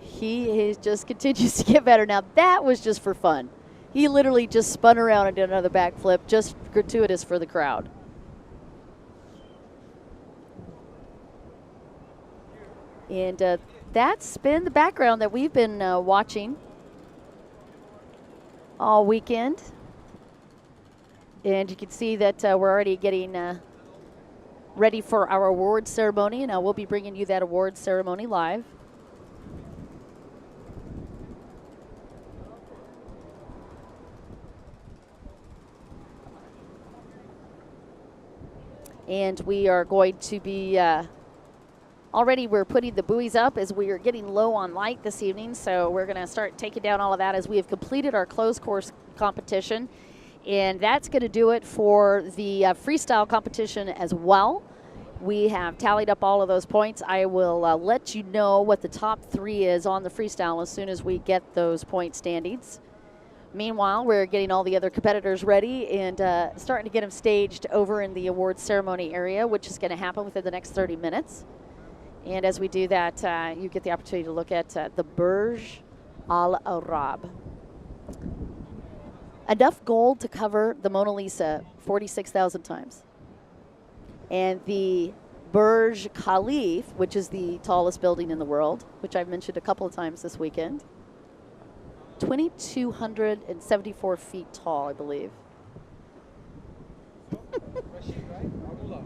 He just continues to get better. Now that was just for fun. He literally just spun around and did another backflip, just gratuitous for the crowd. And that's been the background that we've been watching all weekend. And you can see that we're already getting ready for our awards ceremony, and we'll be bringing you that awards ceremony live. And we are going to be, already we're putting the buoys up as we are getting low on light this evening. So we're gonna start taking down all of that as we have completed our closed course competition. And that's gonna do it for the freestyle competition as well. We have tallied up all of those points. I will let you know what the top 3 is on the freestyle as soon as we get those point standings. Meanwhile, we're getting all the other competitors ready and starting to get them staged over in the awards ceremony area, which is going to happen within the next 30 minutes. And as we do that, you get the opportunity to look at the Burj Al Arab. Enough gold to cover the Mona Lisa 46,000 times. And the Burj Khalifa, which is the tallest building in the world, which I've mentioned a couple of times this weekend. 2,274 feet tall, I believe.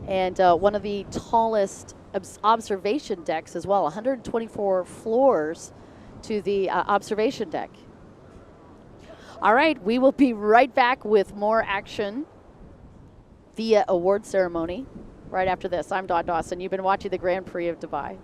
And one of the tallest observation decks as well, 124 floors to the observation deck. All right, we will be right back with more action via award ceremony right after this. I'm Dawn Dawson. You've been watching the Grand Prix of Dubai.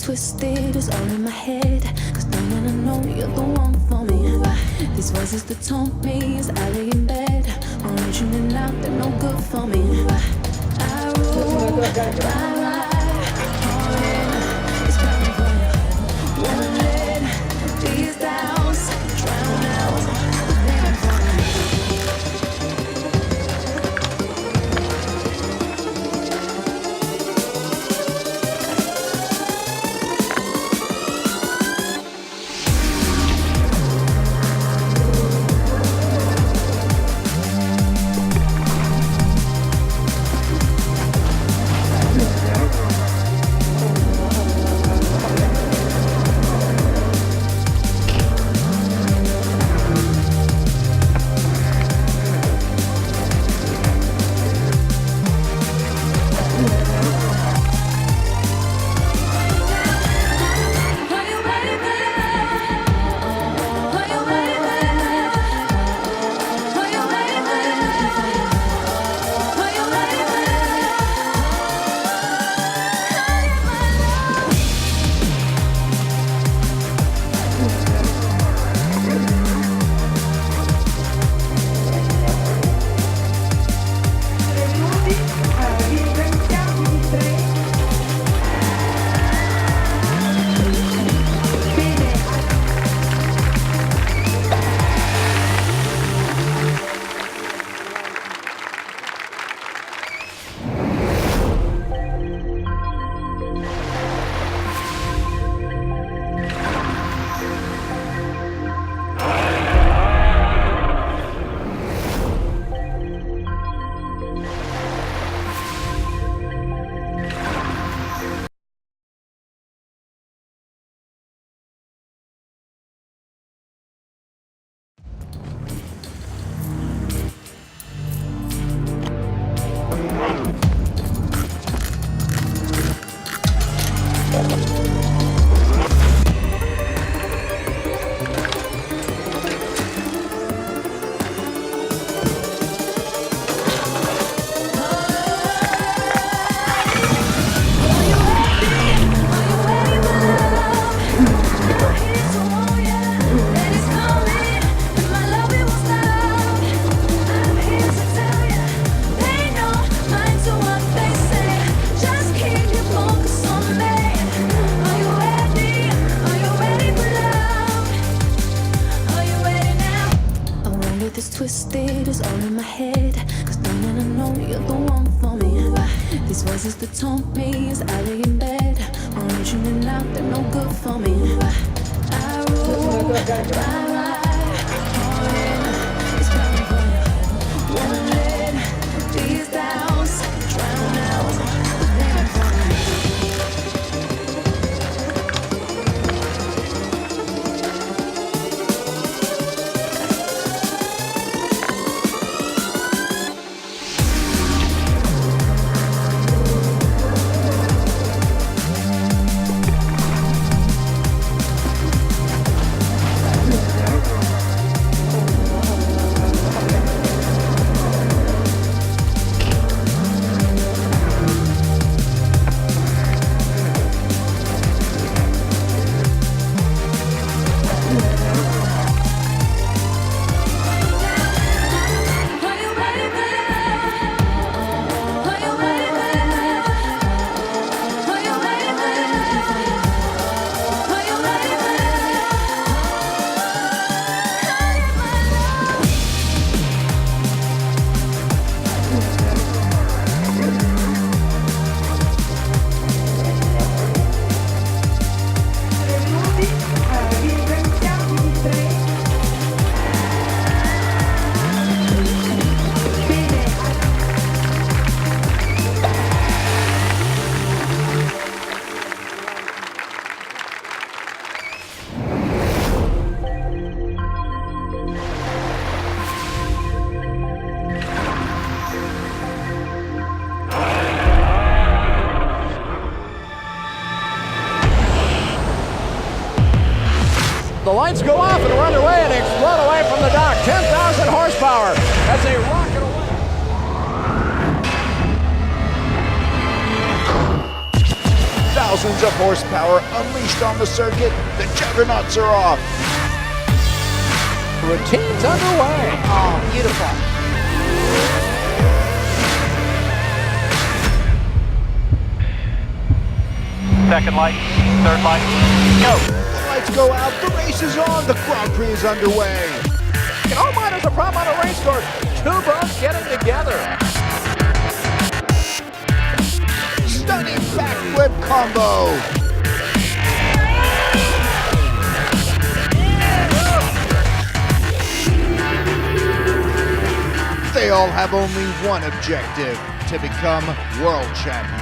Twisted is all in my head, 'cause darling, I know you're the one for me. These voices that told me as I lay in bed, originally out, they're no good for me. I rule, I ride, all in, it's burning for you. Won't let these doubts drown out the pain for me. Twisted is all in my head, 'cause darling, I know you're the one for me. These voices that taunt me as I lay in bed, reaching it out, they're no good for me. I rule my heart, it's burning for you. Won't let these doubts drown out the pain for me. The lights go off and we're underway and explode away from the dock. 10,000 horsepower as they rocket away. Thousands of horsepower unleashed on the circuit. The juggernauts are off. Routine's underway. Oh, beautiful. Second light, third light, go. The lights go out. The race is on. The Grand Prix is underway. And oh my, there's a problem on the race course. Two boats getting together. Stunning backflip combo. They all have only one objective: to become world champion.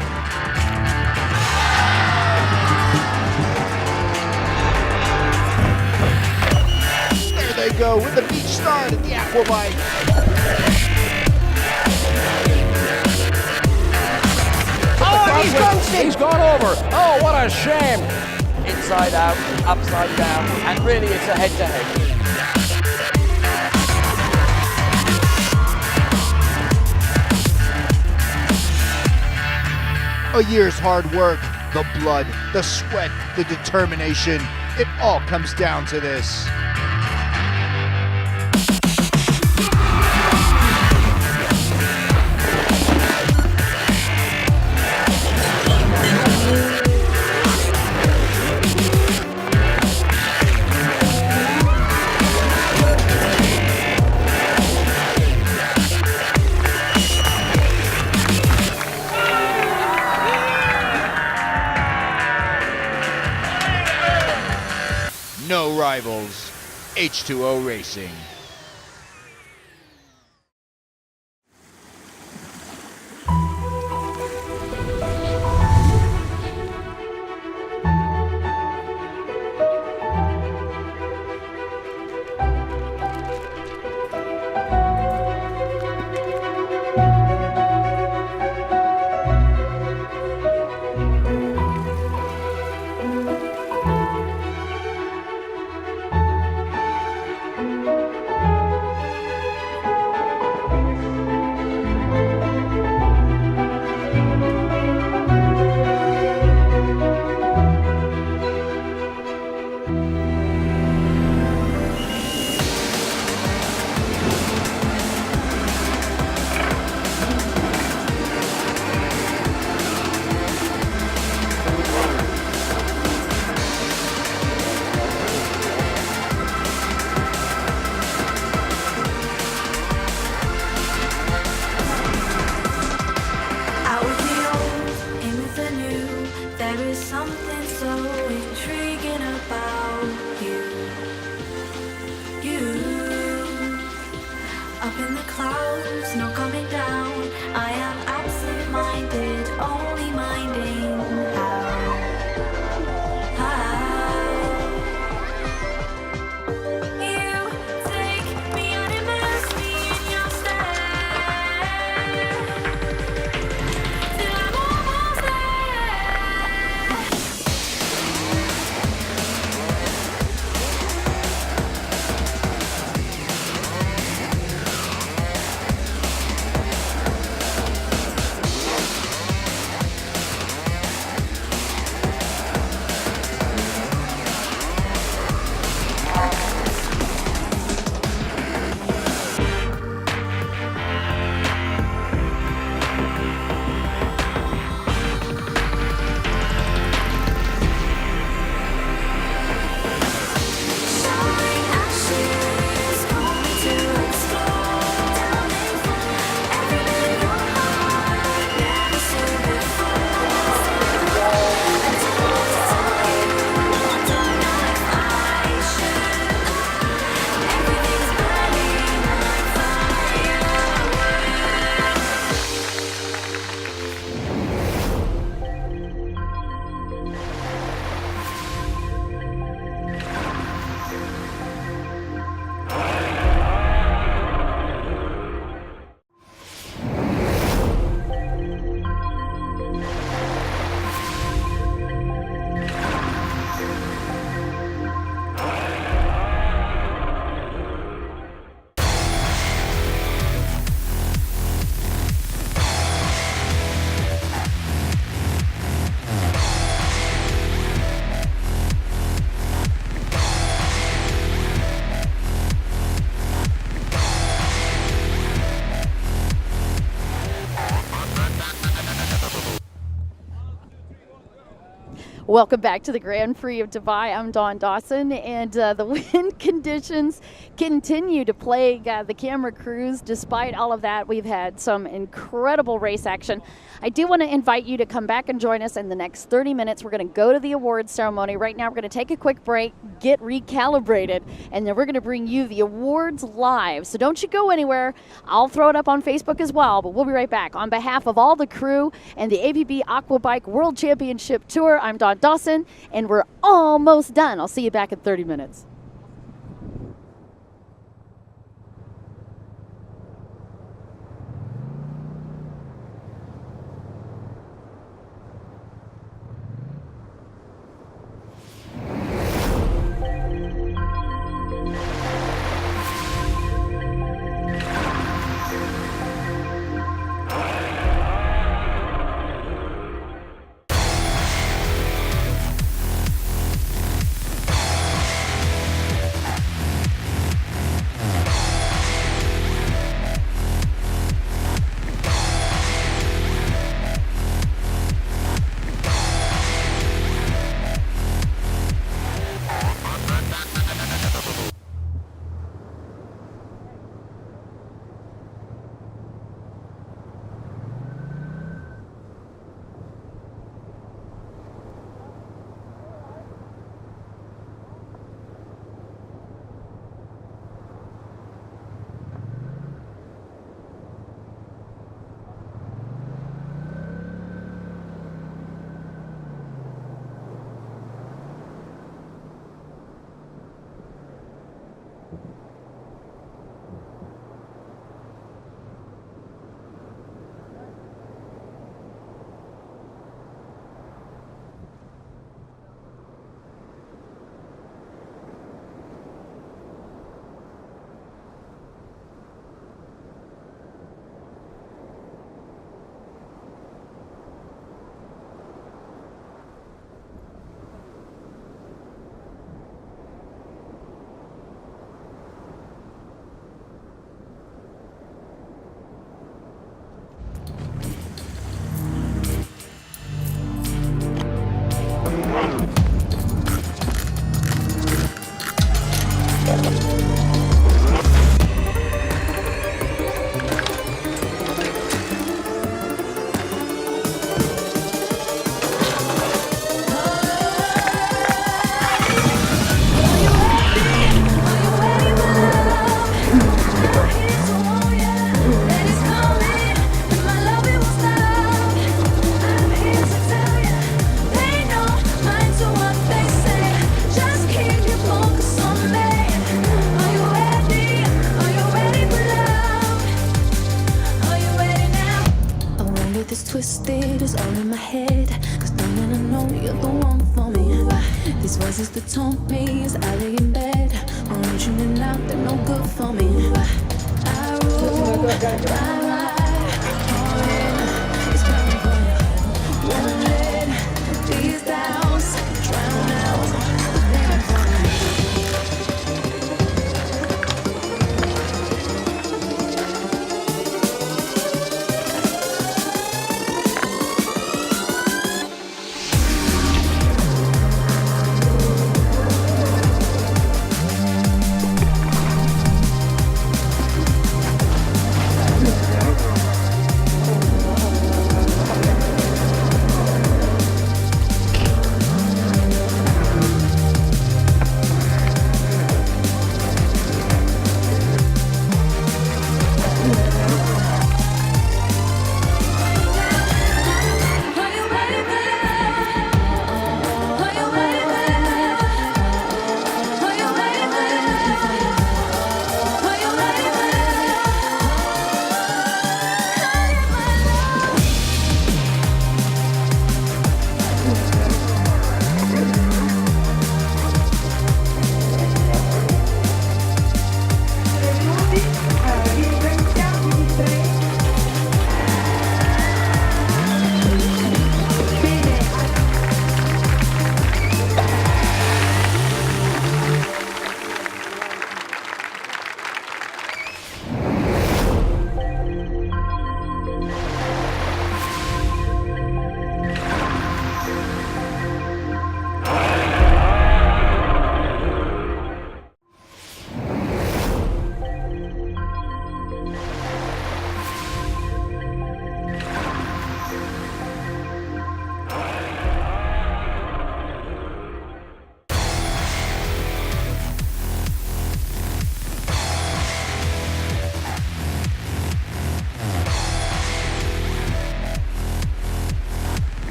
There they go with the beach start at the Aquabike. He's gone over. Oh, what a shame. Inside out, upside down, and really it's a head-to-head. A year's hard work, the blood, the sweat, the determination, it all comes down to this. No rivals, H2O Racing. is something so intriguing about you. You, up in the clouds, not coming down. I am absent-minded, only minding how. You take me and immerse me in your stare, till I'm almost Welcome back to the Grand Prix of Dubai. I'm Dawn Dawson, and the wind conditions continue to plague the camera crews. Despite all of that, we've had some incredible race action. I do want to invite you to come back and join us in the next 30 minutes. We're going to go to the awards ceremony. Right now, we're going to take a quick break, get recalibrated, and then we're going to bring you the awards live. So don't you go anywhere. I'll throw it up on Facebook as well, but we'll be right back. On behalf of all the crew and the APB Aquabike World Championship Tour, I'm Dawn Dawson, and we're almost done. I'll see you back in 30 minutes. These voices that taunt me as I lay in bed, wondering and out, they're no good for me. I roll my life, it's bound for you. Won't let these doubts drown out the pain for me.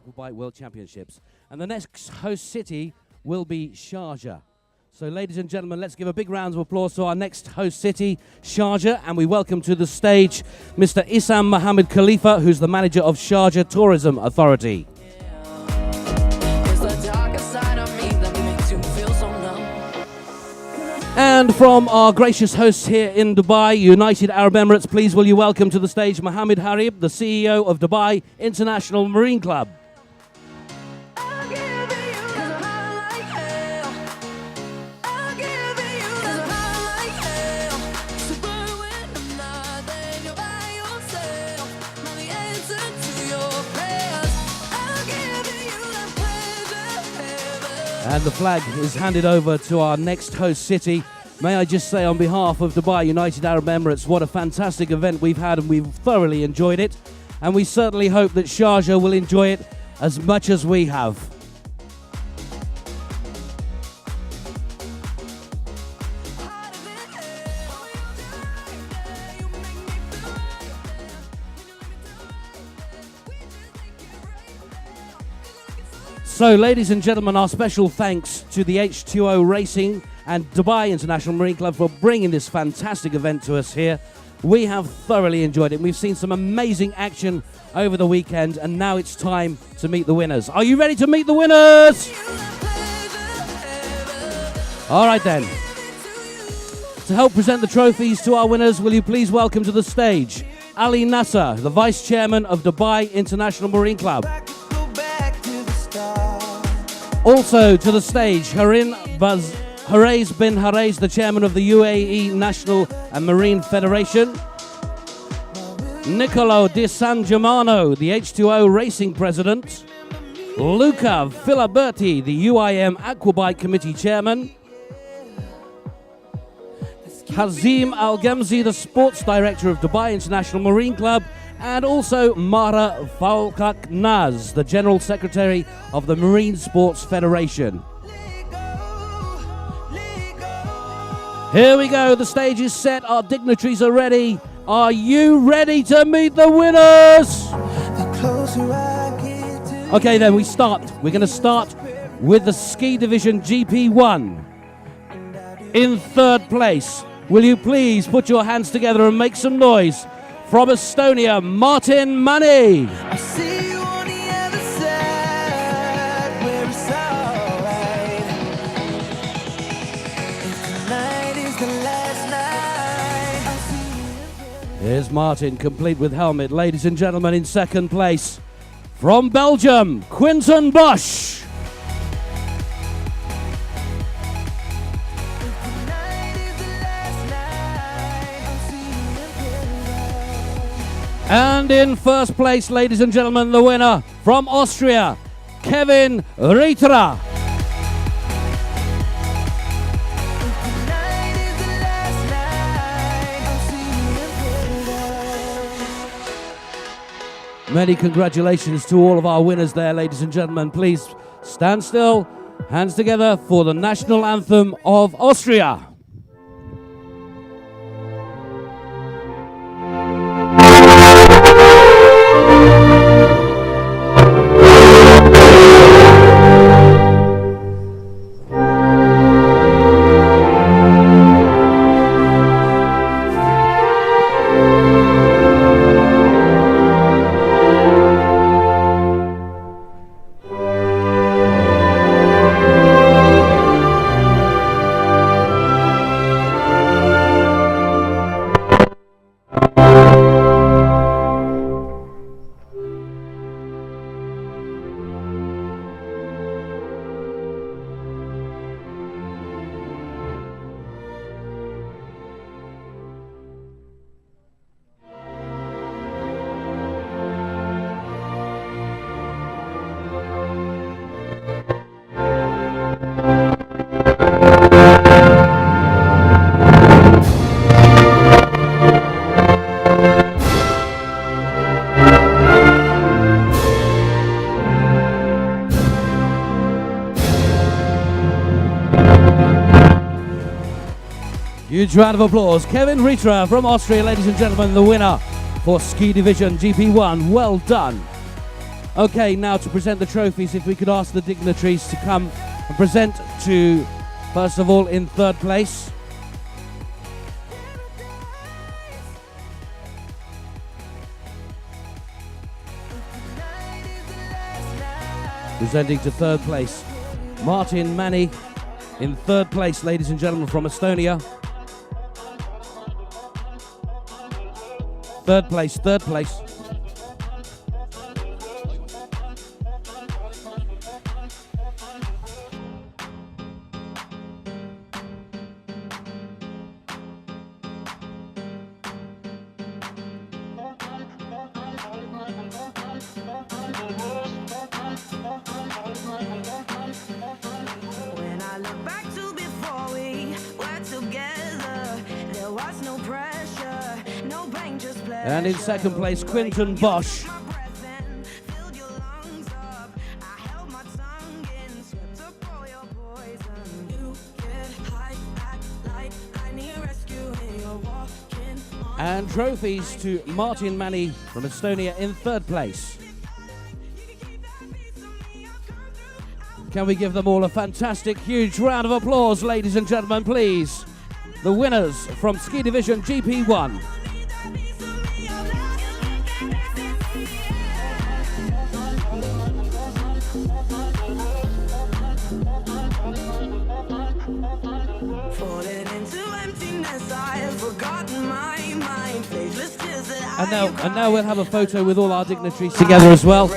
Aquabike World Championships. And the next host city will be Sharjah. So ladies and gentlemen, let's give a big round of applause to our next host city, Sharjah, and we welcome to the stage Mr. Issam Mohammed Khalifa, who's the manager of Sharjah Tourism Authority. And from our gracious hosts here in Dubai, United Arab Emirates, please will you welcome to the stage Mohammed Harib, the CEO of Dubai International Marine Club. And the flag is handed over to our next host city. May I just say on behalf of Dubai United Arab Emirates, what a fantastic event we've had, and we've thoroughly enjoyed it. And we certainly hope that Sharjah will enjoy it as much as we have. So, ladies and gentlemen, our special thanks to the H2O Racing and Dubai International Marine Club for bringing this fantastic event to us here. We have thoroughly enjoyed it. We've seen some amazing action over the weekend, and now it's time to meet the winners. Are you ready to meet the winners? All right then. To help present the trophies to our winners, will you please welcome to the stage Ali Nasser, the Vice Chairman of Dubai International Marine Club. Also to the stage, Harez bin Harez, the Chairman of the UAE National and Marine Federation. Nicolo Di San Germano, the H2O Racing President. Luca Filiberti, the UIM Aquabike Committee Chairman. Hazim Al-Gamzi, the Sports Director of Dubai International Marine Club. And also Mara Falkak Naz, the General Secretary of the Marine Sports Federation. Here we go, the stage is set, our dignitaries are ready. Are you ready to meet the winners? Okay then, we start. We're going to start with the Ski Division GP1. In third place, will you please put your hands together and make some noise? From Estonia, Martin Mani. Here's Martin, complete with helmet. Ladies and gentlemen, in second place, from Belgium, Quinten Bosch. And in first place, ladies and gentlemen, the winner from Austria, Kevin Ritra. Many congratulations to all of our winners there, ladies and gentlemen. Please stand still, hands together for the national anthem of Austria. Huge round of applause. Kevin Ritra from Austria, ladies and gentlemen, the winner for Ski Division GP1. Well done. Okay, now to present the trophies, if we could ask the dignitaries to come and present to, first of all, in third place. Presenting to third place, Martin Mani in third place, ladies and gentlemen, from Estonia. Third place, third place. When I look back to before we were together, there was no pressure, no pain, just pleasure. And in second place, Quinton Bosch. And trophies to Martin Mani from Estonia in third place. Can we give them all a fantastic, huge round of applause, ladies and gentlemen, please? The winners from Ski Division GP1. Falling into emptiness, I have forgotten my mind. Faithless tears that And now we'll have a photo with all our dignitaries together as well.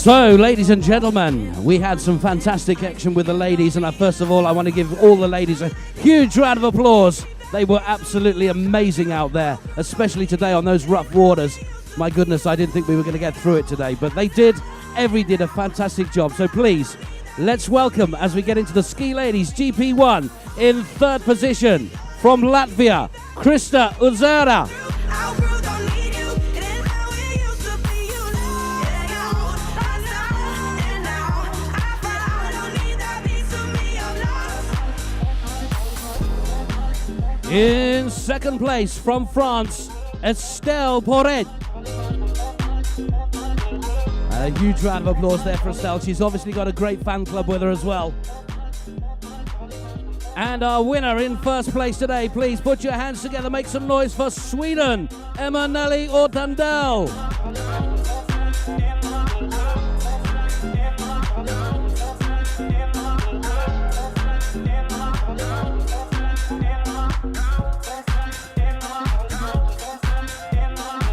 So, ladies and gentlemen, we had some fantastic action with the ladies, and first of all, I want to give all the ladies a huge round of applause. They were absolutely amazing out there, especially today on those rough waters. My goodness, I didn't think we were going to get through it today, but they did. Every did a fantastic job. So please, let's welcome, as we get into the Ski Ladies GP1, in third position, from Latvia, Krista Uzera. In second place, from France, Estelle Porret. A huge round of applause there for Estelle. She's obviously got a great fan club with her as well. And our winner in first place today, please put your hands together, make some noise for Sweden, Emanuele Ortandel.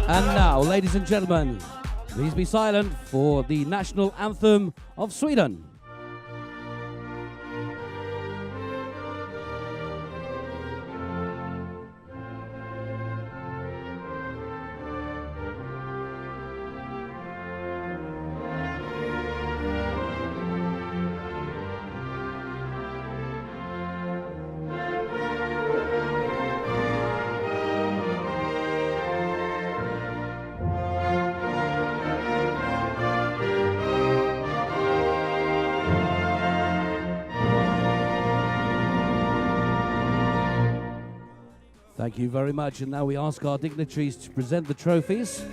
And now, ladies and gentlemen, please be silent for the national anthem of Sweden. Thank you very much. And now we ask our dignitaries to present the trophies.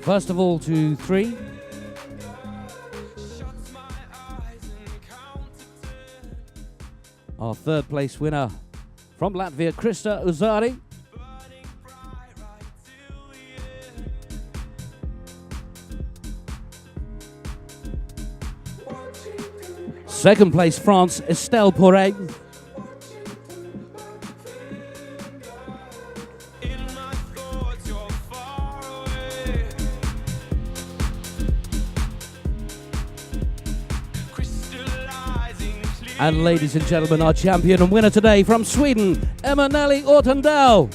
First of all to 3. Our third place winner from Latvia, Krista Uzari. Second place, France, Estelle Porret. And ladies and gentlemen, our champion and winner today from Sweden, Emanuele Ortendal.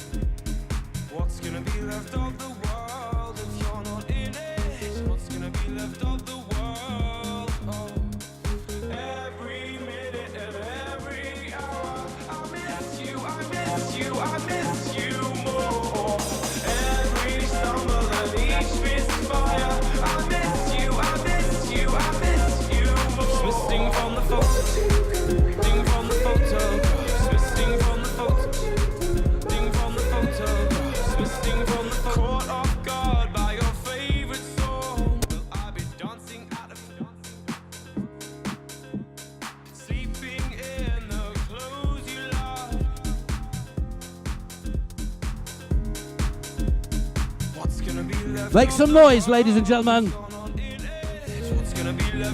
Make some noise, ladies and gentlemen.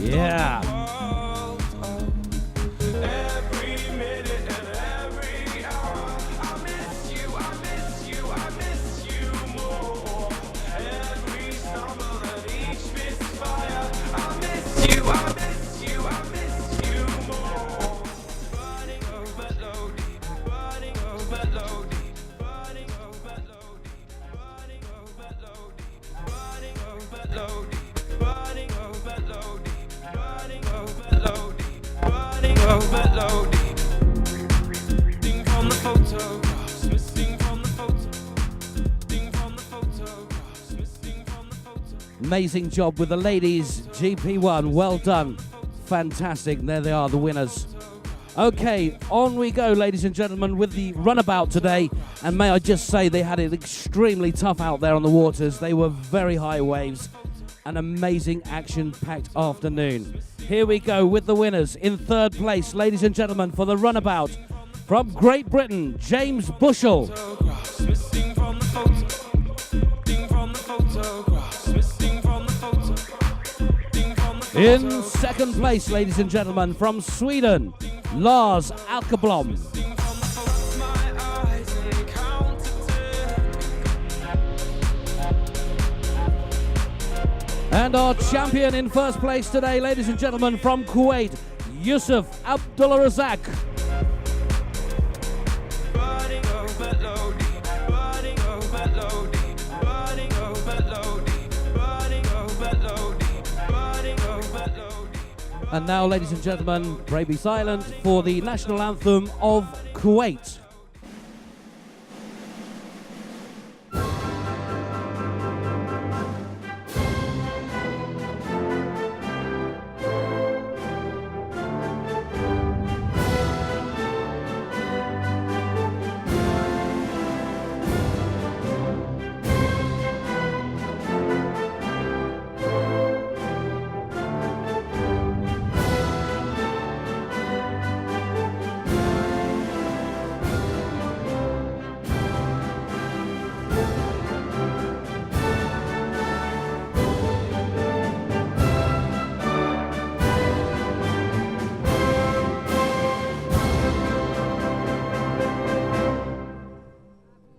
Yeah. Amazing job with the ladies, GP1, well done. Fantastic, there they are, the winners. Okay, on we go, ladies and gentlemen, with the runabout today. And may I just say, they had it extremely tough out there on the waters. They were very high waves. An amazing action-packed afternoon. Here we go with the winners. In third place, ladies and gentlemen, for the runabout, from Great Britain, James Bushell. In second place, ladies and gentlemen, from Sweden, Lars Alkeblom. And our champion in first place today, ladies and gentlemen, from Kuwait, Yusuf Abdullah Razak. And now, ladies and gentlemen, pray be silent for the national anthem of Kuwait.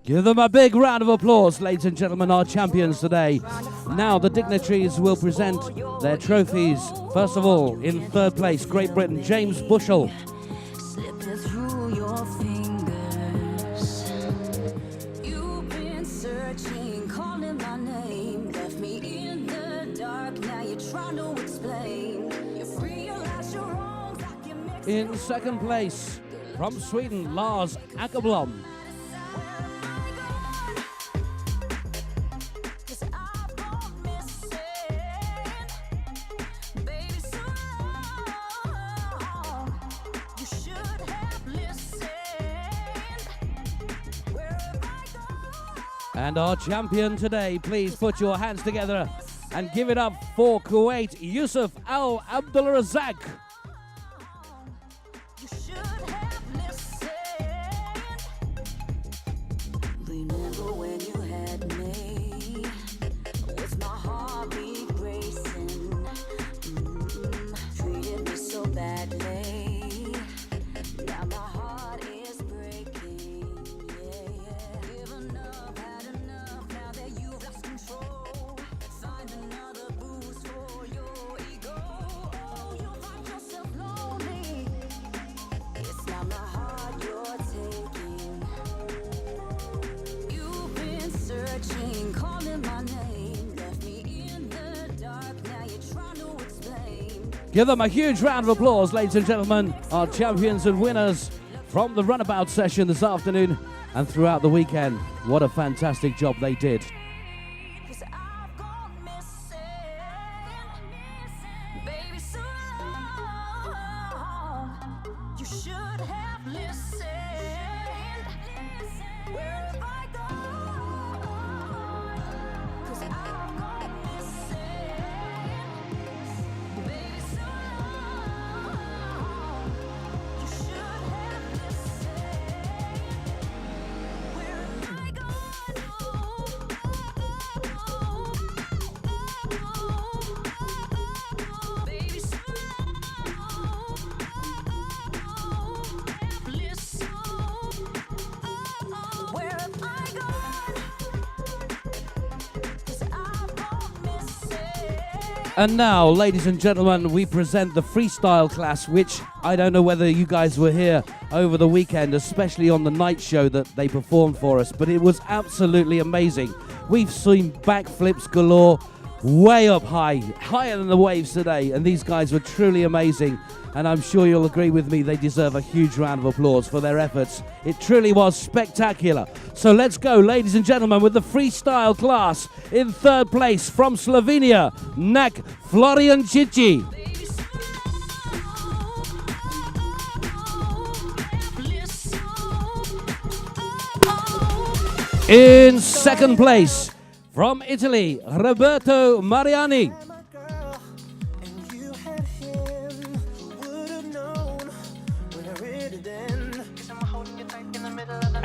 Give them a big round of applause, ladies and gentlemen, our champions today. Now the dignitaries will present their trophies. First of all, in third place, Great Britain, James Bushell. Slipping through your fingers. You've been searching, calling my name. Left me in the dark, now you're trying to explain. You realize your wrongs like you mix. In second place, from Sweden, Lars Ackerblom. And our champion today, please put your hands together and give it up for Kuwait, Yusuf Al Abdulrazak. Remember when you had me? Was my heartbeat racing? Treated me so badly. Now my heart is breaking. Yeah. Given up, had enough. Now that you've lost control, find another boost for your ego. Oh, you find yourself lonely. It's not my heart you're taking. You've been searching, calling my name, left me in the dark. Now you're trying to explain. Give them a huge round of applause, ladies and gentlemen, our champions and winners from the runabout session this afternoon and throughout the weekend. What a fantastic job they did. Baby, so long. You should have listened. Where have I gone? 'Cause I've gone missing. Baby, so long. You should have listened. Where have I gone? Baby, so where have I gone? 'Cause I've gone missing. And now, ladies and gentlemen, we present the freestyle class, which I don't know whether you guys were here over the weekend, especially on the night show that they performed for us, but it was absolutely amazing. We've seen backflips galore, way up high, higher than the waves today, and these guys were truly amazing. And I'm sure you'll agree with me, they deserve a huge round of applause for their efforts. It truly was spectacular. So let's go, ladies and gentlemen, with the freestyle class. In third place from Slovenia, Nak Florian Cici. In second place from Italy, Roberto Mariani.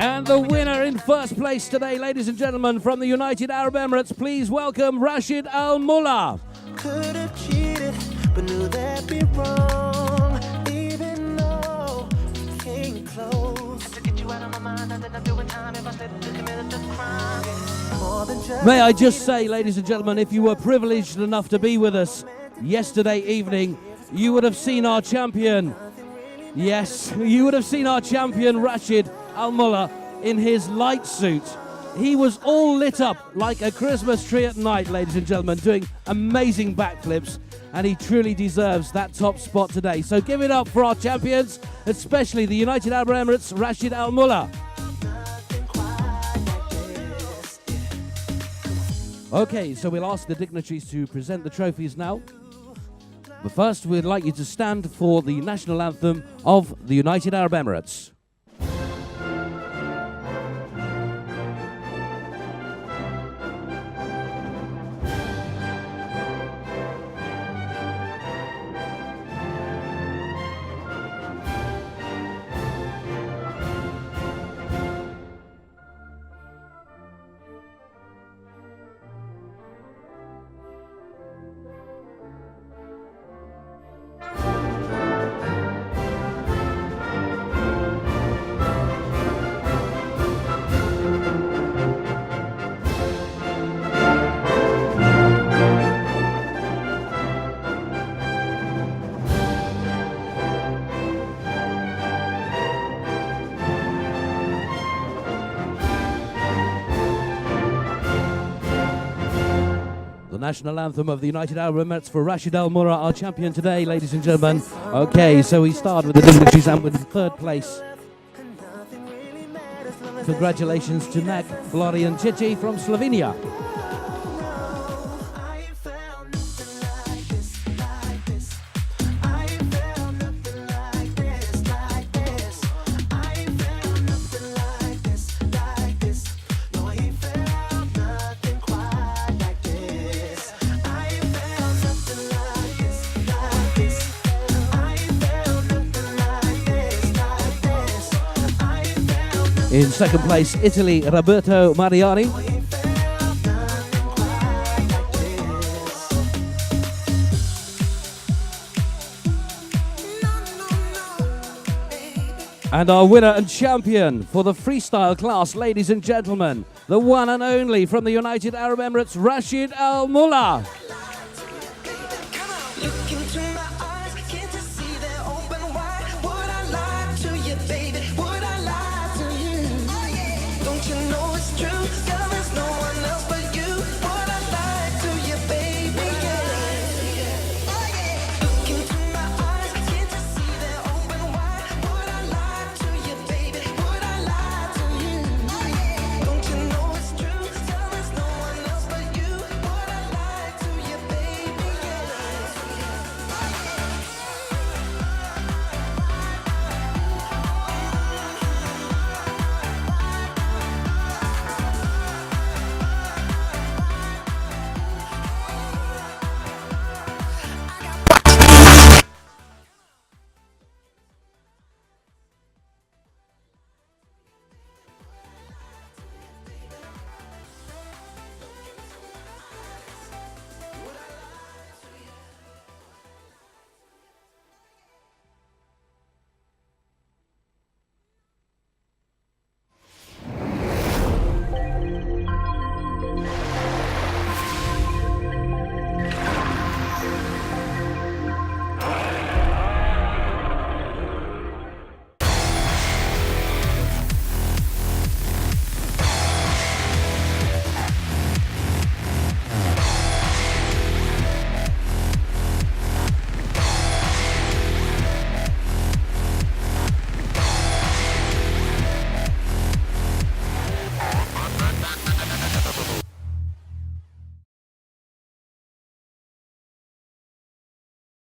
And the winner in first place today, ladies and gentlemen, from the United Arab Emirates, please welcome Rashid Al Mullah. Could have cheated, but knew that'd be wrong. Even though we came close. To get you out of my mind, I didn't do it time if I slipped to commit a crime. More than just May I just say, ladies and gentlemen, if you were privileged enough to be with us yesterday evening, you would have seen our champion. Yes, you would have seen our champion, Rashid Al Mullah, in his light suit. He was all lit up like a Christmas tree at night, ladies and gentlemen, doing amazing backflips, and he truly deserves that top spot today. So give it up for our champions, especially the United Arab Emirates, Rashid Al Mullah. Okay, so we'll ask the dignitaries to present the trophies now. But first, we'd like you to stand for the national anthem of the United Arab Emirates. The national anthem of the United Arab Emirates for Rashid Al Mullah, our champion today, ladies and gentlemen. Okay, so we start with the dignitaries and with third place. Congratulations to Nak Florian Cici from Slovenia. In second place, Italy, Roberto Mariani. And our winner and champion for the freestyle class, ladies and gentlemen, the one and only from the United Arab Emirates, Rashid Al Mullah.